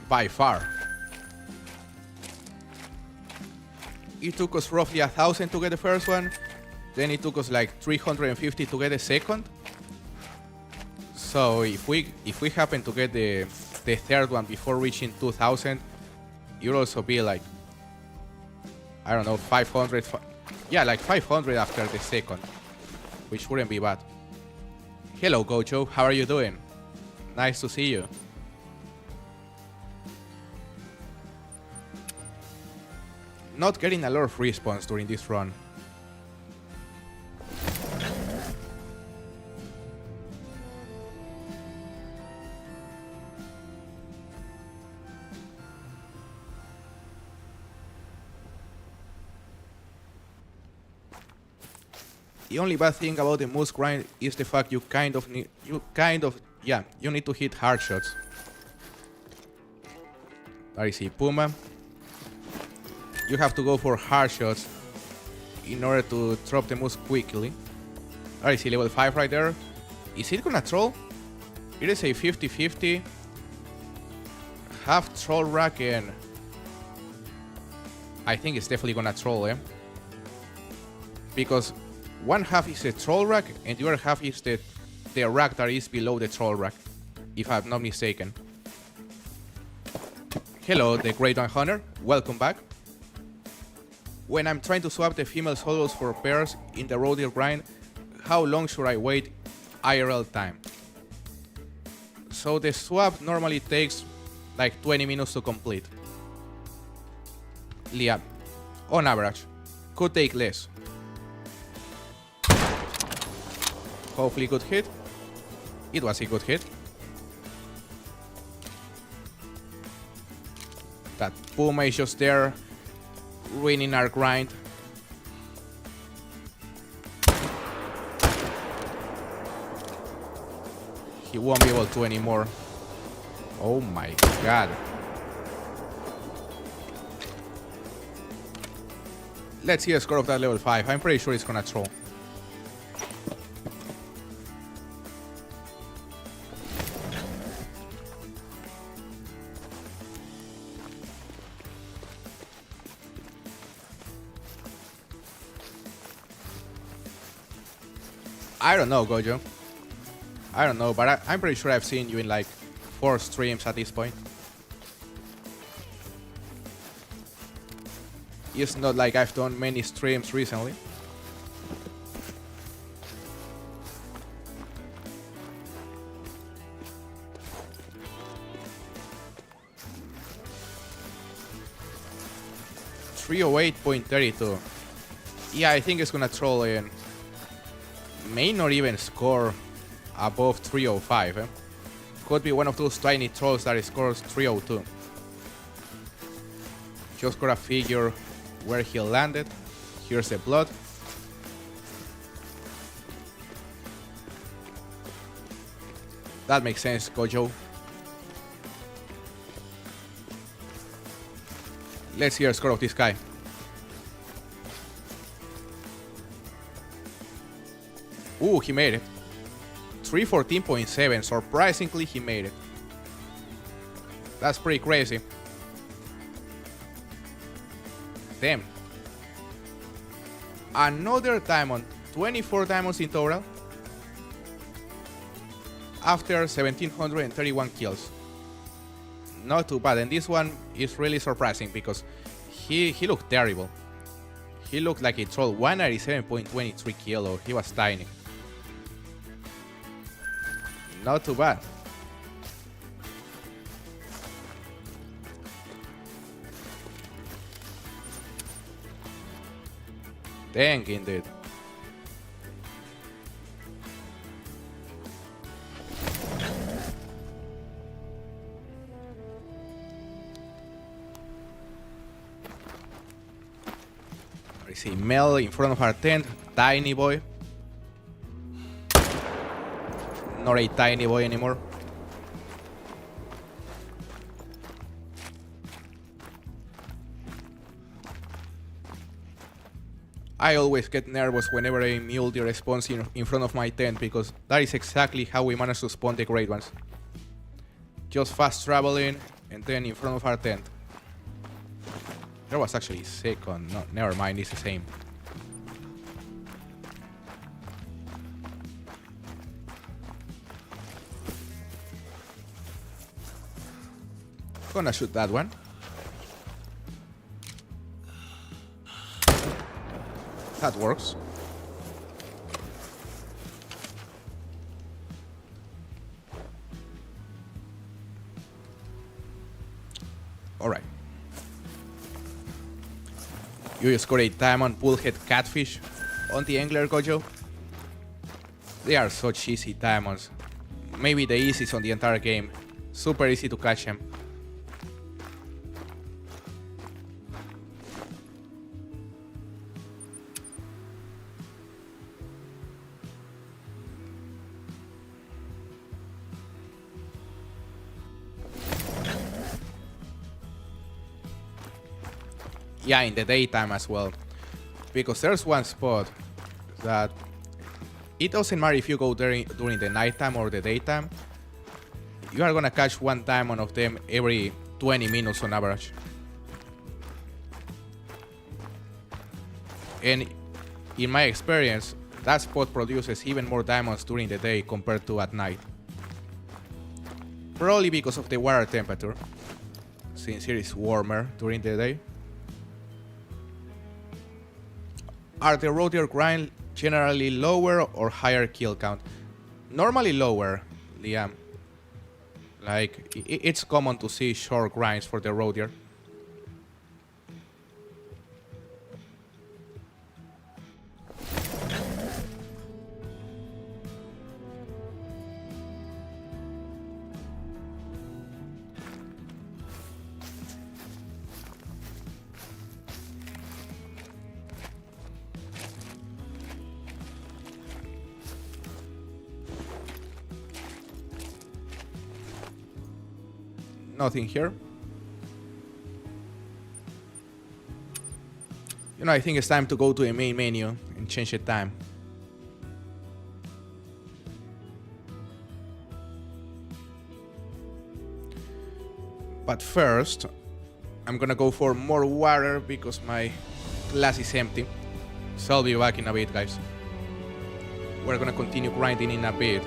By far. It took us roughly 1000 to get the first one. Then it took us like 350 to get the second. So if we happen to get the the third one before reaching 2000, you'll also be like, I don't know, 500. Yeah, like 500 after the second, which wouldn't be bad. Hello, Gojo. How are you doing? Nice to see you. Not getting a lot of respawns during this run. The only bad thing about the moose grind is the fact you need to hit hard shots. There is a Puma. You have to go for hard shots in order to drop the moose quickly. There is a level 5 right there. Is it gonna troll? It is a 50-50. Half troll rack, and I think it's definitely gonna troll, eh? Because one half is the troll rack and the other half is the rack that is below the troll rack, if I'm not mistaken. Hello, the Great One Hunter. Welcome back. When I'm trying to swap the female solos for pairs in the Mule Deer grind, how long should I wait IRL time? So the swap normally takes like 20 minutes to complete. Yeah, on average. Could take less. Hopefully good hit. It was a good hit. That Puma is just there, ruining our grind. He won't be able to anymore. Oh my god. Let's see the score of that level 5. I'm pretty sure it's gonna troll. I don't know, Gojo. I don't know, but I'm pretty sure I've seen you in like 4 streams at this point. It's not like I've done many streams recently. .308.32. Yeah, I think it's gonna troll in. May not even score above 305. Eh? Could be one of those tiny trolls that scores 302. Just gotta figure where he landed. Here's the blood. That makes sense, Gojo. Let's hear the score of this guy. Ooh, he made it. 314.7. Surprisingly, he made it. That's pretty crazy. Damn. Another diamond. 24 diamonds in total. After 1731 kills. Not too bad. And this one is really surprising because he looked terrible. He looked like a troll. 197.23 kilo. He was tiny. Not too bad. Dang, indeed. There is a Mel in front of our tent. Tiny boy. Not a tiny boy anymore. I always get nervous whenever a Mule Deer spawns in front of my tent because that is exactly how we manage to spawn the great ones. Just fast traveling and then in front of our tent. There was actually a second. No, never mind, it's the same. Gonna shoot that one. That works. Alright. You score a diamond bullhead catfish on the angler, Gojo. They are such easy diamonds. Maybe the easiest on the entire game. Super easy to catch them. Yeah, in the daytime as well. Because there's one spot that it doesn't matter if you go there during the nighttime or the daytime. You are gonna catch one diamond of them every 20 minutes on average. And in my experience, that spot produces even more diamonds during the day compared to at night. Probably because of the water temperature, since it is warmer during the day. Are the road deer grind generally lower or higher kill count? Normally lower, Liam. Like, it's common to see short grinds for the road deer. Nothing here. You know, I think it's time to go to the main menu and change the time. But first, I'm gonna go for more water because my glass is empty. So I'll be back in a bit, guys. We're gonna continue grinding in a bit.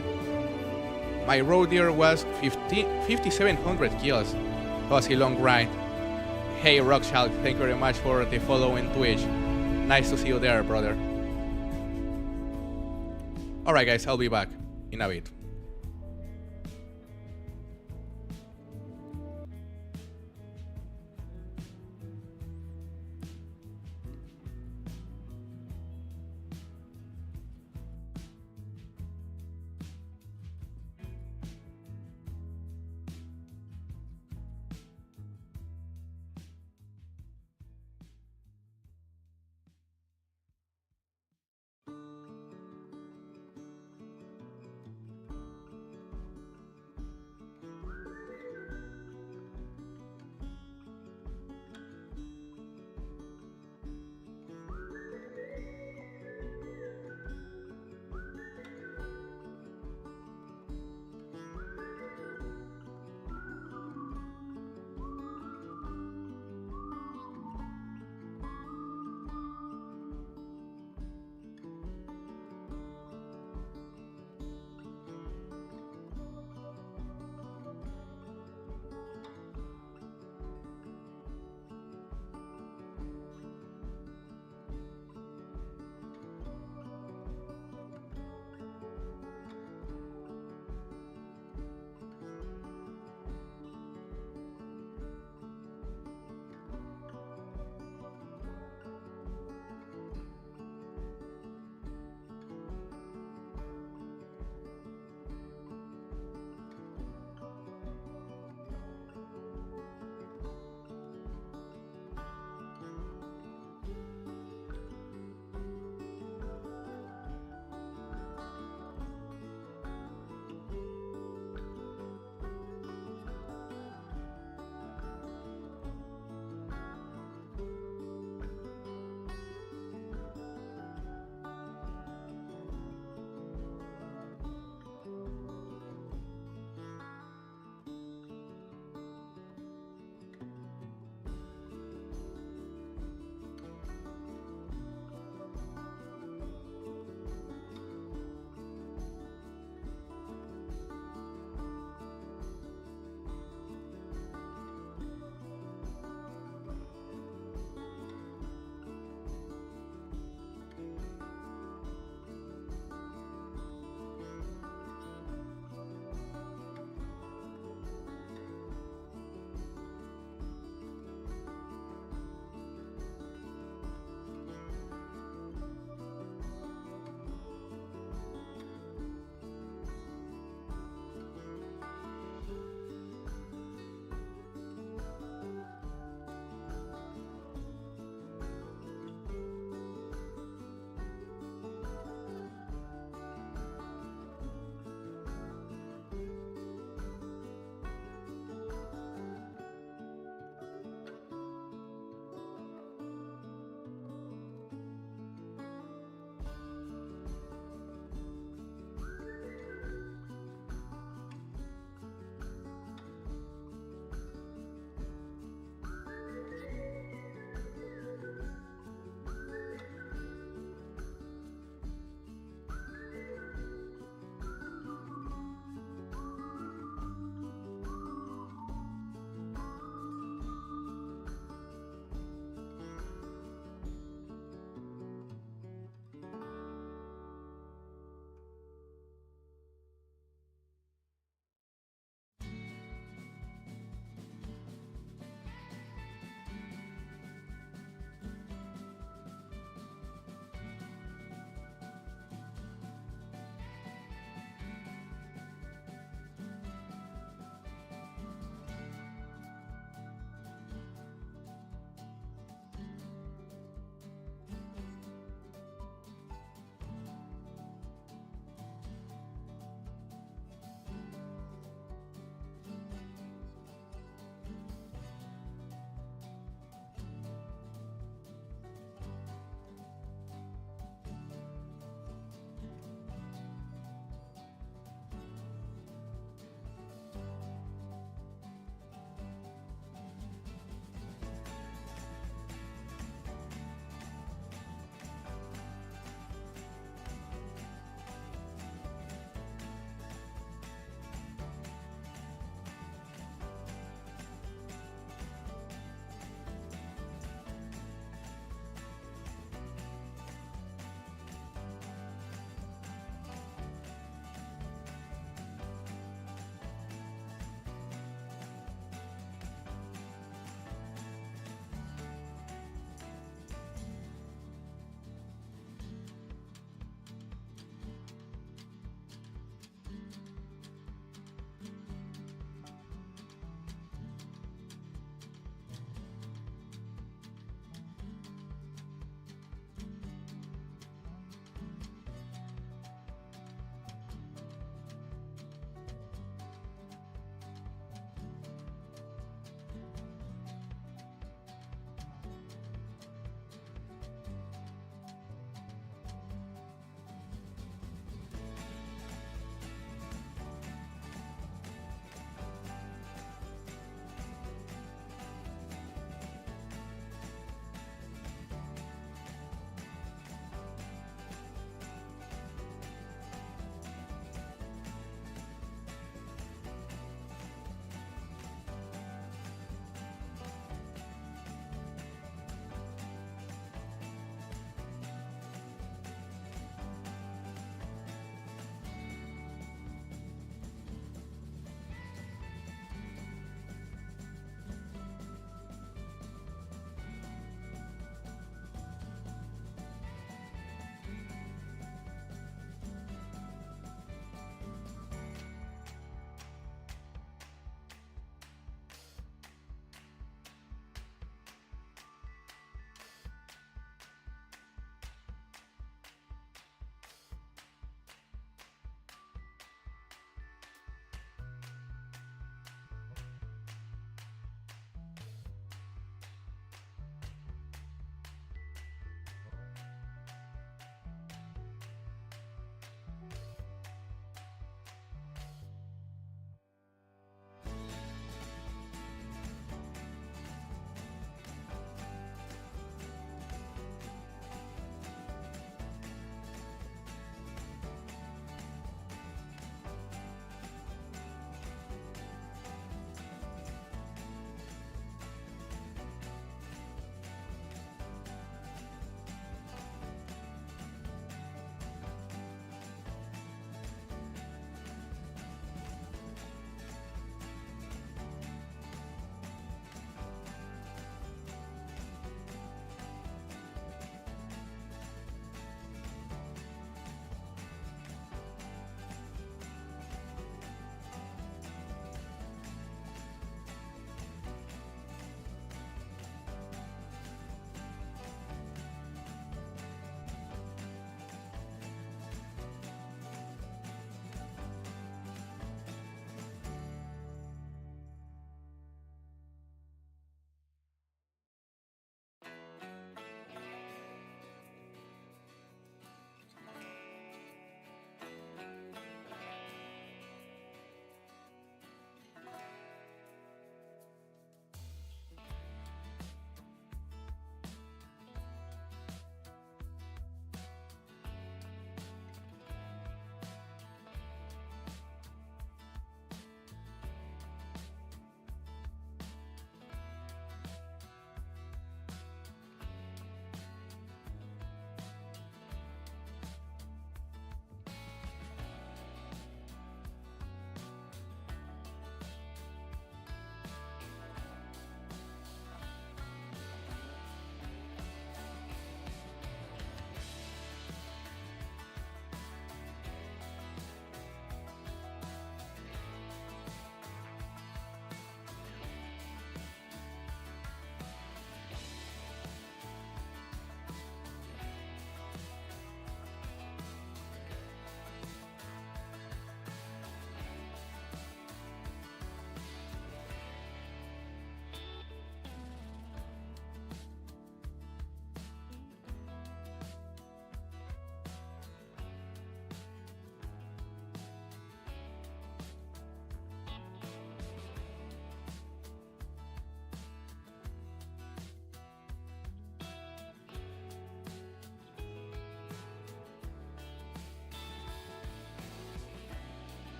My road deer was 5,700 kills. That was a long grind. Hey Rockchild, thank you very much for the follow in Twitch. Nice to see you there, brother. Alright guys, I'll be back in a bit.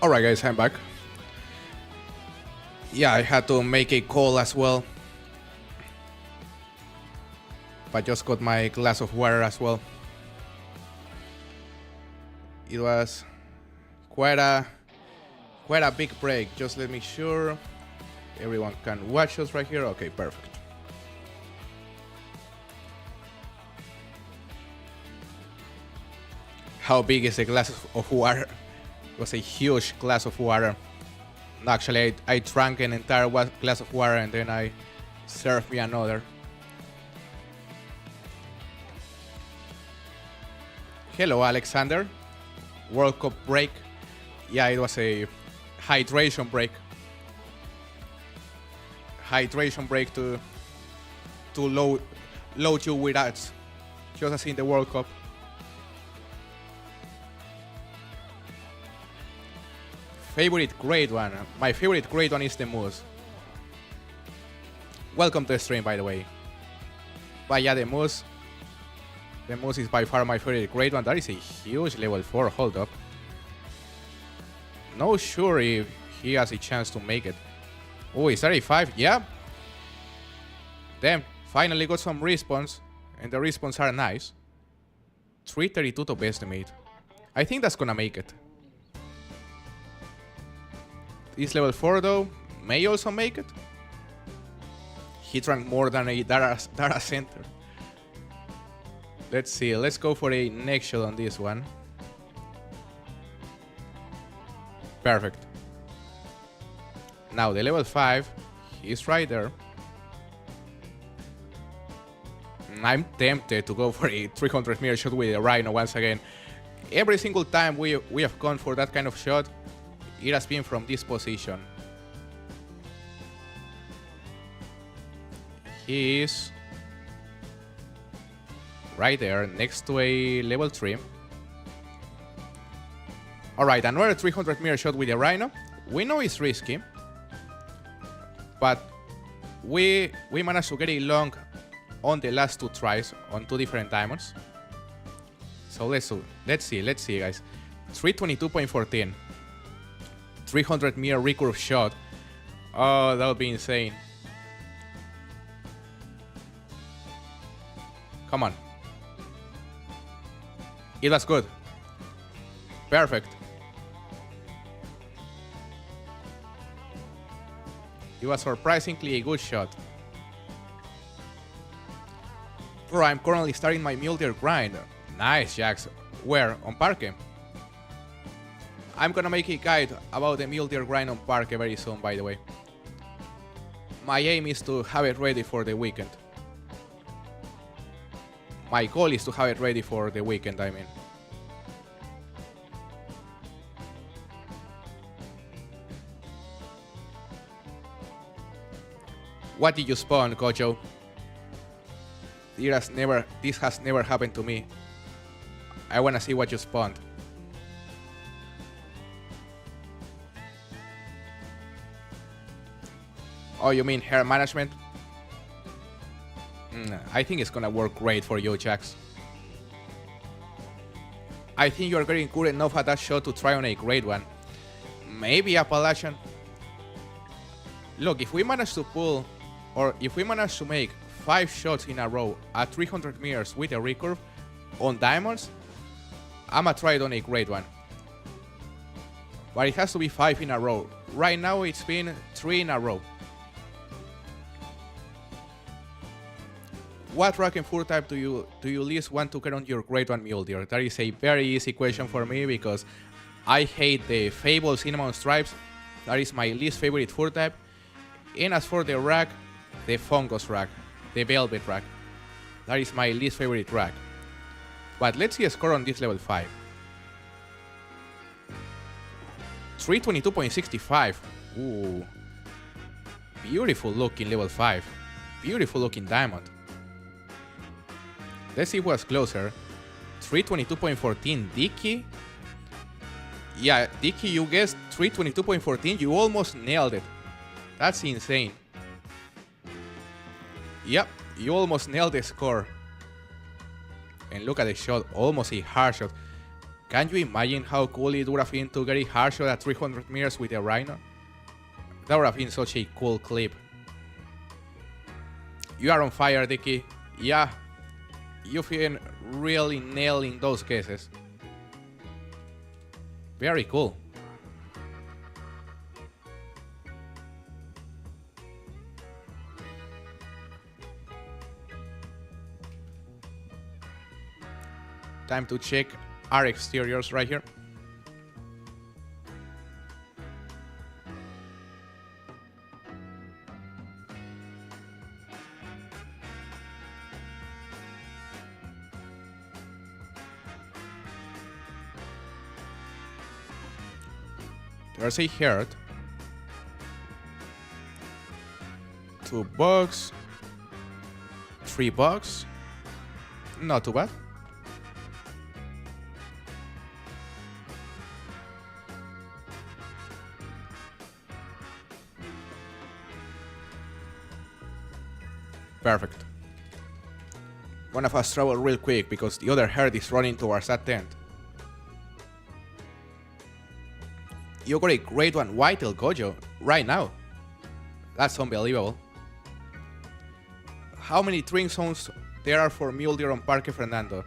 Alright guys, I'm back. Yeah, I had to make a call as well. But just got my glass of water as well. It was quite a big break. Just let me sure everyone can watch us right here. Okay, perfect. How big is the glass of water? It was a huge glass of water. Actually, I drank an entire glass of water and then I served me another. Hello, Alexander. World Cup break. Yeah, it was a hydration break. Hydration break to load you with ads, just as in the World Cup. Favorite grade one. My favorite grade one is the Moose. Welcome to the stream, by the way. But yeah, the Moose is by far my favorite grade one. That is a huge level 4. Hold up. No sure if he has a chance to make it. Oh, is that a 5? Yeah. Damn, finally got some respawns. And the respawns are nice. 332 top estimate. I think that's gonna make it. This level 4 though may also make it. He drank more than a Dara Center. Let's see, let's go for a next shot on this one. Perfect. Now the level 5, he's right there. I'm tempted to go for a 300 meter shot with a Rhino once again. Every single time we have gone for that kind of shot, it has been from this position. He is right there next to a level 3. Alright, another 300 meter shot with a Rhino. We know it's risky, but we managed to get it long on the last 2 tries on 2 different diamonds. So let's see guys. 322.14. 300 meter recurve shot. Oh, that would be insane. Come on. It was good. Perfect. It was surprisingly a good shot. Bro, I'm currently starting my Mule Deer grind. Nice, Jax. Where? On Parque? I'm gonna make a guide about the Mule Deer grind on Parque very soon, by the way. My aim is to have it ready for the weekend. My goal is to have it ready for the weekend, I mean. What did you spawn, Gojo? This has never happened to me. I wanna see what you spawned. Oh, you mean hair management? I think it's gonna work great for you, Jax. I think you're getting good enough at that shot to try on a grade one. Maybe Appalachian. Look, if we manage to pull, or if we manage to make 5 shots in a row at 300 meters with a recurve on diamonds, I'ma try it on a grade one. But it has to be 5 in a row. Right now it's been 3 in a row. What rock and fur type do you least want to get on your grade 1 Mule Deer? That is a very easy question for me because I hate the Fable Cinnamon Stripes. That is my least favorite fur type. And as for the rack, the Fungus rack, the Velvet rack. That is my least favorite rack. But let's see a score on this level 5. 322.65. Ooh. Beautiful looking level 5. Beautiful looking diamond. Let's see what's closer. 322.14 Dicky. Yeah, Dicky, you guessed 322.14. You almost nailed it. That's insane. Yep, you almost nailed the score. And look at the shot. Almost a hard shot. Can you imagine how cool it would have been to get it harsher at 300 meters with a rhino? That would have been such a cool clip. You are on fire, Dicky. Yeah, you've been really nailing those cases. Very cool. Time to check our exteriors right here. There's a heart, 2 bucks, 3 bucks, not too bad. Perfect. One of us travel real quick because the other herd is running towards that tent. You got a great one whitetail Gojo right now. That's unbelievable. How many training zones there are for mule deer on Parque Fernando?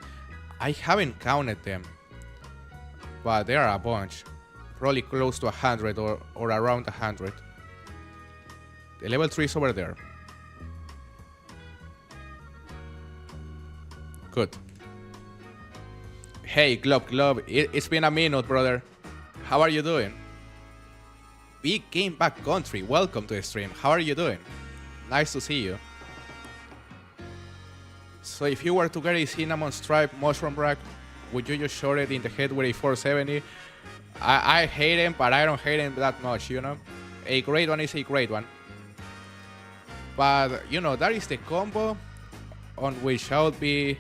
I haven't counted them, but there are a bunch. Probably close to 100 or around 100. The level 3 is over there. Good. Hey, Glob, it's been a minute, brother. How are you doing? Big Game Backcountry, welcome to the stream. How are you doing? Nice to see you. So if you were to get a cinnamon stripe mushroom rack, would you just shot it in the head with a 470? I hate him, but I don't hate him that much, you know? A great one is a great one. But, you know, that is the combo on which I'll be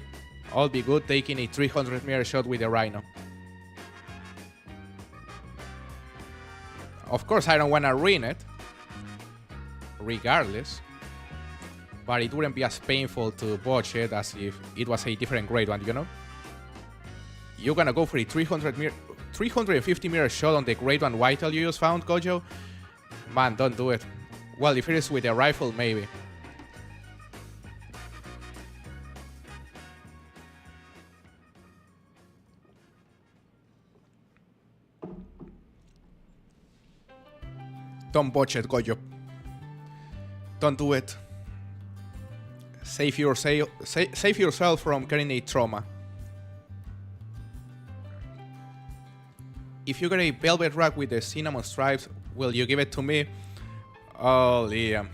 good taking a 300 meter shot with a rhino. Of course, I don't want to ruin it, regardless, but it wouldn't be as painful to botch it as if it was a different grade one, you know? You're gonna go for a 350 meter shot on the grade one whitetail you just found, Gojo? Man, don't do it. Well, if it is with a rifle, maybe. Don't botch it, Gojo. Don't do it. Save yourself from getting a trauma. If you get a velvet rack with the cinnamon stripes, will you give it to me? Oh, Liam.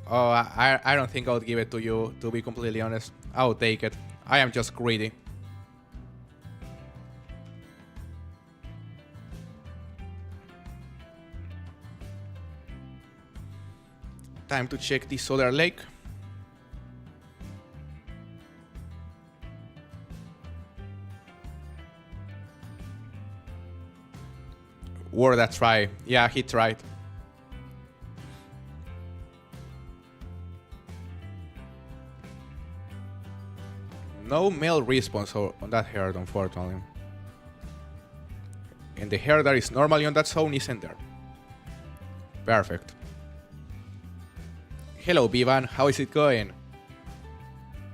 Oh, I don't think I would give it to you, to be completely honest. I'll take it. I am just greedy. Time to check this other lake. Worth a try. Yeah, he tried. No male response on that herd, unfortunately. And the herd that is normally on that zone isn't there. Perfect. Hello, Vivan. How is it going?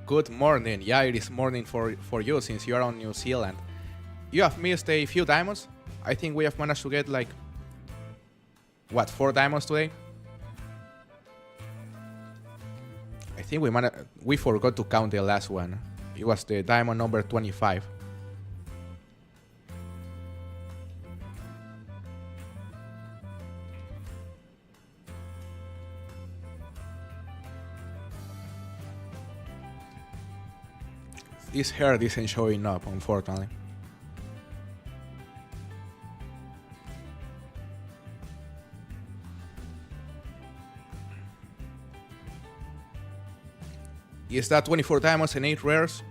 Good morning. Yeah, it is morning for you since you are on New Zealand. You have missed a few diamonds. I think we have managed to get like, what, 4 diamonds today? I think we forgot to count the last one. It was the diamond number 25. This herd isn't showing up, unfortunately. Is that 24 diamonds and 8 rares?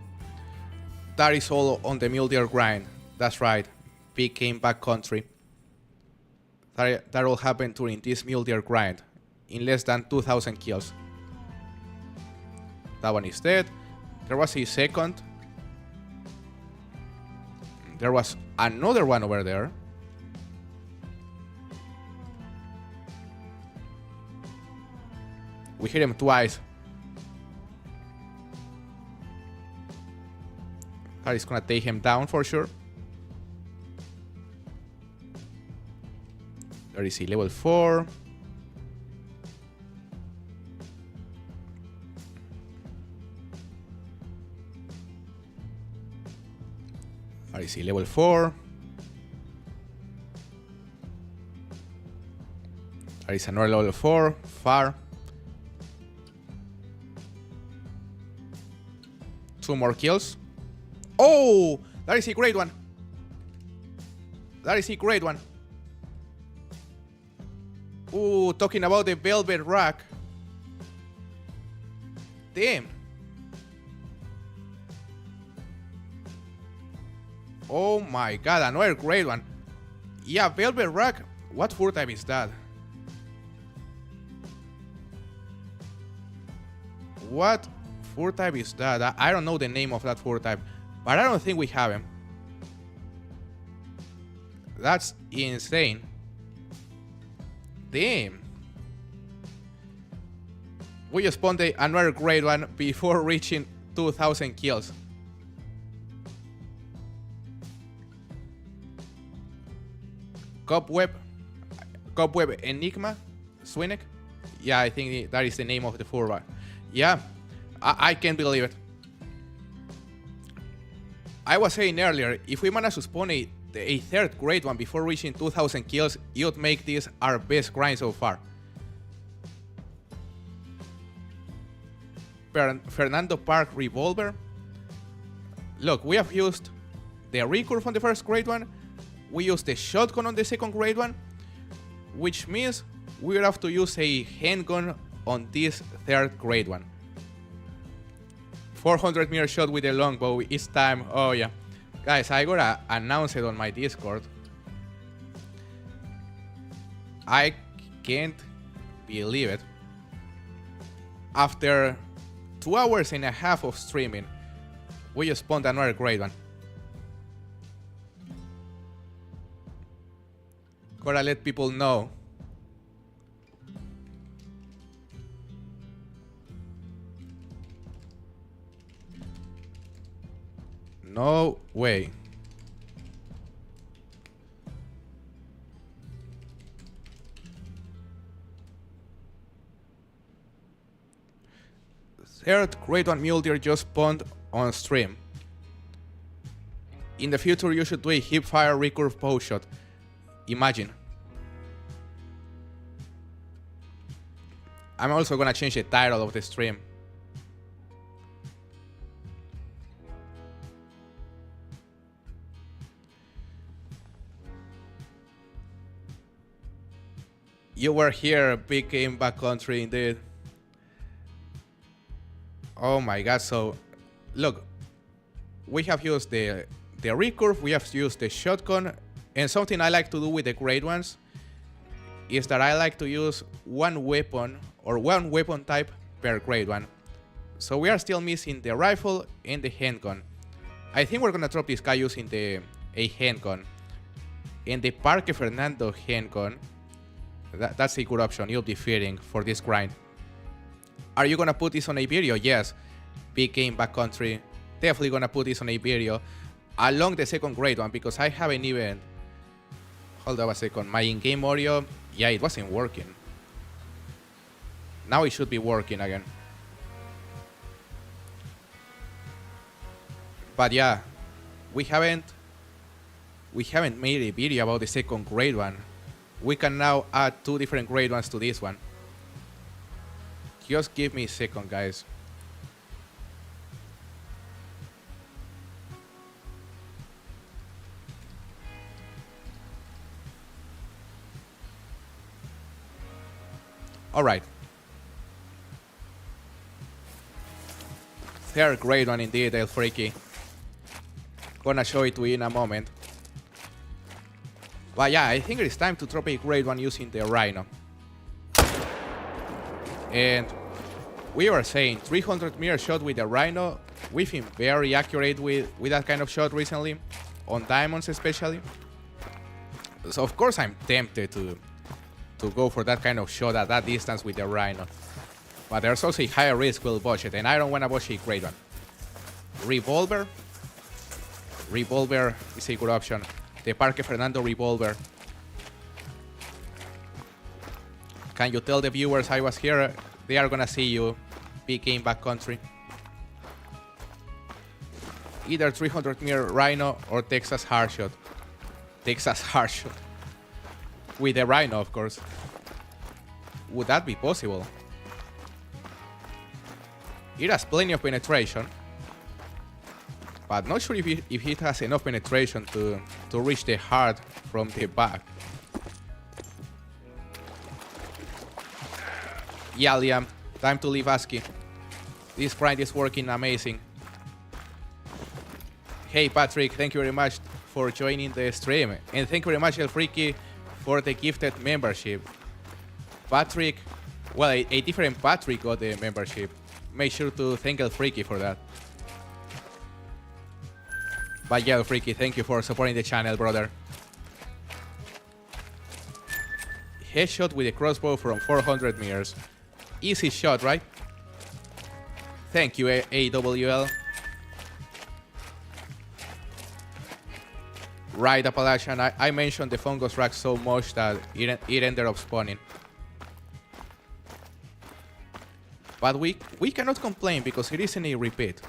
That is all on the Mule Deer grind. That's right. Big Game Backcountry. That all happened during this Mule Deer grind. In less than 2,000 kills. That one is dead. There was a second. There was another one over there. We hit him twice. That is gonna take him down for sure. There is a level 4. There is a level 4. There is another level 4. Far. 2 more kills. Oh! That is a great one. That is a great one. Ooh, talking about the velvet rack. Damn. Oh my god, another great one. Yeah, velvet rack. What fur type is that? What fur type is that? I don't know the name of that fur type, but I don't think we have him. That's insane. Damn. We just spawned another great one before reaching 2,000 kills. Cobweb Enigma Swinnick. Yeah, I think that is the name of the fur. Yeah, I can't believe it. I was saying earlier, if we manage to spawn a third great one before reaching 2,000 kills, it would make this our best grind so far. Fernando Park Revolver. Look, we have used the recurve on the first great one. We used the shotgun on the second great one, which means we will have to use a handgun on this third great one. 400 meter shot with a longbow each time. Oh yeah. Guys, I gotta announce it on my Discord. I can't believe it. After 2 hours and a half of streaming, we just spawned another great one. Gotta let people know. No way. Third great one Mule Deer just spawned on stream. In the future, you should do a hip fire recurve bow shot. Imagine. I'm also gonna change the title of the stream. You were here, big game backcountry indeed. Oh my god, so look, we have used the recurve, we have used the shotgun, and something I like to do with the great ones is that I like to use one weapon or one weapon type per great one. So we are still missing the rifle and the handgun. I think we're gonna drop this guy using a handgun. And the Parque Fernando handgun, that's a good option. You'll be fearing for this grind. Are you gonna put this on a video? Yes. Big game backcountry. Definitely gonna put this on a video along the second great one because I haven't even. Hold up a second. My in-game audio, yeah, it wasn't working. Now it should be working again. But yeah, we haven't made a video about the second great one. We can now add 2 different great ones to this one. Just give me a second, guys. All right. They're a great one indeed, El Freaky. Gonna show it to you in a moment. But yeah, I think it's time to drop a great one using the Rhino. And we were saying 300 meter shot with the Rhino. We've been very accurate with that kind of shot recently. on diamonds especially. So of course I'm tempted to go for that kind of shot at that distance with the Rhino. But there's also a higher risk we'll botch it, and I don't want to botch a great one. Revolver. Revolver is a good option. The Parque Fernando revolver. Can you tell the viewers I was here? They are gonna see you big game backcountry. Either 300-meter Rhino or Texas hardshot. Texas hardshot. With the Rhino, of course. Would that be possible? It has plenty of penetration, but not sure if it has enough penetration to reach the heart from the back. Yeah, Liam, time to leave ASCII. This grind is working amazing. Hey Patrick, thank you very much for joining the stream, and thank you very much El Freaky for the gifted membership. Patrick, well, a different Patrick got the membership. Make sure to thank El Freaky for that. But yeah, El Freaky, thank you for supporting the channel, brother. Headshot with a crossbow from 400 meters. Easy shot, right? Thank you, AWL. Right, Appalachian. I mentioned the fungus rack so much that it ended up spawning. But we cannot complain because it isn't a repeat.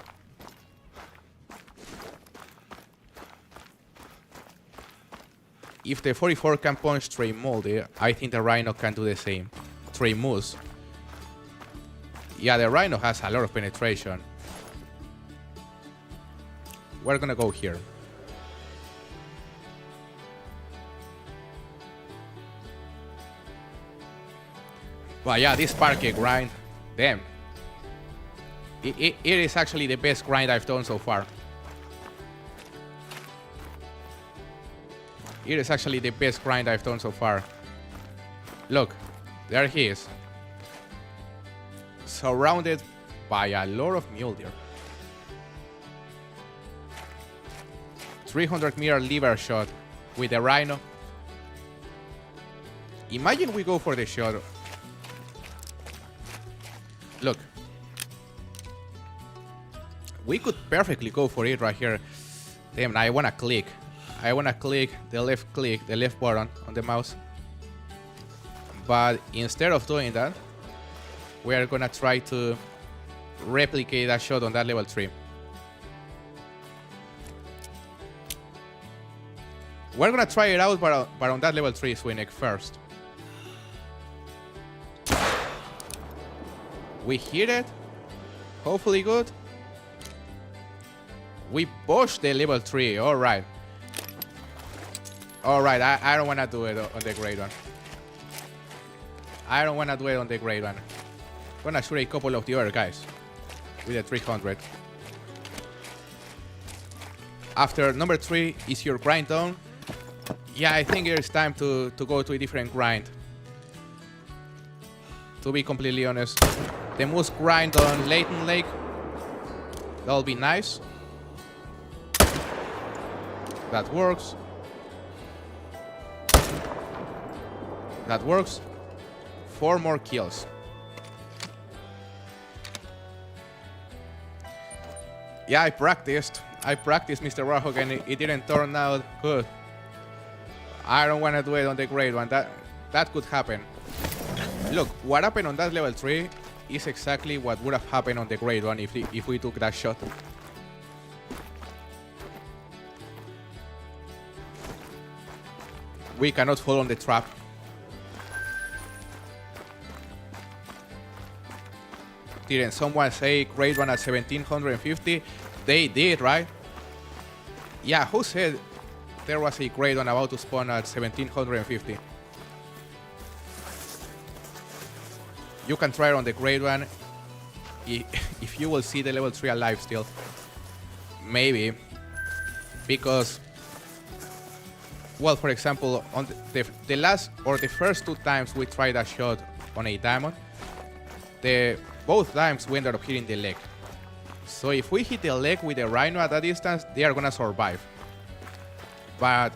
If the 44 can punch Trey Mule Deer, I think the Rhino can do the same. Trey Moose. Yeah, the Rhino has a lot of penetration. We're gonna go here. Well, yeah, this Parque grind, damn. It is actually the best grind I've done so far. It is actually the best grind I've done so far. Look, there he is. Surrounded by a lot of Mule Deer. 300-meter lever shot with the Rhino. Imagine we go for the shot. Look. We could perfectly go for it right here. Damn, I wanna click. I wanna click, the left button on the mouse. But instead of doing that, we are gonna try to replicate that shot on that level 3. We're gonna try it out, but on that level 3 Swinnick first. We hit it. Hopefully good. We pushed the level 3. Alright. Alright, I don't wanna do it on the great one. I don't wanna do it on the great one. I'm gonna shoot a couple of the other guys with a 300. After number 3 is your grind done. Yeah, I think it's time to go to a different grind. To be completely honest. The Moose grind on Layton Lake. That'll be nice. That works. That works. 4 more kills. Yeah, I practiced, Mr. Warhawk, and it didn't turn out good. I don't want to do it on the great one. That could happen. Look, what happened on that level 3 is exactly what would have happened on the great one if we took that shot. We cannot fall on the trap. Didn't someone say great one at 1750? They did, right? Yeah, who said there was a great one about to spawn at 1750? You can try it on the great one if you will see the level 3 alive still. Maybe. Because, well, for example, on the last or the first 2 times we tried a shot on a diamond, both times we ended up hitting the leg. So if we hit the leg with the Rhino at that distance, they are gonna survive. But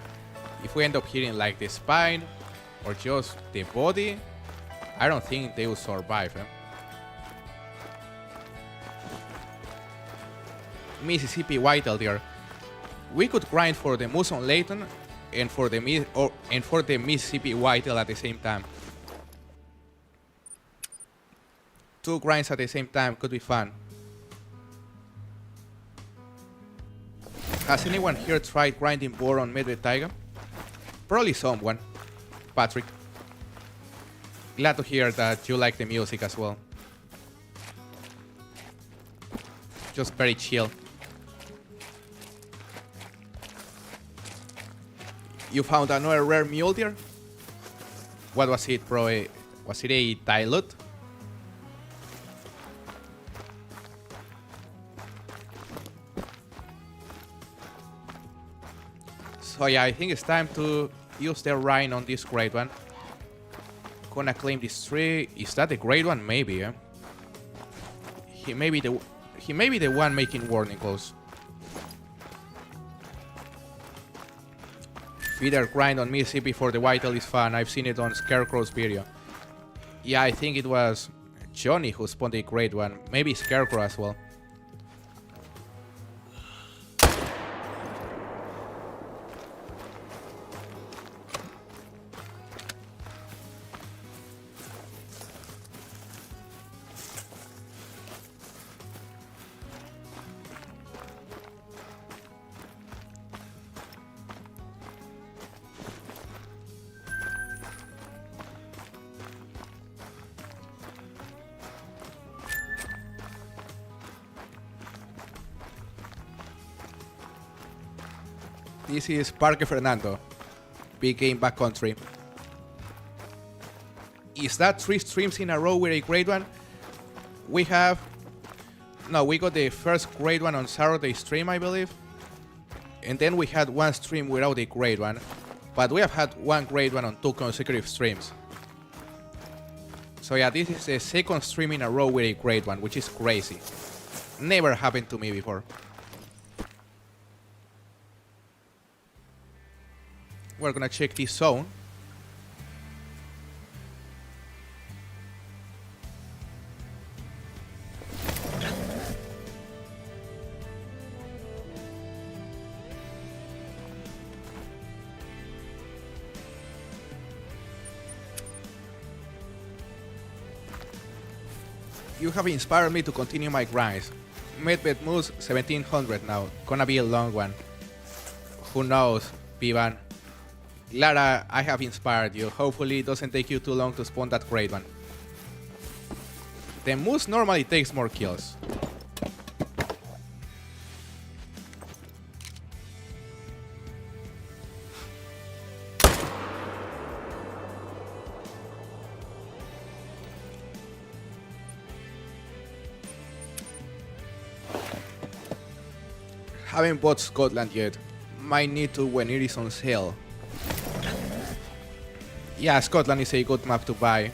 if we end up hitting like the spine or just the body, I don't think they will survive. Mississippi Whitetail Deer. We could grind for the Muson Layton and for the Mississippi Whitetail at the same time. 2 grinds at the same time could be fun. Has anyone here tried grinding boar on Medved Taiga? Probably someone. Patrick. Glad to hear that you like the music as well. Just very chill. You found another rare mule deer? What was it, bro? Was it a dilute? So yeah, I think it's time to use the Rhine on this great one. Gonna claim this tree. Is that the great one? Maybe, yeah. He may be the one making warning calls. Feeder grind on Mississippi for the whitetail is fun. I've seen it on Scarecrow's video. Yeah, I think it was Johnny who spawned the great one. Maybe Scarecrow as well. This is Parque Fernando, big game backcountry. Is that 3 streams in a row with a great one? We got the first great one on Saturday stream, I believe. And then we had 1 stream without a great one. But we have had 1 great one on 2 consecutive streams. So yeah, this is the 2nd stream in a row with a great one, which is crazy. Never happened to me before. We're gonna check this zone. You have inspired me to continue my grinds. Medved Moose 1700 now. Gonna be a long one. Who knows, Pivan? Lara, I have inspired you. Hopefully it doesn't take you too long to spawn that great one. The moose normally takes more kills. Haven't bought Scotland yet. Might need to when it is on sale. Yeah, Scotland is a good map to buy.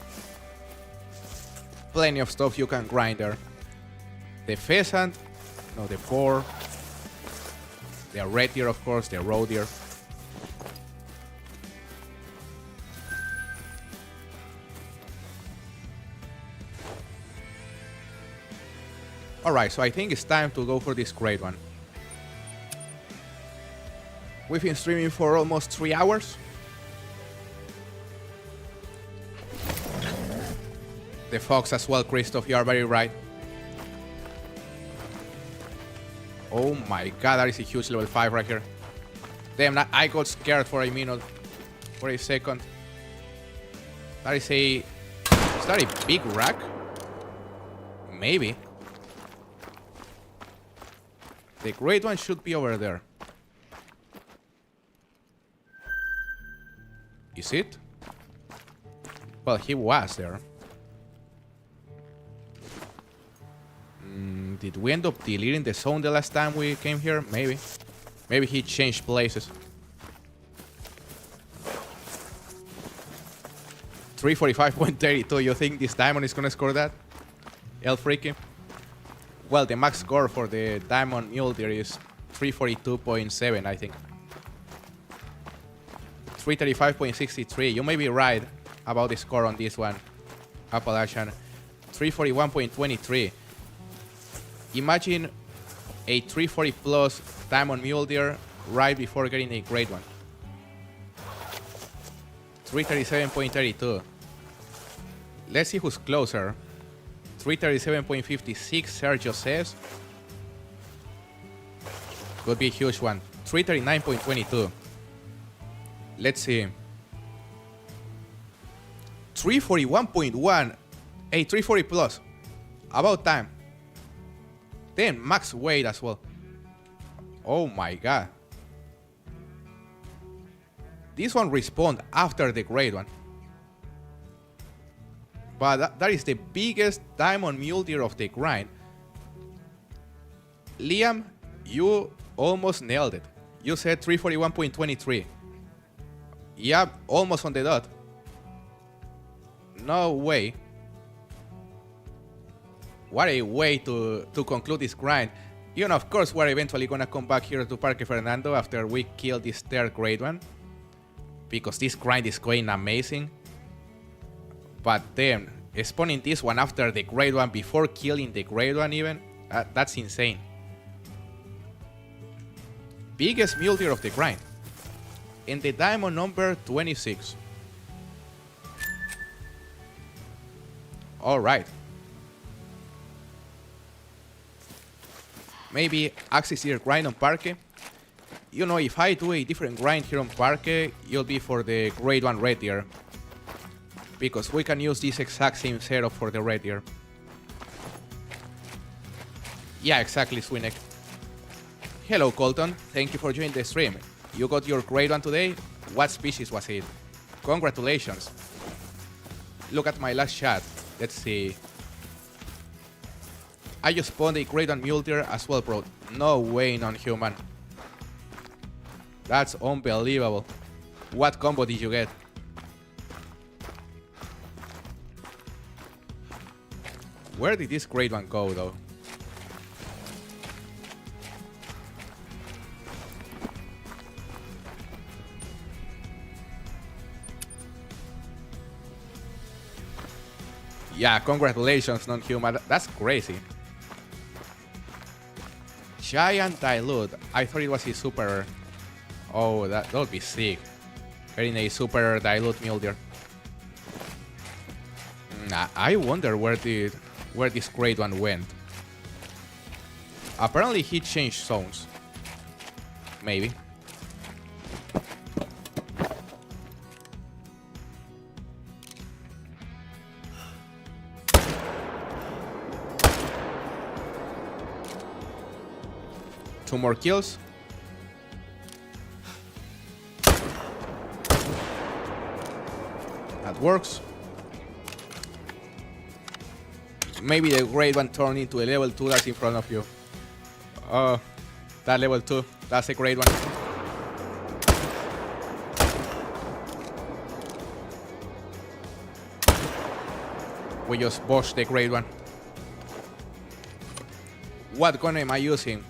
Plenty of stuff you can grind there. The pheasant, no, the boar, the red deer, of course, the roe deer. Alright, so I think it's time to go for this great one. We've been streaming for almost 3 hours. The fox as well, Christoph, you are very right. Oh my god, that is a huge level 5 right here. Damn, I got scared for a minute. For a second. That is a... Is that a big rack? Maybe. The great one should be over there. Is it? Well, he was there. Did we end up deleting the zone the last time we came here? Maybe. Maybe he changed places. 345.32. You think this diamond is gonna score that? El Freaky? Well, the max score for the diamond mule deer is 342.7, I think. 335.63. You may be right about the score on this one, Appalachian. 341.23. Imagine a 340 plus time on Mule Deer right before getting a great one. 337.32. Let's see who's closer. 337.56, Sergio says. Could be a huge one. 339.22. Let's see. 341.1. A 340 plus. About time. Then max weight as well. Oh my god. This one respawned after the great one. But that is the biggest time on Mule Deer of the grind. Liam, you almost nailed it. You said 341.23. Yeah, almost on the dot. No way. What a way to conclude this grind. You know, of course, we're eventually gonna come back here to Parque Fernando after we kill this third great one, because this grind is going amazing. But then, spawning this one after the great one, before killing the great one even, that's insane. Biggest Mule Deer of the grind. And the diamond number 26. Alright. Maybe Axis Deer grind on Parque. You know, if I do a different grind here on Parque, it'll be for the Grade 1 Red Deer, because we can use this exact same setup for the Red Deer. Yeah, exactly, Swinek. Hello, Colton. Thank you for joining the stream. You got your Grade 1 today? What species was it? Congratulations. Look at my last chat. Let's see. I just spawned a Grade 1 Mule Deer as well, bro. No way, non-human. That's unbelievable. What combo did you get? Where did this Grade 1 go, though? Yeah, congratulations, non-human. That's crazy. Giant Dilute. I thought it was his super. Oh, that would be sick. Getting a super Dilute Mule Deer. I wonder where this Grade 1 went. Apparently he changed zones. Maybe. Two more kills. That works. Maybe the Grade 1 turned into a level 2 that's in front of you. Oh, that level 2. That's a Grade 1. We just boshed the Grade 1. What gun am I using?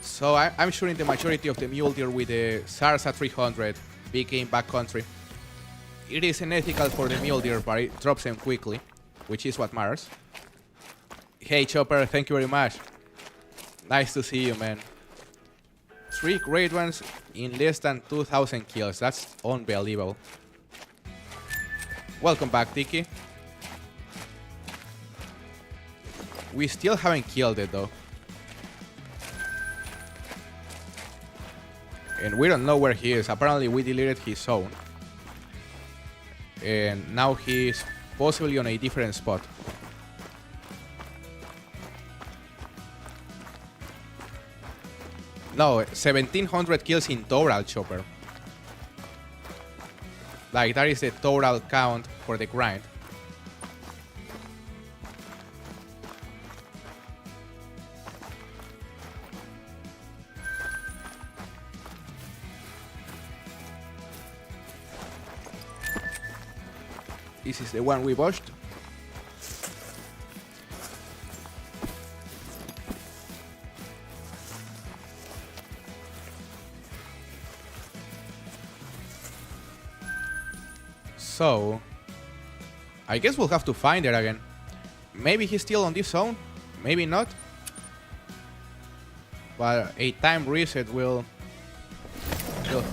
So I'm shooting the majority of the Mule Deer with the Sarsa 300 big game backcountry. It is unethical for the Mule Deer, but it drops them quickly, which is what matters. Hey Chopper, thank you very much. Nice to see you, man. 3 Grade 1s in less than 2,000 kills. That's unbelievable. Welcome back, Tiki. We still haven't killed it, though. And we don't know where he is. Apparently we deleted his zone. And now he's possibly on a different spot. No, 1,700 kills in total, Chopper. Like, that is the total count for the grind. This is the one we botched. So I guess we'll have to find it again. Maybe he's still on this zone, maybe not. But a time reset will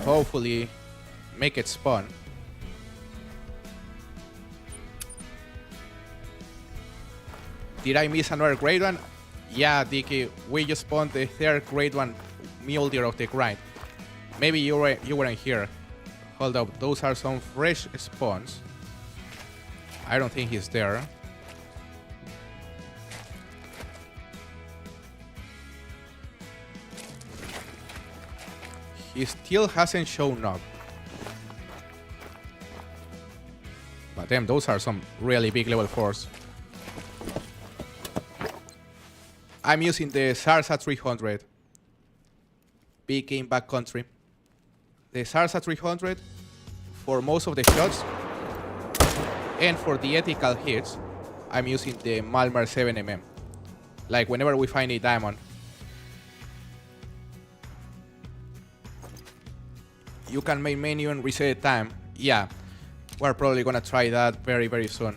hopefully make it spawn. Did I miss another grade one? Yeah, Dicky, we just spawned the third grade one Mule Deer of the grind. Maybe you weren't here. Hold up, those are some fresh spawns. I don't think he's there. He still hasn't shown up. But damn, those are some really big level 4s. I'm using the Sarsa 300. Big game backcountry. The Sarsa 300 for most of the shots. And for the ethical hits, I'm using the Malmar 7mm. Like whenever we find a diamond. You can main menu and reset time. Yeah, we're probably gonna try that very, very soon.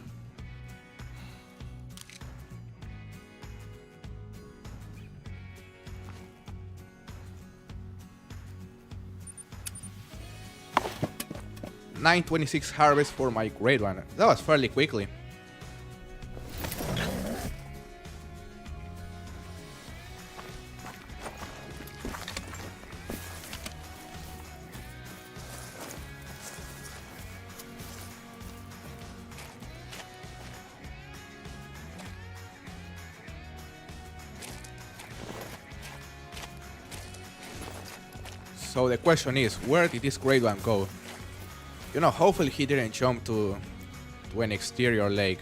$926 harvest for my grade one. That was fairly quickly. So the question is, where did this grade one go? You know, hopefully he didn't jump to an exterior lake.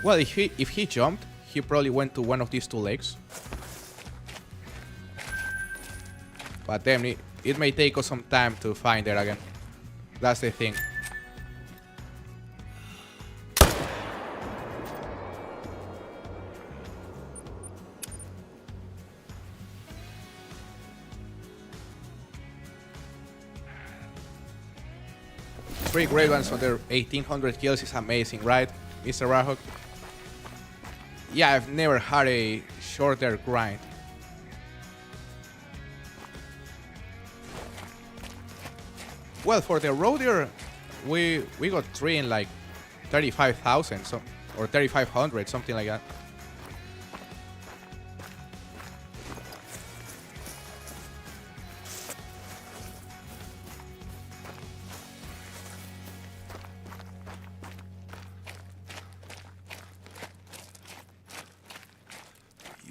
Well, if he jumped, he probably went to one of these two lakes. But then it may take us some time to find it again. That's the thing. Three great ones under 1800 kills is amazing, right, Mr. Rahok? Yeah, I've never had a shorter grind. Well, for the roadier, we got 3 in like 35,000 or 3,500, something like that.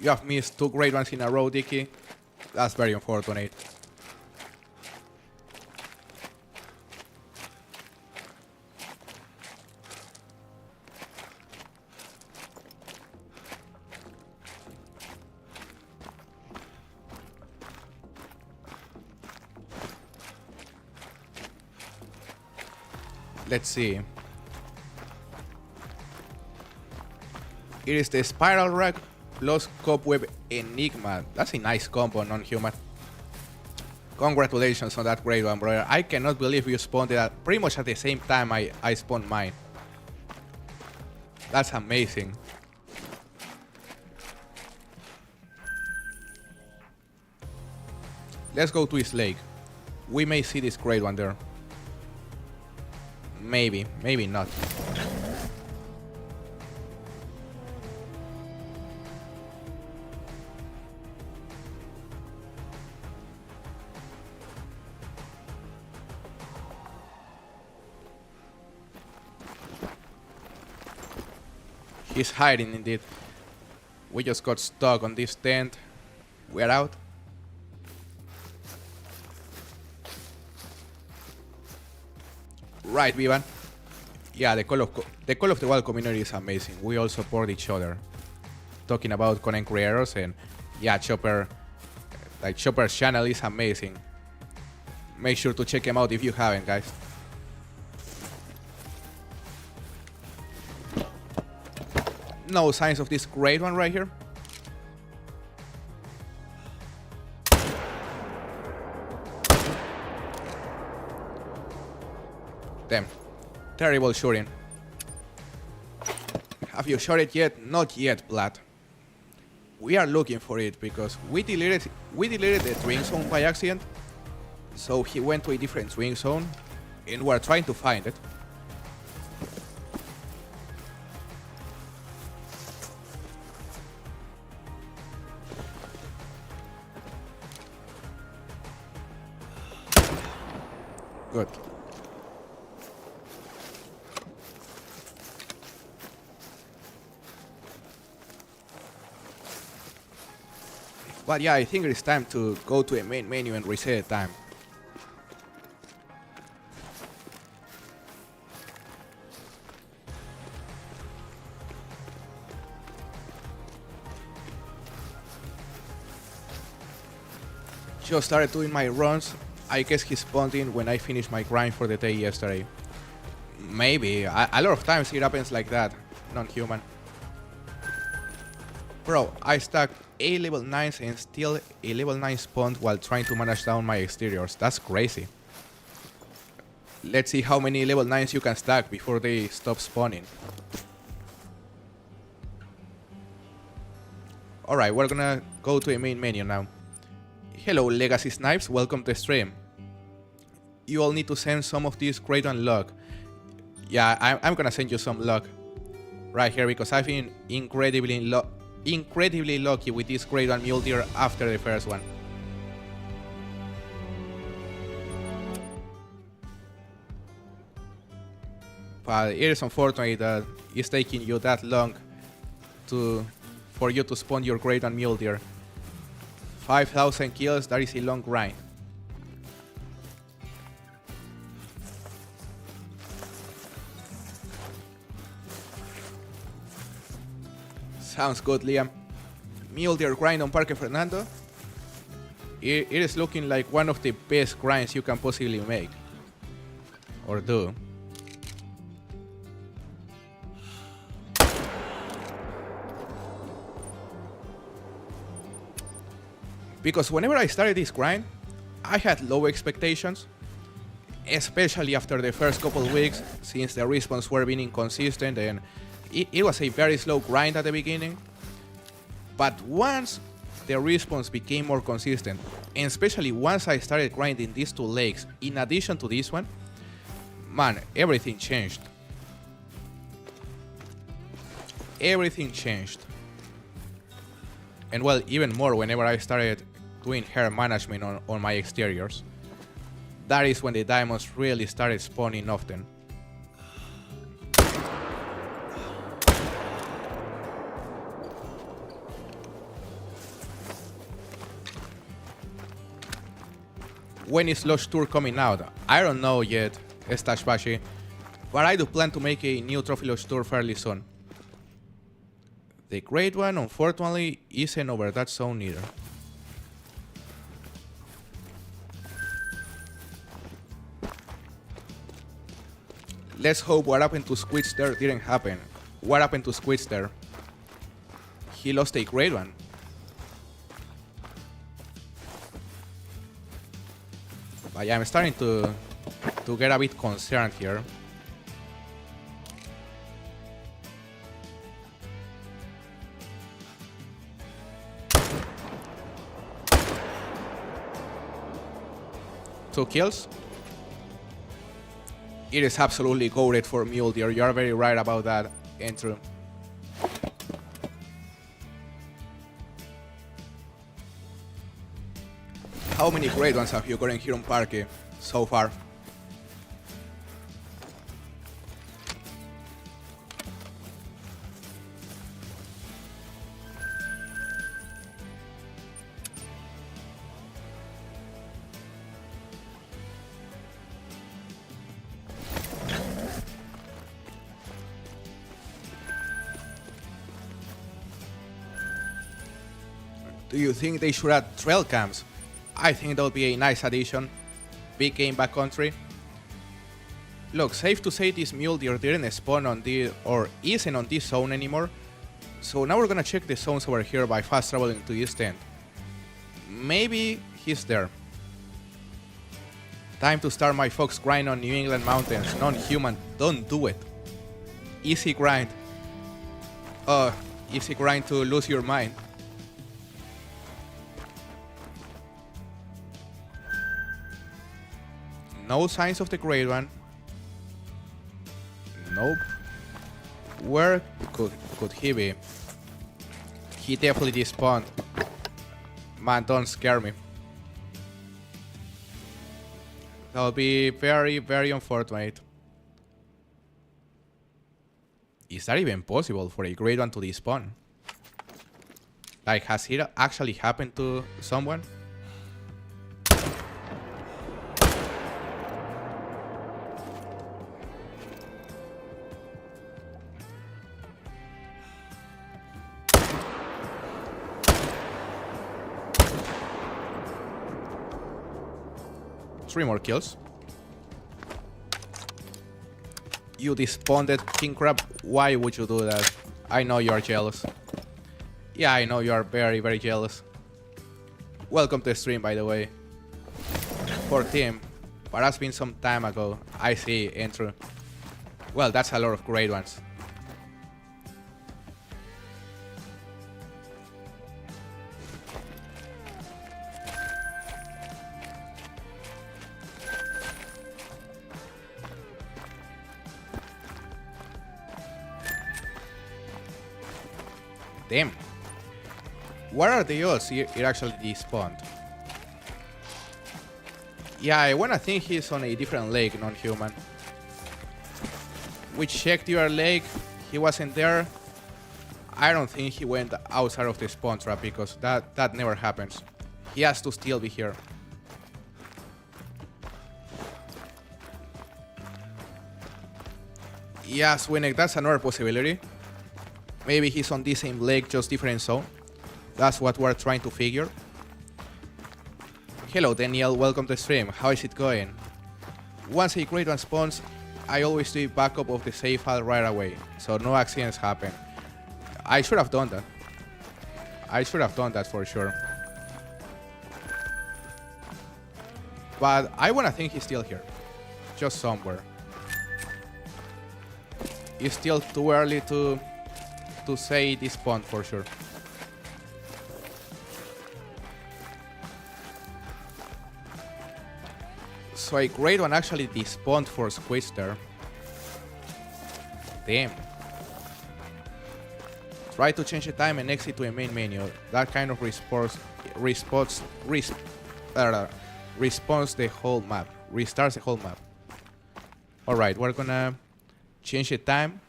You have missed 2 great ones in a row, Dicky. That's very unfortunate. Let's see. It is the Spiral Rack plus Cobweb Enigma. That's a nice combo, non-human. Congratulations on that great one, brother. I cannot believe you spawned it pretty much at the same time I spawned mine. That's amazing. Let's go to his lake. We may see this great one there. Maybe, maybe not. He's hiding indeed. We just got stuck on this tent. We're out. Right, Vivan. Yeah, the Call of the Wild community is amazing. We all support each other. Talking about content creators, and yeah, Chopper's channel is amazing. Make sure to check him out if you haven't, guys. No signs of this great one right here. Damn. Terrible shooting. Have you shot it yet? Not yet, Blood. We are looking for it because we deleted the drink zone by accident. So he went to a different drink zone and we're trying to find it. Good. But yeah, I think it's time to go to a main menu and reset the time. Just started doing my runs. I guess he spawned in when I finished my grind for the day yesterday. Maybe. A lot of times it happens like that. Non-human. Bro, I stacked 8 level 9s and still a level 9 spawned while trying to manage down my exteriors. That's crazy. Let's see how many level 9s you can stack before they stop spawning. Alright, we're gonna go to a main menu now. Hello Legacy Snipes, welcome to stream. You all need to send some of this grade 1 luck. Yeah, I'm gonna send you some luck right here because I've been incredibly lucky with this grade 1 Mule Deer after the first one. But it is unfortunate that it's taking you that long for you to spawn your grade 1 Mule Deer. 5,000 kills, that is a long grind. Sounds good, Liam. Mule Deer grind on Parque Fernando. It is looking like one of the best grinds you can possibly make. Or do. Because whenever I started this grind, I had low expectations, especially after the first couple weeks, since the respawns were being inconsistent and it was a very slow grind at the beginning. But once the respawns became more consistent, and especially once I started grinding these two lakes in addition to this one, man, everything changed. Everything changed. And well, even more whenever I started doing hair management on my exteriors. That is when the diamonds really started spawning often. When is Lush Tour coming out? I don't know yet, Stashbashi, but I do plan to make a new Trophy Lush Tour fairly soon. The great one, unfortunately, isn't over that zone either. Let's hope what happened to Squidz there didn't happen. What happened to Squidz there? He lost a great one. But yeah, I'm starting to get a bit concerned here. Two kills. It is absolutely goated for Mule Deer. You are very right about that, Andrew. How many great ones have you gotten here on Parque so far? Do you think they should add trail cams? I think that would be a nice addition. Big game backcountry. Look, safe to say this Mule Deer didn't spawn on the or isn't on this zone anymore. So now we're gonna check the zones over here by fast traveling to this tent. Maybe he's there. Time to start my fox grind on New England mountains. Non-human, don't do it. Easy grind. Oh, easy grind to lose your mind. No signs of the Great One. Nope. Where could he be? He definitely despawned. Man, don't scare me. That would be very, very unfortunate. Is that even possible for a Great One to despawn? Like, has it actually happened to someone? Three more kills. You despawned King Crab. Why would you do that? I know you are jealous. Yeah, I know you are very, very jealous. Welcome to the stream, by the way. Poor team. But that's been some time ago. I see, Andrew. Well, that's a lot of great ones. Damn. Where are the odds it actually despawned? Yeah, I wanna think he's on a different lake, non-human. We checked your lake, he wasn't there. I don't think he went outside of the spawn trap because that never happens. He has to still be here. Yeah, Swinek, that's another possibility. Maybe he's on the same lake, just different zone. That's what we're trying to figure. Hello Daniel, welcome to the stream. How is it going? Once a Great One spawns, I always do a backup of the save file right away, so no accidents happen. I should have done that. I should have done that for sure. But I wanna think he's still here. Just somewhere. It's still too early to say this spawn for sure. So a Great One actually despawned for Squister. Damn. Try to change the time and exit to a main menu. That kind of responds the whole map. Restarts the whole map. Alright, we're gonna change the time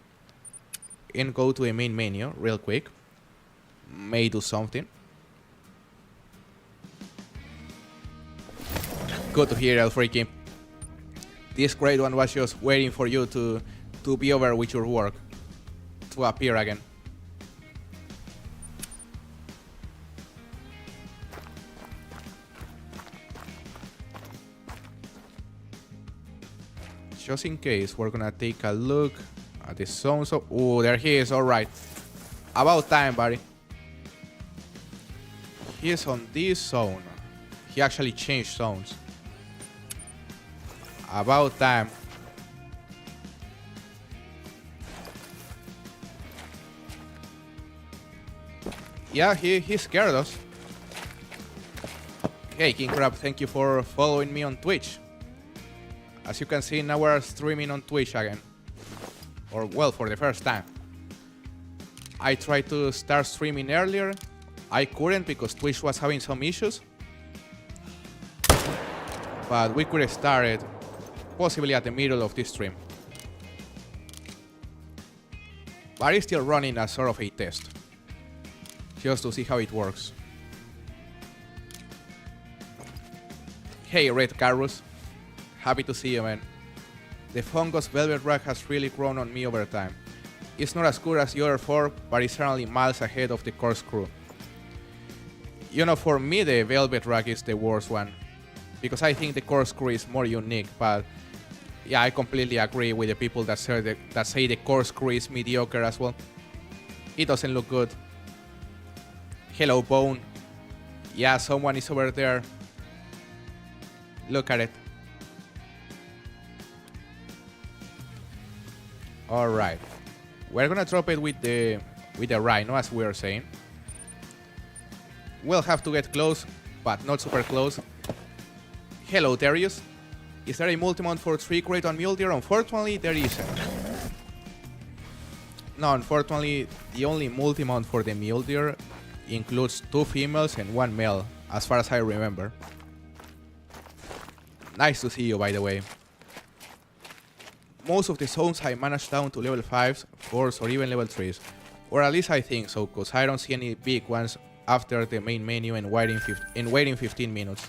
and go to a main menu real quick. May do something. Good to hear, Elfreaky. This Great One was just waiting for you to be over with your work. To appear again. Just in case, we're gonna take a look at the zones. Oh, there he is. Alright. About time, buddy. He is on this zone. He actually changed zones. About time. Yeah, he scared us. Hey, King Crab, thank you for following me on Twitch. As you can see, now we're streaming on Twitch again. Or, well, for the first time. I tried to start streaming earlier. I couldn't because Twitch was having some issues. But we could have started possibly at the middle of this stream. But it's still running as sort of a test. Just to see how it works. Hey, Red Carus. Happy to see you, man. The fungus velvet rag has really grown on me over time. It's not as good as the other four, but it's certainly miles ahead of the corkscrew. You know, for me the velvet rag is the worst one. Because I think the corkscrew is more unique, but yeah, I completely agree with the people that say the corkscrew is mediocre as well. It doesn't look good. Hello, Bone. Yeah, someone is over there. Look at it. Alright. We're gonna drop it with the rhino, as we were saying. We'll have to get close, but not super close. Hello, Darius. Is there a multi-mount for 3 grade on Mule Deer? Unfortunately, there isn't. No, unfortunately, the only multi-mount for the Mule Deer includes 2 females and 1 male, as far as I remember. Nice to see you, by the way. Most of the zones I managed down to level 5s, 4s, or even level 3s. Or at least I think so, cause I don't see any big ones after the main menu and waiting 15 minutes.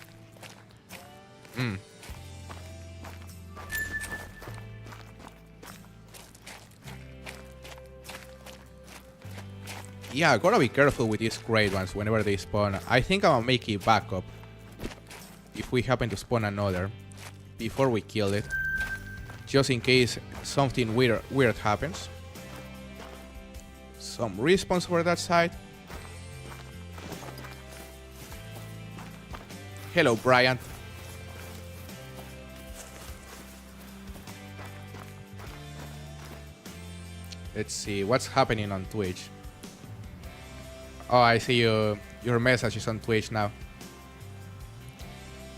Yeah, gotta be careful with these great ones whenever they spawn. I think I'm gonna make a backup if we happen to spawn another before we kill it, just in case something weird happens. Some respawns over that side. Hello, Brian. Let's see what's happening on Twitch. Oh, I see your messages on Twitch now.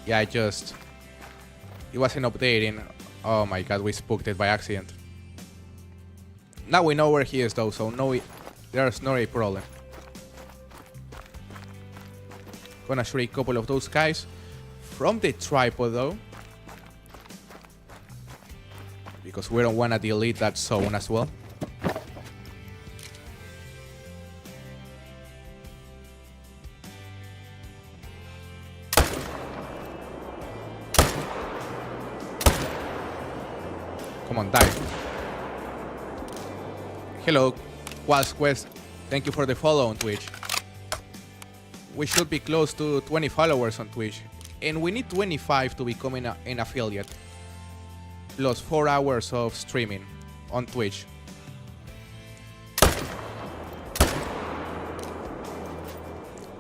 Yeah, it wasn't updating. Oh my god, we spooked it by accident. Now we know where he is though, so there's not a problem. Gonna shoot a couple of those guys from the tripod though, because we don't wanna delete that zone as well. Come on, die. Hello, Qual's Quest. Thank you for the follow on Twitch. We should be close to 20 followers on Twitch. And we need 25 to become an affiliate. Plus 4 hours of streaming on Twitch.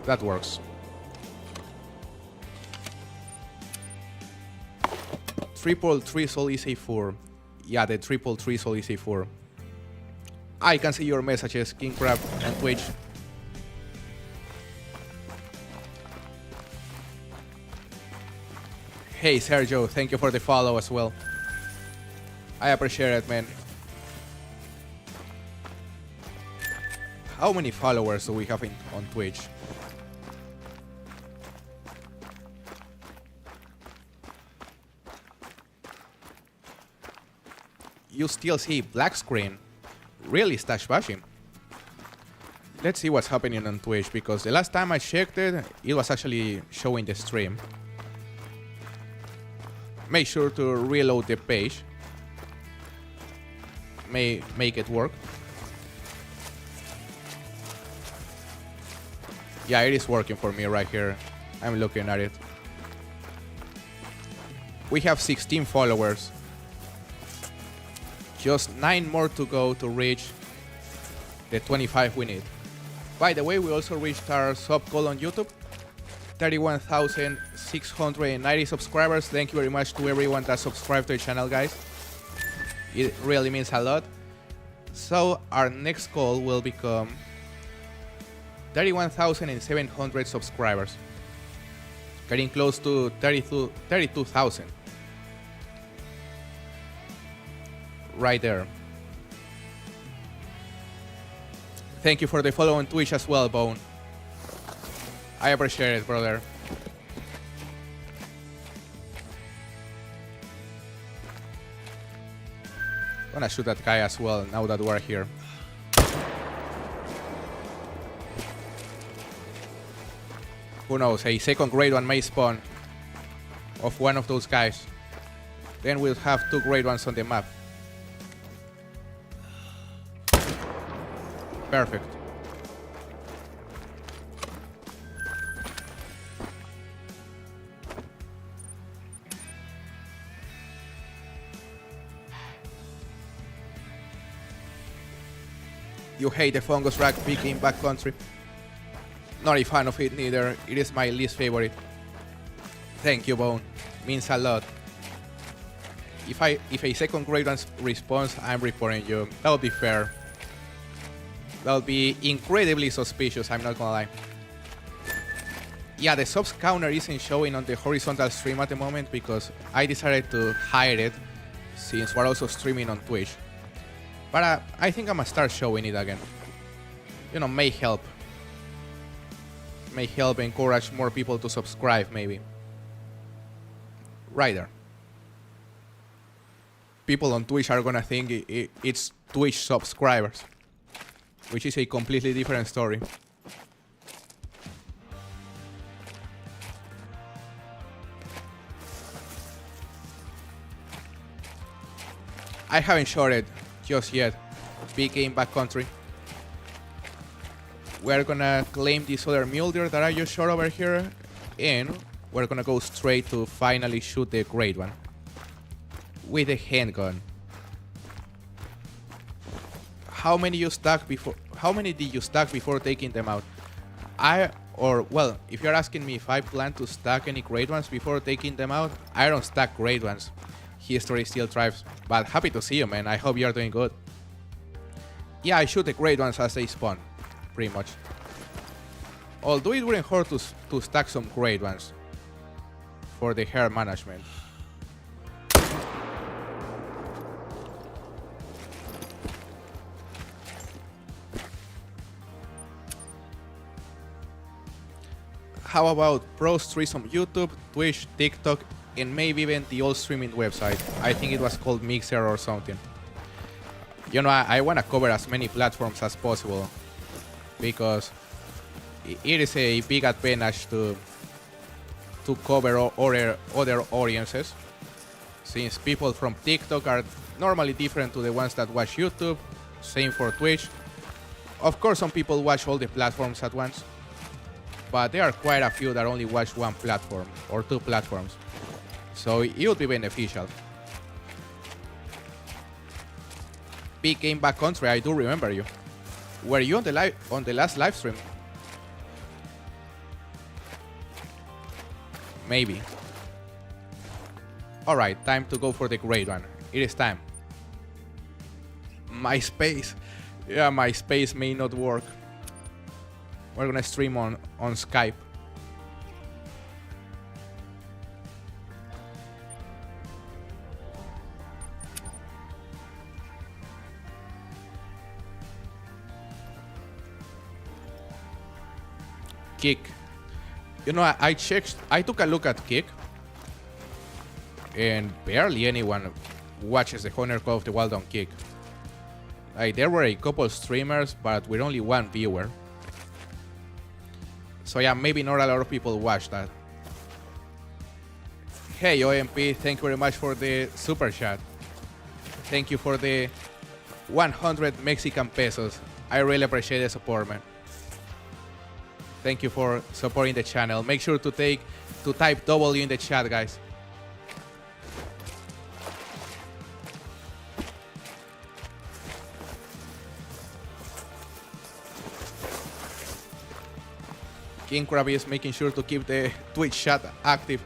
That works. Triple 3 Sol is a 4. Yeah, the triple 3 Sol is a 4. I can see your messages, King Crab, on Twitch. Hey, Sergio, thank you for the follow as well. I appreciate it, man. How many followers do we have on Twitch? You still see black screen. Really, Stash Bashing? Let's see what's happening on Twitch, because the last time I checked it, it was actually showing the stream. Make sure to reload the page. Make it work. Yeah, it is working for me right here. I'm looking at it. We have 16 followers. Just 9 more to go to reach the 25 we need. By the way, we also reached our sub goal on YouTube. 31,690 subscribers. Thank you very much to everyone that subscribed to the channel, guys. It really means a lot. So our next goal will become 31,700 subscribers. Getting close to 32,000. Right there. Thank you for the follow on Twitch as well, Bone. I appreciate it, brother. Gonna shoot that guy as well now that we're here. Who knows, a second grade one may spawn of one of those guys. Then we'll have 2 grade ones on the map. Perfect. You hate the fungus rag pig in backcountry? Not a fan of it neither. It is my least favorite. Thank you, Bone. Means a lot. If a second grade one responds, I'm reporting you. That would be fair. That would be incredibly suspicious, I'm not gonna lie. Yeah, the subs counter isn't showing on the horizontal stream at the moment because I decided to hide it since we're also streaming on Twitch. But I think I'm gonna start showing it again. You know, may help. May help encourage more people to subscribe, maybe. Right there. People on Twitch are gonna think it's Twitch subscribers, which is a completely different story. I haven't shot it just yet. Big game backcountry. We're gonna claim this other Mule Deer that I just shot over here, and we're gonna go straight to finally shoot the great one with a handgun. How many you stack before? How many did you stack before taking them out? Well, if you're asking me if I plan to stack any great ones before taking them out, I don't stack great ones. History still thrives, but happy to see you, man. I hope you're doing good. Yeah, I shoot the great ones as they spawn, pretty much. Although it wouldn't hurt to stack some great ones for the hair management. How about pro streams on YouTube, Twitch, TikTok, and maybe even the old streaming website? I think it was called Mixer or something. You know, I want to cover as many platforms as possible because it is a big advantage to cover other audiences, since people from TikTok are normally different to the ones that watch YouTube. Same for Twitch. Of course, some people watch all the platforms at once, but there are quite a few that only watch one platform or two platforms. So it would be beneficial. Big game backcountry, I do remember you. Were you on the last live stream? Maybe. Alright, time to go for the great one. It is time. My space. Yeah, my space may not work. We're gonna stream on Skype. Kick. You know, I took a look at Kick, and barely anyone watches the Hunter Call of the Wild on Kick. Like, there were a couple streamers, but with only one viewer. So yeah, maybe not a lot of people watch that. Hey OMP, thank you very much for the super chat. Thank you for the 100 Mexican pesos. I really appreciate the support, man. Thank you for supporting the channel. Make sure to type W in the chat, guys. King Krabby is making sure to keep the Twitch chat active.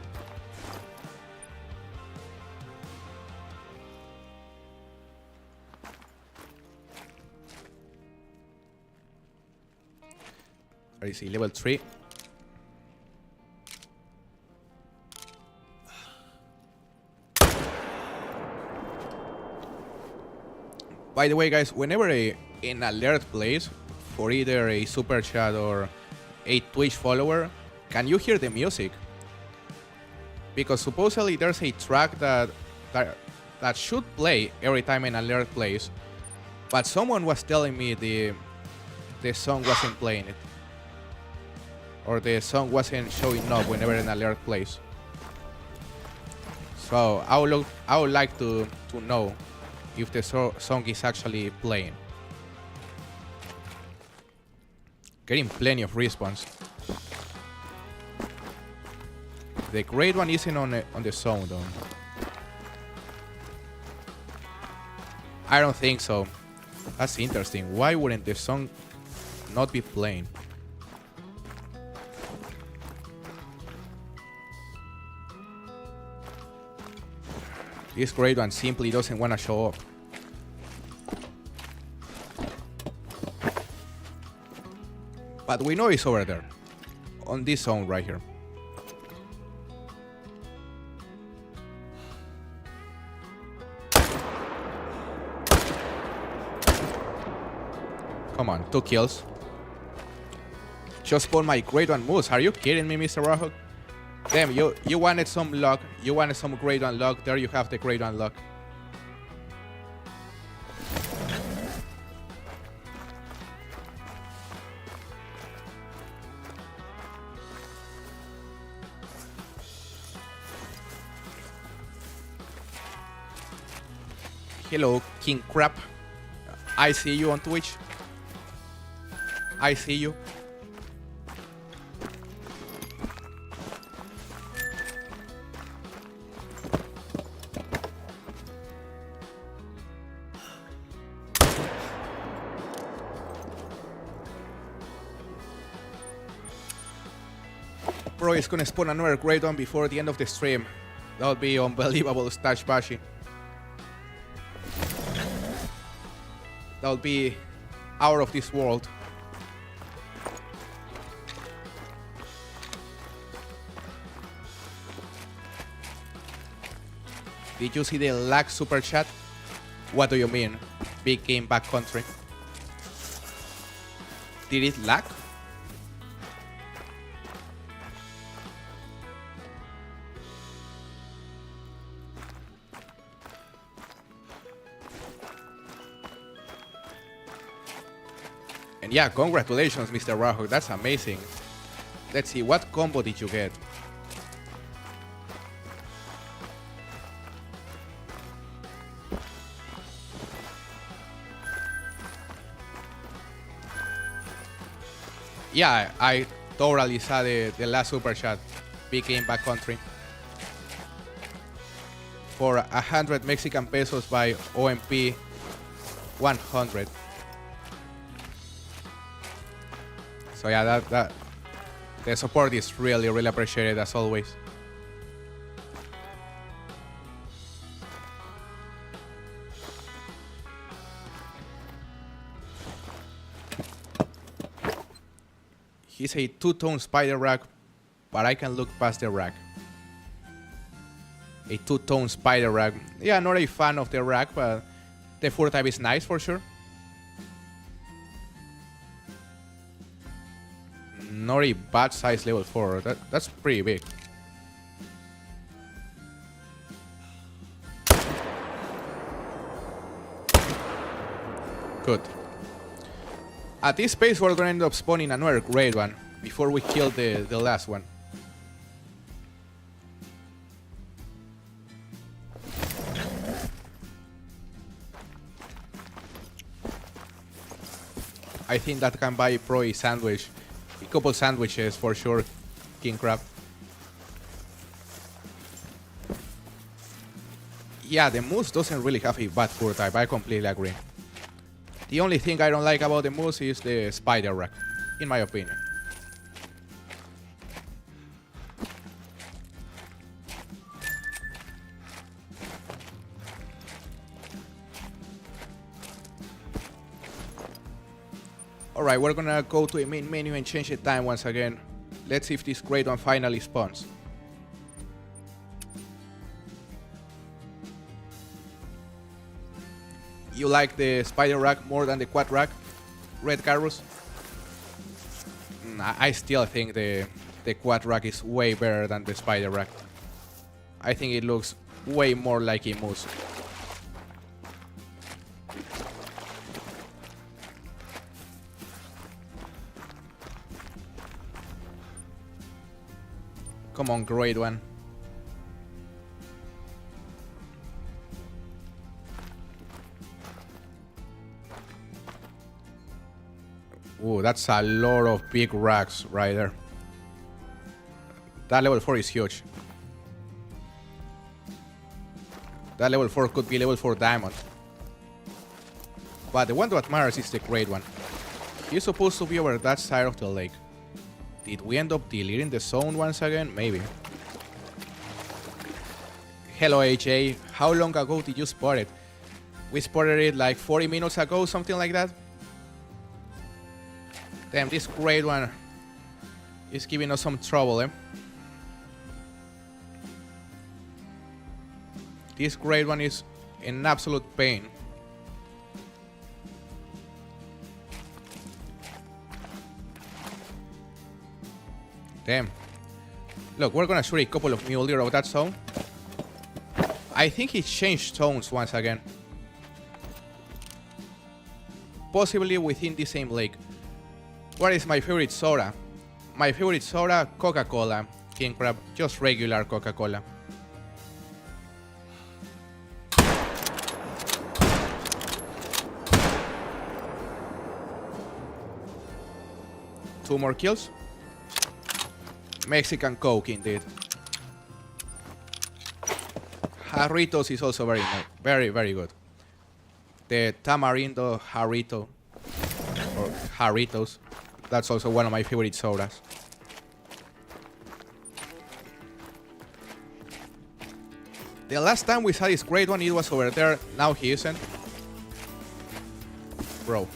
Where is he? Level 3. By the way, guys, whenever an alert plays for either a super chat or a Twitch follower, can you hear the music? Because supposedly there's a track that should play every time an alert plays, but someone was telling me the song wasn't playing it, or the song wasn't showing up whenever an alert plays. So I would like to know if the song is actually playing. Getting plenty of respawns. The great one isn't on the zone though. I don't think so. That's interesting. Why wouldn't the song not be playing? This grade one simply doesn't want to show up. But we know it's over there. On this zone right here. Come on, 2 kills. Just spawned my grade 1 moose. Are you kidding me, Mr. Rojo? Damn, you wanted some luck. You wanted some grade 1 luck. There you have the grade 1 luck. Hello, King Crap. I see you on Twitch. I see you. Bro is gonna spawn another great one before the end of the stream. That would be unbelievable, Stash Bashi. That would be out of this world. Did you see the lag super chat? What do you mean? Big game backcountry. Did it lag? And yeah, congratulations, Mr. Rajo. That's amazing. Let's see, what combo did you get? Yeah, I totally saw the last super chat. Big game backcountry. For 100 Mexican pesos by OMP 100. So yeah, that the support is really appreciated as always. He's a 2-tone spider rack, but I can look past the rack. A 2-tone spider rack. Yeah, not a fan of the rack, but the fur type is nice for sure. Not a bad size level 4. That's pretty big. Good. At this pace, we're gonna end up spawning another great one before we kill the last one. I think that can buy Pro a sandwich. A couple sandwiches for sure, King Crab. Yeah, the moose doesn't really have a bad fur type, I completely agree. The only thing I don't like about the moose is the spider rack, in my opinion. Alright, we're gonna go to a main menu and change the time once again. Let's see if this great one finally spawns. You like the spider rack more than the quad rack, Red Carus? I still think the quad rack is way better than the spider rack. I think it looks way more like a moose. Come on, great one. Ooh, that's a lot of big racks right there. That level 4 is huge. That level 4 could be level 4 diamond. But the one that matters is the great one. He's supposed to be over that side of the lake. Did we end up deleting the zone once again? Maybe. Hello AJ, how long ago did you spot it? We spotted it like 40 minutes ago, something like that. Damn, this great one is giving us some trouble, eh? This great one is an absolute pain. Damn. Look, we're gonna shoot a couple of Mule Deer of that zone. I think he changed zones once again. Possibly within the same lake. What is my favorite soda? My favorite soda, Coca-Cola. King Crab, just regular Coca-Cola. Two more kills. Mexican Coke indeed. Jarritos is also very, very good. The Tamarindo Jarrito, or Jarritos, that's also one of my favorite sodas. The last time we saw this great one, it was over there. Now he isn't. Bro.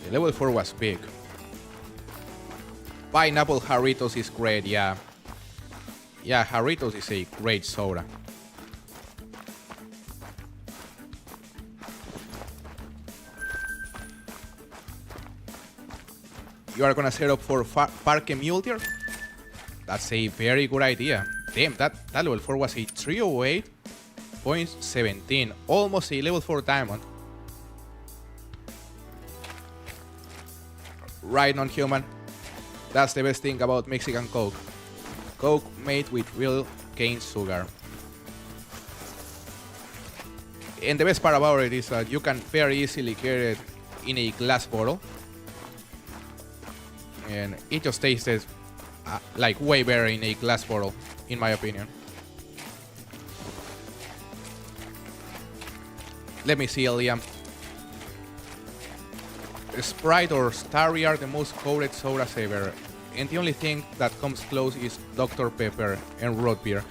The level 4 was big. Pineapple Jarritos is great, yeah. Yeah, Jarritos is a great soda. You are gonna set up for Parque Mule Deer? That's a very good idea. Damn, that level 4 was a 308.17. Almost a level 4 diamond. Right, non-human. That's the best thing about Mexican Coke. Coke made with real cane sugar. And the best part about it is that you can very easily get it in a glass bottle. And it just tastes like way better in a glass bottle, in my opinion. Let me see, Liam. Sprite or Starry are the most coated sodas ever, and the only thing that comes close is Dr. Pepper and root beer.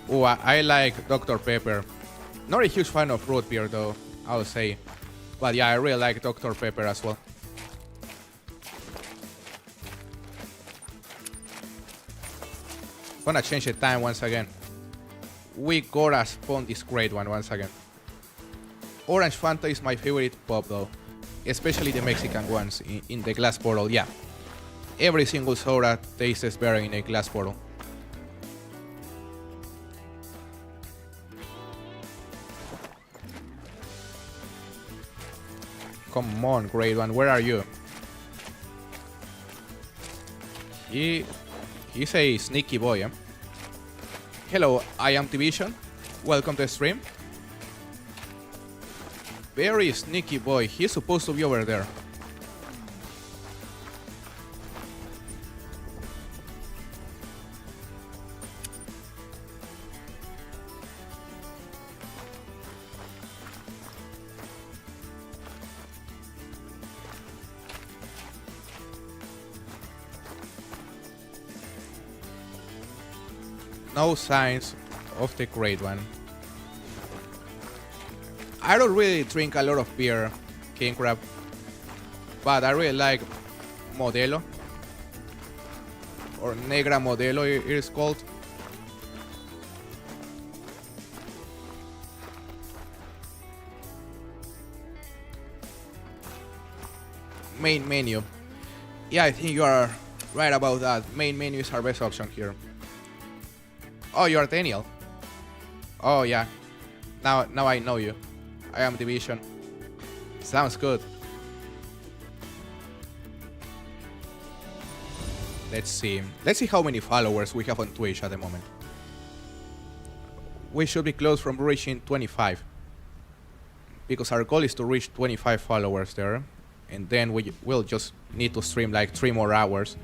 Oh, I like Dr. Pepper. Not a huge fan of root beer though, I'll say. But yeah, I really like Dr. Pepper as well. Gonna change the time once again. We gotta spawn this great one once again. Orange Fanta is my favorite pop though. Especially the Mexican ones in the glass bottle, yeah. Every single soda tastes better in a glass bottle. Come on, great one, where are you? He's a sneaky boy, eh? Hello, I am Division. Welcome to the stream. Very sneaky boy. He's supposed to be over there. No signs of the great one. I don't really drink a lot of beer, King Crab, but I really like Modelo, or Negra Modelo it is called. Main menu. Yeah, I think you are right about that. Main menu is our best option here. Oh, you are Daniel. Oh yeah, now I know you. I am Division. Sounds good. Let's see how many followers we have on Twitch at the moment. We should be close from reaching 25, because our goal is to reach 25 followers there, and then we will just need to stream like 3 more hours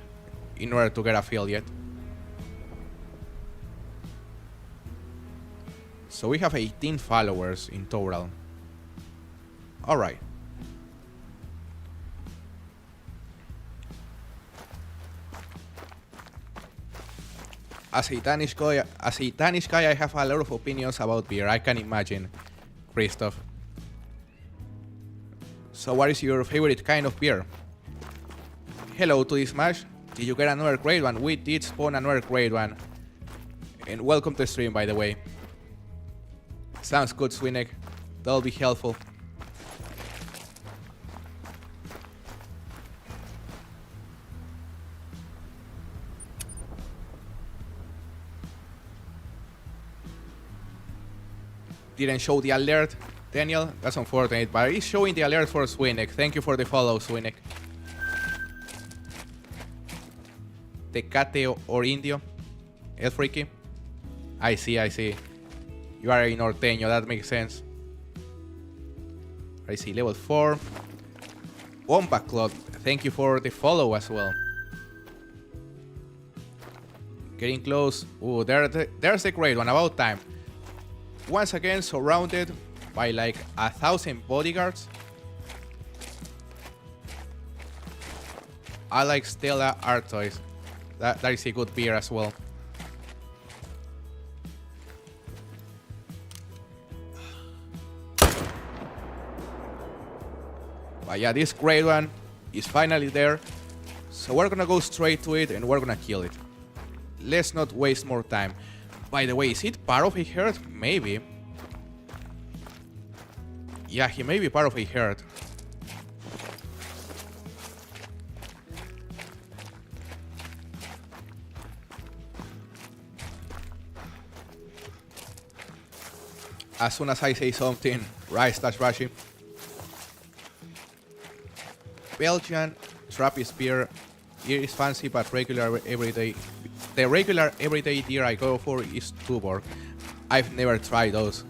in order to get affiliate. So we have 18 followers in total. Alright. As a Danish guy, I have a lot of opinions about beer. I can imagine, Christoph. So what is your favorite kind of beer? Hello to this match. Did you get another great one? We did spawn another great one. And welcome to the stream, by the way. Sounds good, Swinek. That'll be helpful. Didn't show the alert, Daniel. That's unfortunate, but it's showing the alert for Swinek. Thank you for the follow, Swinek. Tecate or Indio? El Freaky? I see. You are a norteño, that makes sense. I see, level 4. Womba Club, thank you for the follow as well. Getting close. Ooh, there's a great one, about time. Once again, surrounded by like 1,000 bodyguards. I like Stella Artois. That is a good beer as well. But yeah, this great one is finally there. So we're gonna go straight to it and we're gonna kill it. Let's not waste more time. By the way, is it part of a herd? Maybe. Yeah, he may be part of a herd. As soon as I say something, right, Stash Rashi. Belgian Trappist beer. It is fancy but regular everyday. The regular everyday beer I go for is Tuborg. I've never tried those.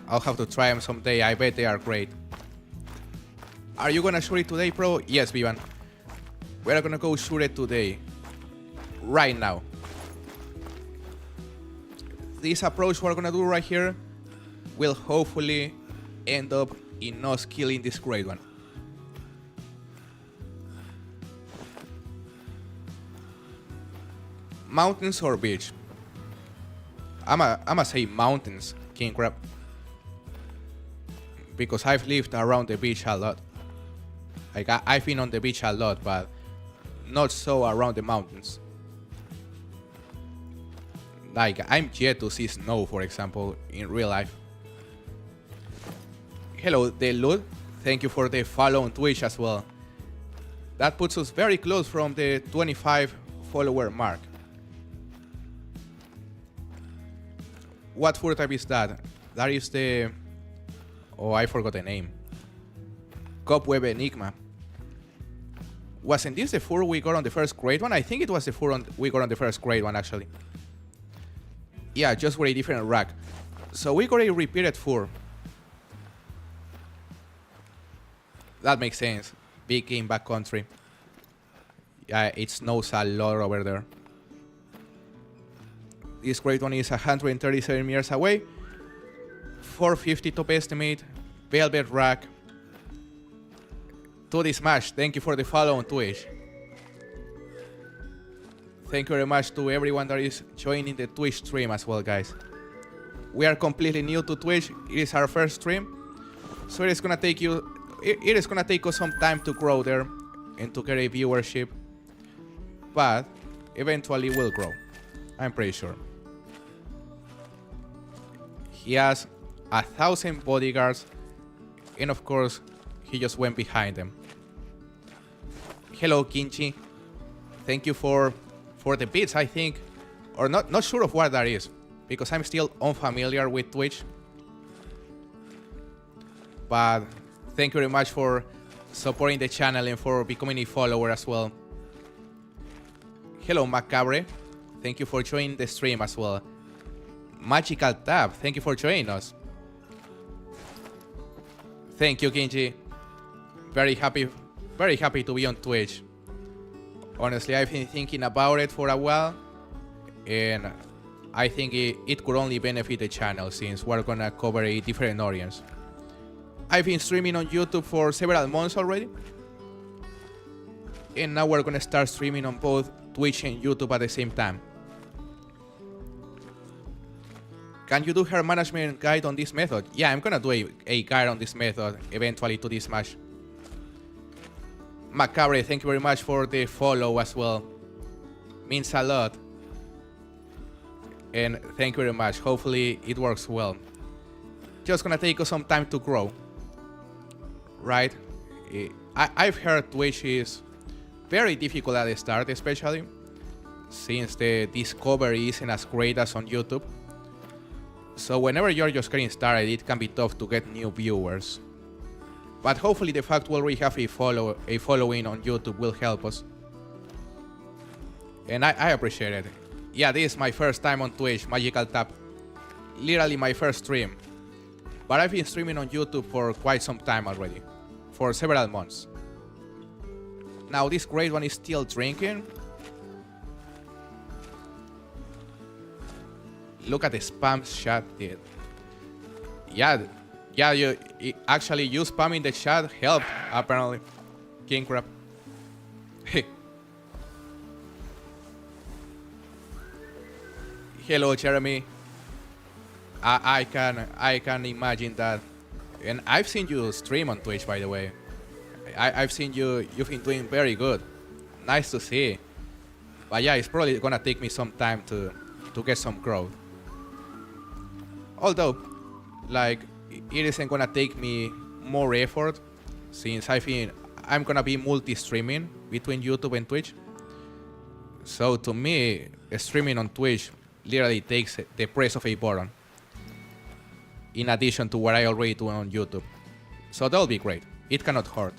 I'll have to try them someday. I bet they are great. Are you gonna shoot it today, bro? Yes, Vivan. We're gonna go shoot it today. Right now. This approach we're gonna do right here will hopefully end up in us killing this great one. Mountains or beach? I'ma say mountains, King Crab. Because I've lived around the beach a lot. Like I've been on the beach a lot, but not so around the mountains. Like I'm yet to see snow, for example, in real life. Hello, Delud. Thank you for the follow on Twitch as well. That puts us very close from the 25 follower mark. What fur type is that? That is the... Oh, I forgot the name. Cobweb Enigma. Wasn't this the fur we got on the first grade one? I think it was the fur we got on the first grade one, actually. Yeah, just with a different rack. So we got a repeated fur. That makes sense. Big game backcountry. Yeah, it snows a lot over there. This great one is 137 meters away. 450 top estimate. Velvet rack. To this match, thank you for the follow on Twitch. Thank you very much to everyone that is joining the Twitch stream as well, guys. We are completely new to Twitch. It is our first stream, so it is gonna take us some time to grow there and to get a viewership, but eventually we'll grow. I'm pretty sure. He has 1,000 bodyguards, and of course, he just went behind them. Hello, Kinchi. Thank you for the bits, I think, or not sure of what that is, because I'm still unfamiliar with Twitch. But thank you very much for supporting the channel and for becoming a follower as well. Hello, Macabre. Thank you for joining the stream as well. Magical Tab, thank you for joining us. Thank you, Kinji. Very happy to be on Twitch. Honestly, I've been thinking about it for a while, and I think it could only benefit the channel since we're gonna cover a different audience. I've been streaming on YouTube for several months already, and now we're gonna start streaming on both Twitch and YouTube at the same time. Can you do her management guide on this method? Yeah, I'm gonna do a guide on this method eventually to this match. Macabre, thank you very much for the follow as well. Means a lot. And thank you very much. Hopefully it works well. Just gonna take us some time to grow. Right? I've heard Twitch is very difficult at the start, especially since the discovery isn't as great as on YouTube. So whenever you're just getting started, it can be tough to get new viewers. But hopefully the fact we already have a following on YouTube will help us. And I appreciate it. Yeah, this is my first time on Twitch, Magical Tap. Literally my first stream. But I've been streaming on YouTube for quite some time already. For several months. Now this great one is still drinking. Look at the spam chat, dude. Yeah, you spamming the chat helped, apparently. King crap. Hello, Jeremy. I can imagine that. And I've seen you stream on Twitch, by the way. I've seen you've been doing very good. Nice to see. But yeah, it's probably gonna take me some time to get some growth. Although, like, it isn't gonna take me more effort, since I'm gonna be multi-streaming between YouTube and Twitch. So to me, streaming on Twitch literally takes the press of a button, in addition to what I already do on YouTube. So that'll be great. It cannot hurt.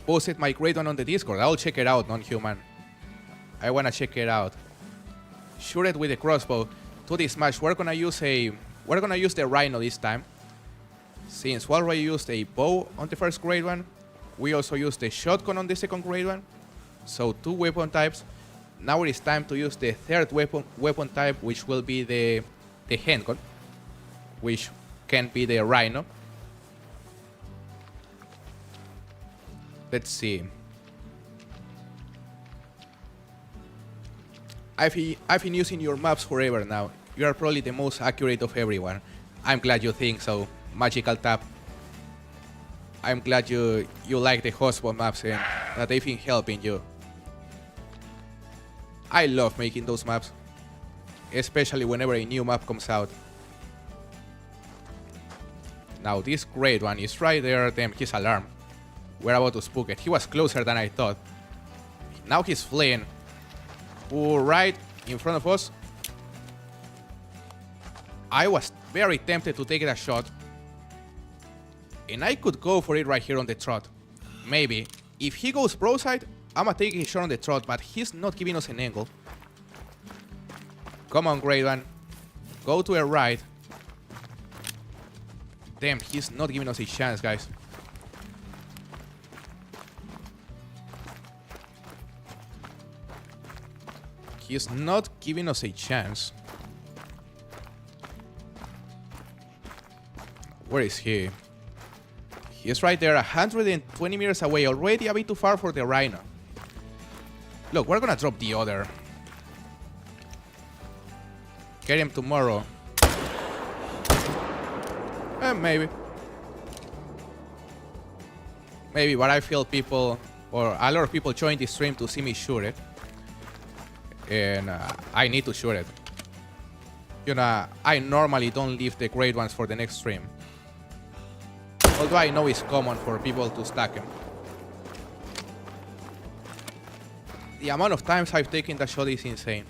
Posted my grade one on the Discord. I'll check it out, non-human. I wanna check it out. Shoot it with the crossbow. To this match, we're gonna use the rhino this time. Since we already used a bow on the first grade one, we also used the shotgun on the second grade one. So 2 weapon types. Now it is time to use the third weapon type, which will be the handgun, which can be the rhino. Let's see. I've been using your maps forever now. You are probably the most accurate of everyone. I'm glad you think so, Magical Tap. I'm glad you like the hotspot maps and that they've been helping you. I love making those maps, especially whenever a new map comes out. Now this great one is right there. Damn, his alarm. We're about to spook it. He was closer than I thought. Now he's fleeing. Ooh, right in front of us. I was very tempted to take that shot. And I could go for it right here on the trot. Maybe. If he goes broadside, I'ma take a shot on the trot, but he's not giving us an angle. Come on, great one. Go to the right. Damn, he's not giving us a chance, guys. He's not giving us a chance. Where is he? He's right there, 120 meters away, already a bit too far for the rhino. Look, we're gonna drop the other. Get him tomorrow. Maybe. Maybe, but I feel people, or a lot of people join the stream to see me shoot it. And I need to shoot it. You know, I normally don't leave the great ones for the next stream. Although I know it's common for people to stack them. The amount of times I've taken that shot is insane.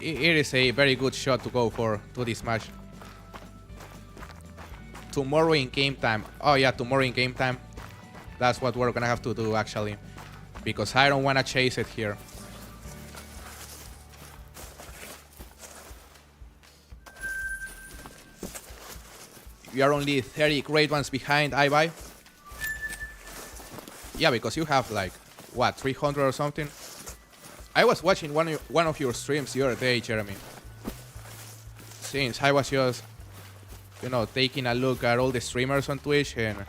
It is a very good shot to go for to this match. Tomorrow in game time. Oh yeah, tomorrow in game time. That's what we're gonna have to do actually. Because I don't wanna chase it here. You are only 30 great ones behind, I. Yeah, because you have like, what, 300 or something? I was watching one of your streams the other day, Jeremy. Since I was just, you know, taking a look at all the streamers on Twitch and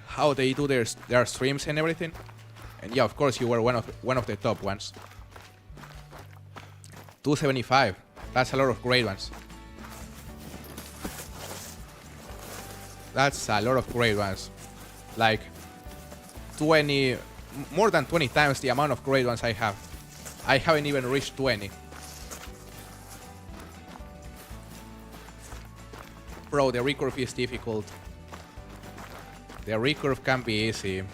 how they do their streams and everything. And yeah, of course, you were one of the top ones. 275. That's a lot of grade ones. That's a lot of grade ones. Like 20, more than 20 times the amount of grade ones I have. I haven't even reached 20. Bro, the recurve is difficult. The recurve can be easy.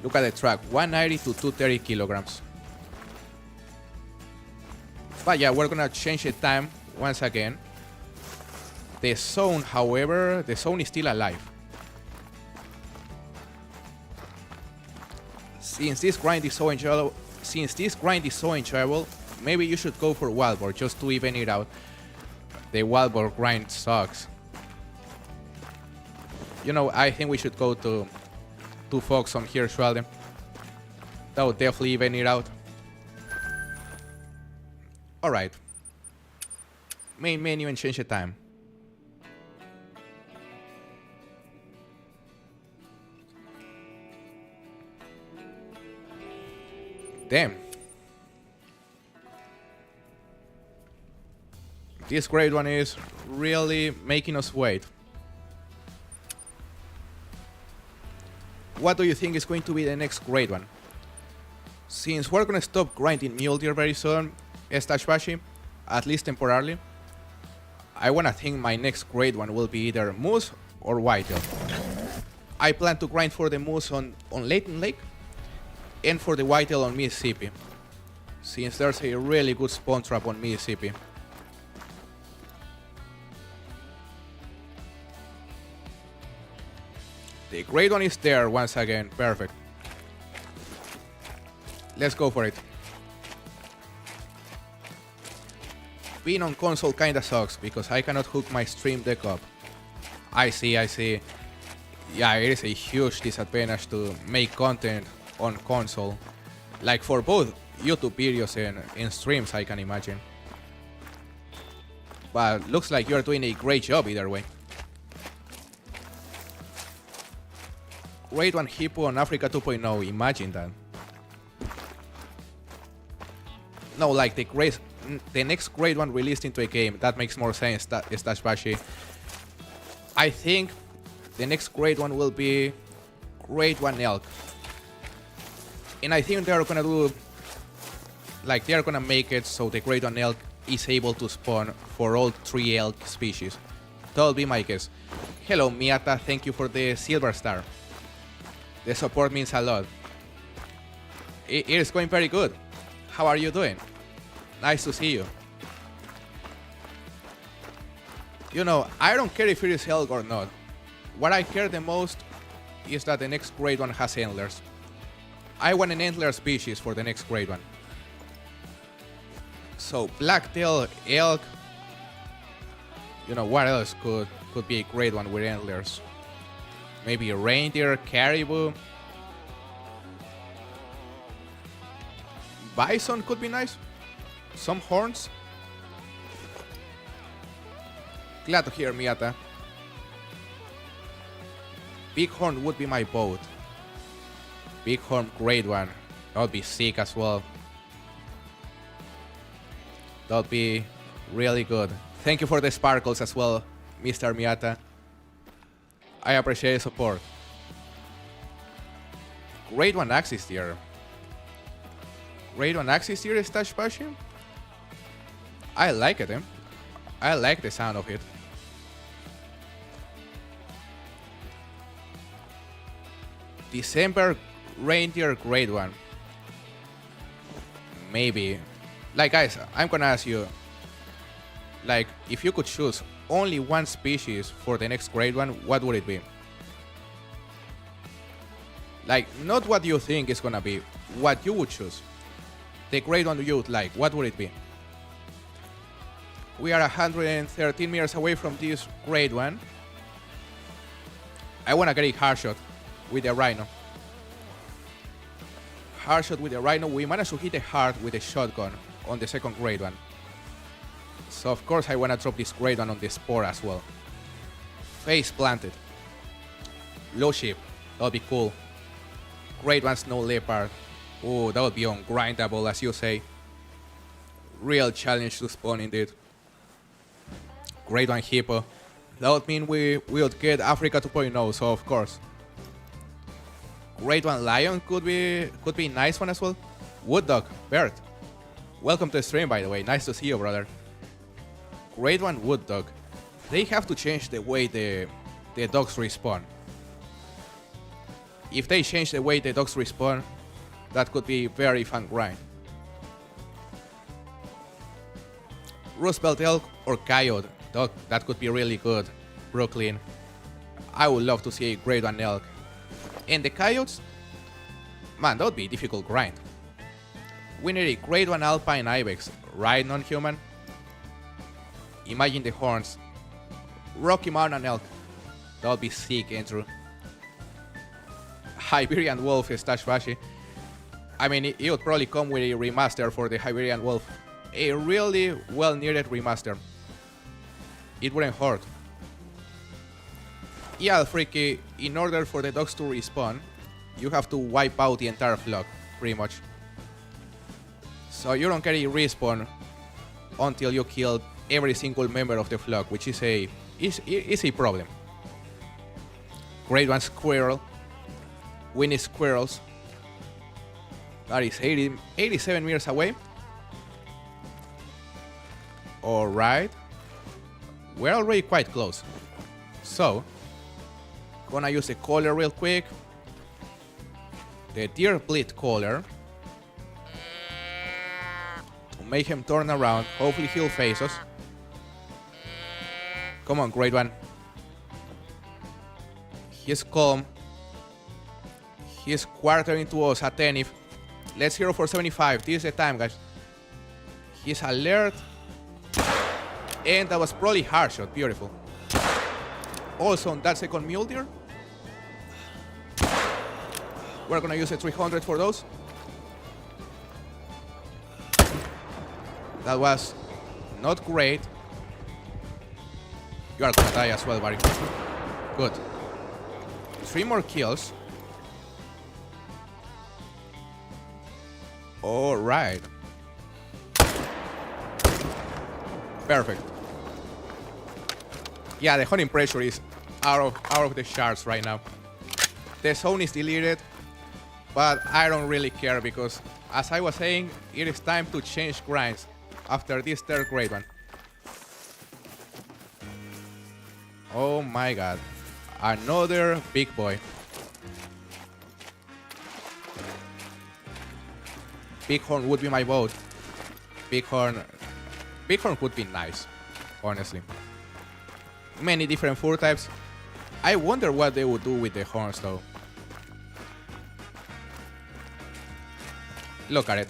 Look at the track, 190 to 230 kilograms. But yeah, we're gonna change the time once again. The zone, however, the zone is still alive. Since this grind is so enjoyable, maybe you should go for wildboard just to even it out. The wildboard grind sucks. You know, I think we should go to Fox on here, Schwalden. That would definitely even it out. Alright. Main menu and change the time. Damn. This grade one is really making us wait. What do you think is going to be the next grade one? Since we're gonna stop grinding Mule Deer very soon, Bashi, at least temporarily, I wanna think my next grade one will be either Moose or Whitetail. I plan to grind for the Moose on Layton Lake and for the Whitetail on Mississippi, since there's a really good spawn trap on Mississippi. The grade one is there once again, perfect. Let's go for it. Being on console kinda sucks because I cannot hook my stream deck up. I see. Yeah, it is a huge disadvantage to make content on console. Like for both YouTube videos and streams, I can imagine. But looks like you're doing a great job either way. Grade 1 Hippo on Africa 2.0, imagine that. No, like the next grade 1 released into a game, that makes more sense, Bashi. I think the next grade 1 will be grade 1 elk. And I think they're gonna do, like they're gonna make it so the grade 1 elk is able to spawn for all 3 elk species. That'll be my guess. Hello Miata, thank you for the silver star. The support means a lot. It is going very good. How are you doing? Nice to see you. You know, I don't care if it is elk or not. What I care the most is that the next grade 1 has antlers. I want an antler species for the next grade 1. So blacktail, elk. You know, what else could be a grade 1 with antlers? Maybe a reindeer, caribou. Bison could be nice. Some horns. Glad to hear, Miata. Bighorn would be my boat. Bighorn grade 1. That would be sick as well. That would be really good. Thank you for the sparkles as well, Mr. Miata. I appreciate the support. Grade 1 Axis Deer. Grade 1 Axis Deer is Bashi? I like it, I like the sound of it. December Reindeer grade 1. Maybe. Like guys, I'm gonna ask you, like, if you could choose only one species for the next grade 1, what would it be? Like, not what you think is gonna be, what you would choose. The grade 1 you would like, what would it be? We are 113 meters away from this grade 1. I wanna get a hard shot with the rhino. Hard shot with the rhino. We managed to hit a hard with a shotgun on the second grade 1. So of course I wanna drop this grade 1 on the spore as well. Face planted. Low ship. That'll be cool. Grade 1 snow leopard. Oh, that would be ungrindable, as you say. Real challenge to spawn indeed. Grade 1 hippo. That would mean we would get Africa 2.0, so of course. Grade 1 lion could be nice one as well. Wood dog, Bert. Welcome to the stream, by the way. Nice to see you, brother. Grade 1 wood dog. They have to change the way the dogs respawn. If they change the way the dogs respawn, that could be very fun grind. Roosevelt elk or coyote dog, that could be really good. Brooklyn. I would love to see a grade 1 elk. And the coyotes, man, that would be a difficult grind. We need a grade 1 alpine ibex, right, non-human? Imagine the horns. Rocky Mountain elk. That would be sick, Andrew. Iberian wolf stash bashi. I mean, it would probably come with a remaster for the Iberian wolf. A really well-needed remaster. It wouldn't hurt. Yeah, Freaky, in order for the dogs to respawn, you have to wipe out the entire flock, pretty much. So you don't get a respawn until you kill every single member of the flock, which is a problem. Grade 1 squirrel. We need squirrels. That is 87 meters away. Alright. We're already quite close. So, gonna use the collar real quick. The deer bleed collar. To make him turn around. Hopefully he'll face us. Come on, grade 1. He's calm. He's quartering to us attentive. Let's hero for 75. This is the time, guys. He's alert. And that was probably hard shot. Beautiful. Also on that second mule deer, we're gonna use a 300 for those. That was not great. You are gonna die as well, buddy. Good. 3 more kills. Alright. Perfect. Yeah, the hunting pressure is out of the charts right now. The zone is deleted, but I don't really care because, as I was saying, it is time to change grinds after this third grade one. Oh my god. Another big boy. Bighorn would be my vote. Bighorn would be nice, honestly. Many different fur types. I wonder what they would do with the horns though. Look at it.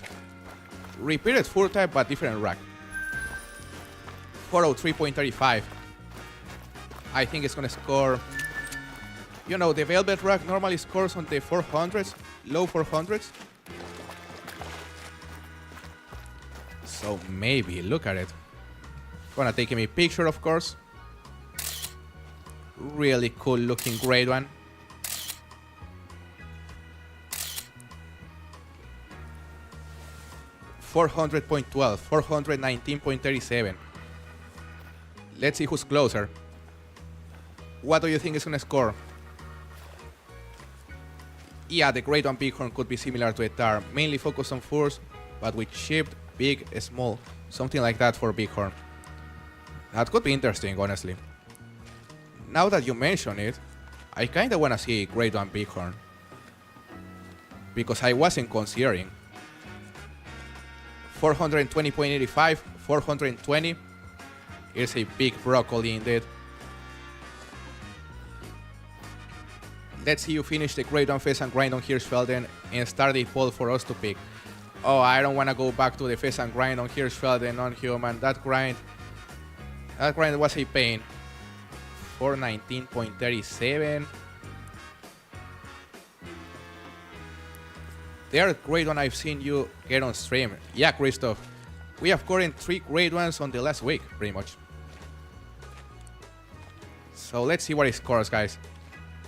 Repeated fur type but different rack. 403.35. I think it's gonna score. You know, the velvet rack normally scores on the 400s, low 400s. So maybe, look at it. Gonna take him a picture, of course. Really cool looking grade one. .12, 419.37. Let's see who's closer. What do you think is gonna score? Yeah, the grade one bighorn could be similar to a tar, mainly focused on furs, but with chipped, big, small, something like that for bighorn. That could be interesting, honestly. Now that you mention it, I kinda wanna see a grade one bighorn. Because I wasn't considering. 420.85, 420. It's a big broccoli indeed. Let's see you finish the grade one pheasant grind on Hirschfelden and start a poll for us to pick. Oh, I don't want to go back to the pheasant grind on Hirschfelden on human. That grind was a pain. 419.37. They are grade one I've seen you get on stream. Yeah, Christoph. We have gotten 3 grade ones on the last week, pretty much. So let's see what it scores, guys.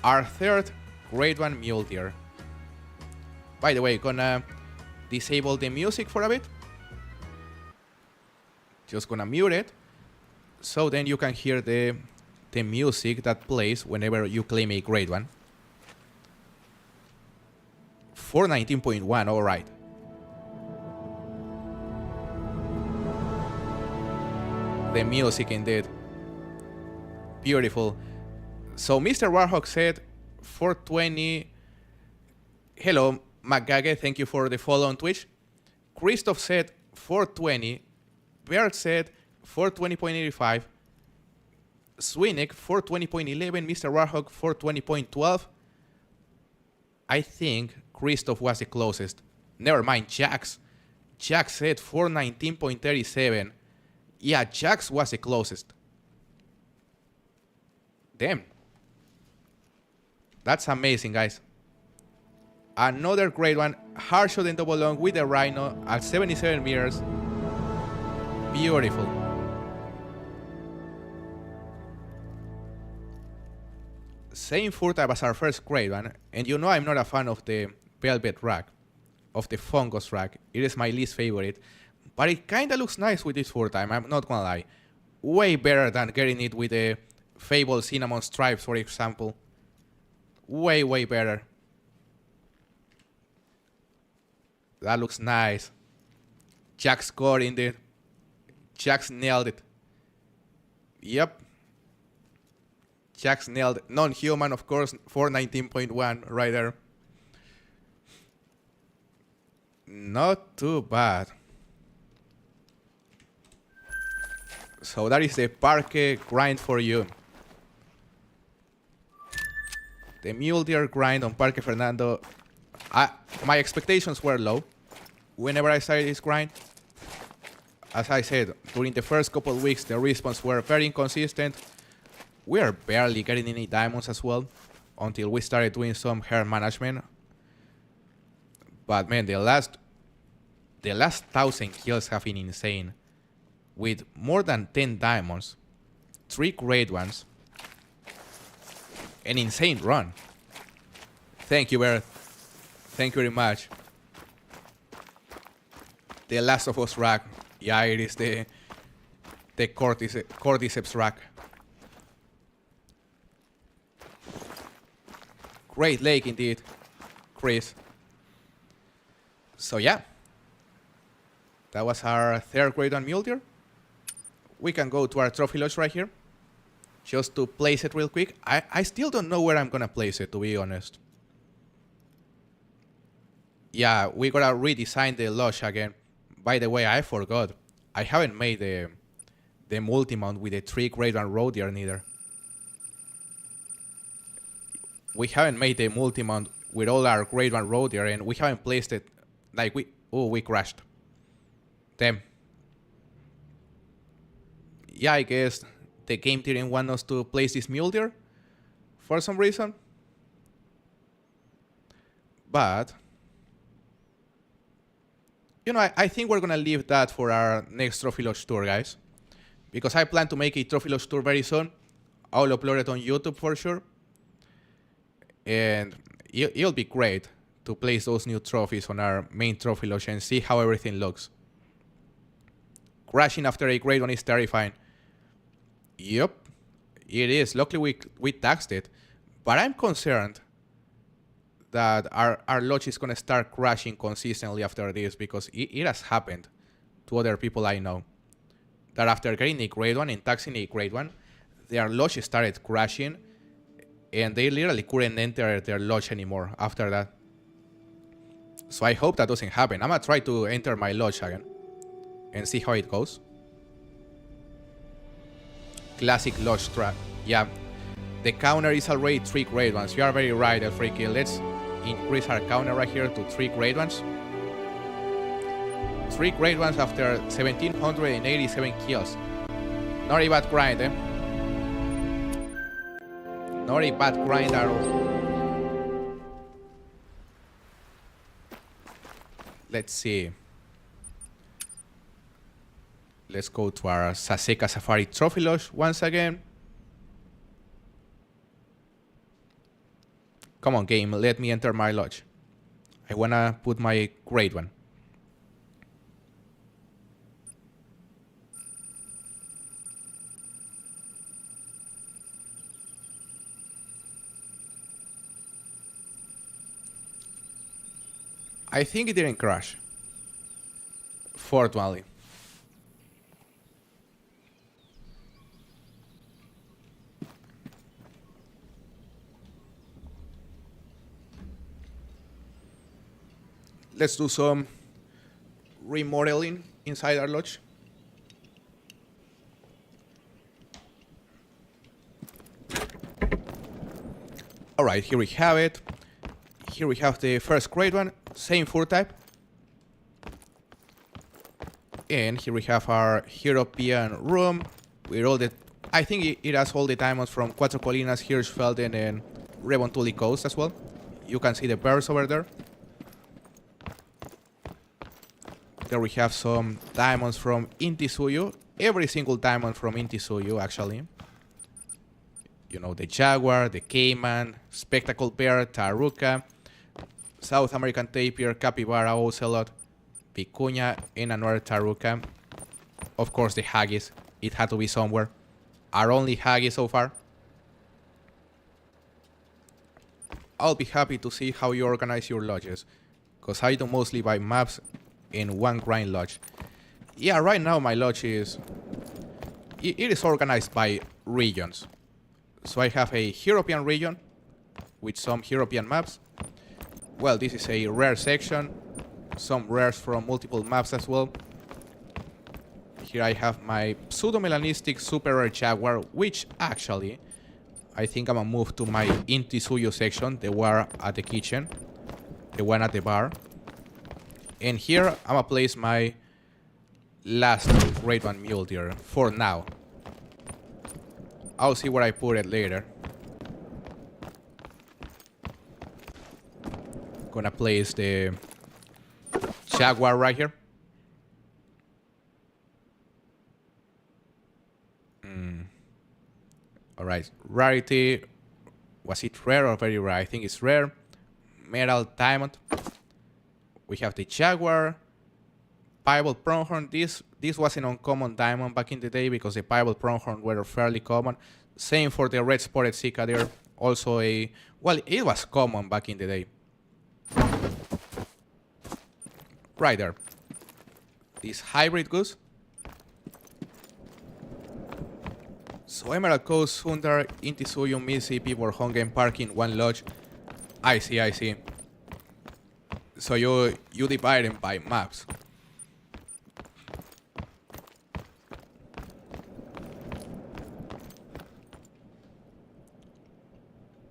Our third grade one mule deer. By the way, gonna disable the music for a bit. Just gonna mute it, so then you can hear the music that plays whenever you claim a grade 1. 419.1, alright. The music indeed. Beautiful. So Mr. Warhawk said 420. Hello, McGagge, thank you for the follow on Twitch. Christoph said 420. Bert said 420.85. Swinek 420.11. Mr. Warhawk 420.12. I think Christoph was the closest. Never mind, Jax. Jax said 419.37. Yeah, Jax was the closest. Damn. That's amazing, guys. Another great one. Hard shot in double long with the Rhino at 77 meters. Beautiful. Same foot type as our first great one. And you know I'm not a fan of the velvet rack, of the fungus rack. It is my least favorite. But it kinda looks nice with this foot time, I'm not gonna lie. Way better than getting it with the Fable Cinnamon Stripes, for example. Way, way better. That looks nice. Jax scored indeed. Jax nailed it. Yep. Jax nailed it. Non-human, of course, 419.1 right there. Not too bad. So that is the Parque grind for you. The Mule Deer grind on Parque Fernando. My expectations were low whenever I started this grind. As I said, during the first couple of weeks, the response were very inconsistent. We are barely getting any diamonds as well until we started doing some hair management. But man, the last 1,000 kills have been insane. With more than 10 diamonds, 3 great ones, an insane run. Thank you, Bert. Thank you very much. The Last of Us rack. Yeah, it is the Cordyceps rack. Great lake indeed, Chris. So yeah, that was our third grade on Mule Deer. We can go to our trophy lodge right here, just to place it real quick. I still don't know where I'm gonna place it, to be honest. Yeah, we gotta redesign the lodge again. By the way, I forgot. I haven't made the multi-mount with the 3 grade 1 road deer neither. We haven't made the multi-mount with all our grade 1 road deer, and we haven't placed it like we crashed. Damn. Yeah, I guess the game didn't want us to place this mule deer for some reason. But you know, I think we're gonna leave that for our next Trophy Lodge tour, guys. Because I plan to make a Trophy Lodge tour very soon. I'll upload it on YouTube for sure. And it'll be great to place those new trophies on our main Trophy Lodge and see how everything looks. Crashing after a grade 1 is terrifying. Yep, it is. Luckily we taxed it. But I'm concerned that our lodge is going to start crashing consistently after this, because it has happened to other people I know. That after getting a grade 1 and taxing a grade 1, their lodge started crashing and they literally couldn't enter their lodge anymore after that. So I hope that doesn't happen. I'm going to try to enter my lodge again and see how it goes. Classic lodge trap. Yeah, the counter is already 3 grade 1s. You are very right, Elfreaky. Let's increase our counter right here to 3 grade 1s. 3 grade 1s after 1,787 kills. Not a bad grind, eh? Not a bad grind at all. Let's see. Let's go to our Saseka Safari Trophy Lodge once again. Come on, game, let me enter my lodge. I wanna put my grade 1. I think it didn't crash. Fortunately. Let's do some remodeling inside our lodge. Alright, here we have it. Here we have the first grade one, same fur type. And here we have our European room with all the... I think it has all the diamonds from Cuatro Colinas, Hirschfelden, and Rebontuli Coast as well. You can see the birds over there. There we have some diamonds from Inti Suyu. Every single diamond from Inti Suyu, actually. You know, the jaguar, the cayman, spectacled bear, taruca, South American tapir, capybara, ocelot, vicuña, and another taruca. Of course, the haggis. It had to be somewhere. Our only haggis so far. I'll be happy to see how you organize your lodges, because I do mostly by maps in one grind lodge. Yeah, right now my lodge is... It is organized by regions. So I have a European region with some European maps. Well, this is a rare section. Some rares from multiple maps as well. Here I have my pseudo-melanistic super rare jaguar, which actually I think I'm gonna move to my Inti Suyu section, the one at the kitchen, the one at the bar. And here I'm gonna place my last grade 1 Mule Deer for now. I'll see where I put it later. Gonna place the jaguar right here. Alright, rarity. Was it rare or very rare? I think it's rare. Metal diamond. We have the jaguar. Piebald pronghorn. This was an uncommon diamond back in the day because the piebald pronghorn were fairly common. Same for the red spotted sika there. Also a... Well, it was common back in the day. Right there. This hybrid goose. So Emerald Coast, Hunter, Inti Suyu, Mississippi, Borjongen, Park in one lodge. I see, I see. So you divide them by maps.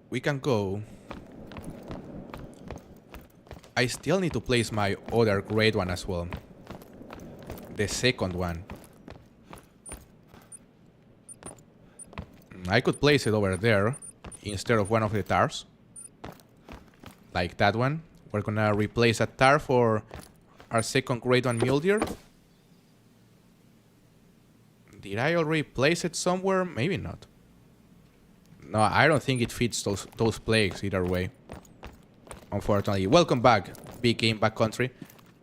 We can go. I still need to place my other grade 1 as well. The second one. I could place it over there instead of one of the tars. Like that one. We're gonna replace a tar for our second grade 1 Mule Deer. Did I already place it somewhere? Maybe not. No, I don't think it fits those plagues either way. Unfortunately. Welcome back, Big Game Backcountry.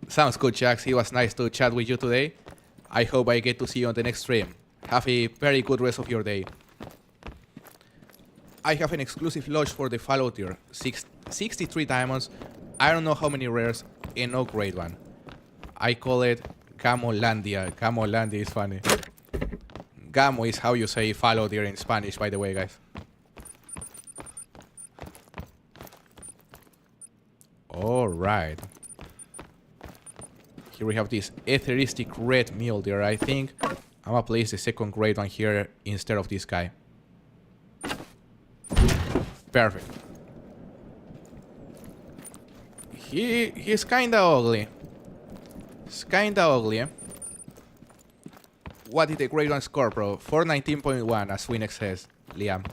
Sounds good, Jax. It was nice to chat with you today. I hope I get to see you on the next stream. Have a very good rest of your day. I have an exclusive lodge for the fallow tier. 63 diamonds. I don't know how many rares, and no grade 1. I call it Gamolandia. Gamolandia is funny. Gamo is how you say fallow deer in Spanish, by the way, guys. Alright. Here we have this etheristic red mule deer. I think I'm gonna place the second grade 1 here instead of this guy. Perfect. He's kinda ugly. It's kinda ugly, eh? What did the grade 1 score, bro? 419.1, as Winx says, Liam.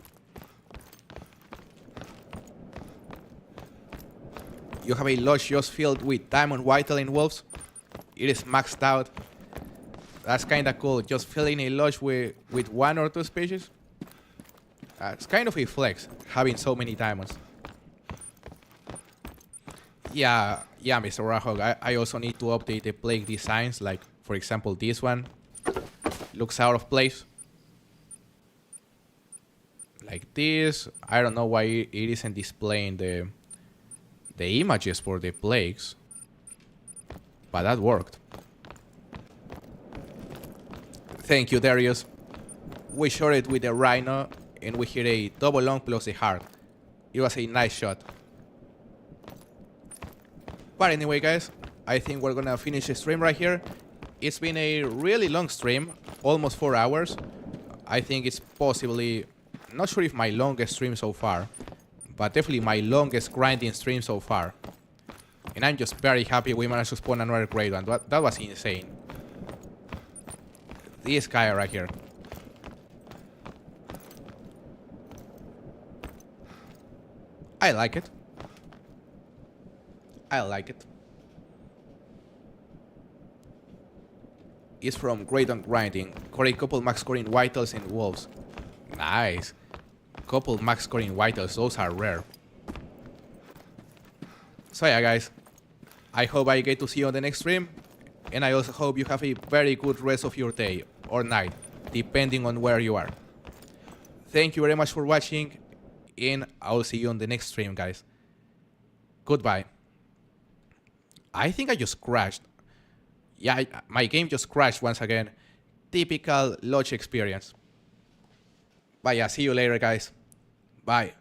You have a lodge just filled with diamond white-tailed wolves. It is maxed out. That's kinda cool. Just filling a lodge with 1 or 2 species. It's kind of a flex, having so many diamonds. Yeah, Mr. Rahog. I also need to update the plague designs. Like, for example, this one looks out of place. Like this. I don't know why it isn't displaying the images for the plagues. But that worked. Thank you, Darius. We shot it with a rhino and we hit a double long plus a hard. It was a nice shot. But anyway, guys, I think we're gonna finish the stream right here. It's been a really long stream, almost 4 hours. I think it's possibly, not sure if my longest stream so far, but definitely my longest grinding stream so far. And I'm just very happy we managed to spawn another great one. That was insane. This guy right here. I like it. I like it. It's from Great on Grinding. Got a couple max scoring whitetails and wolves. Nice. Couple max scoring whitetails, those are rare. So yeah, guys. I hope I get to see you on the next stream. And I also hope you have a very good rest of your day or night, depending on where you are. Thank you very much for watching, and I'll see you on the next stream, guys. Goodbye. I think I just crashed. Yeah, my game just crashed once again. Typical Lodge experience. But yeah, see you later, guys. Bye.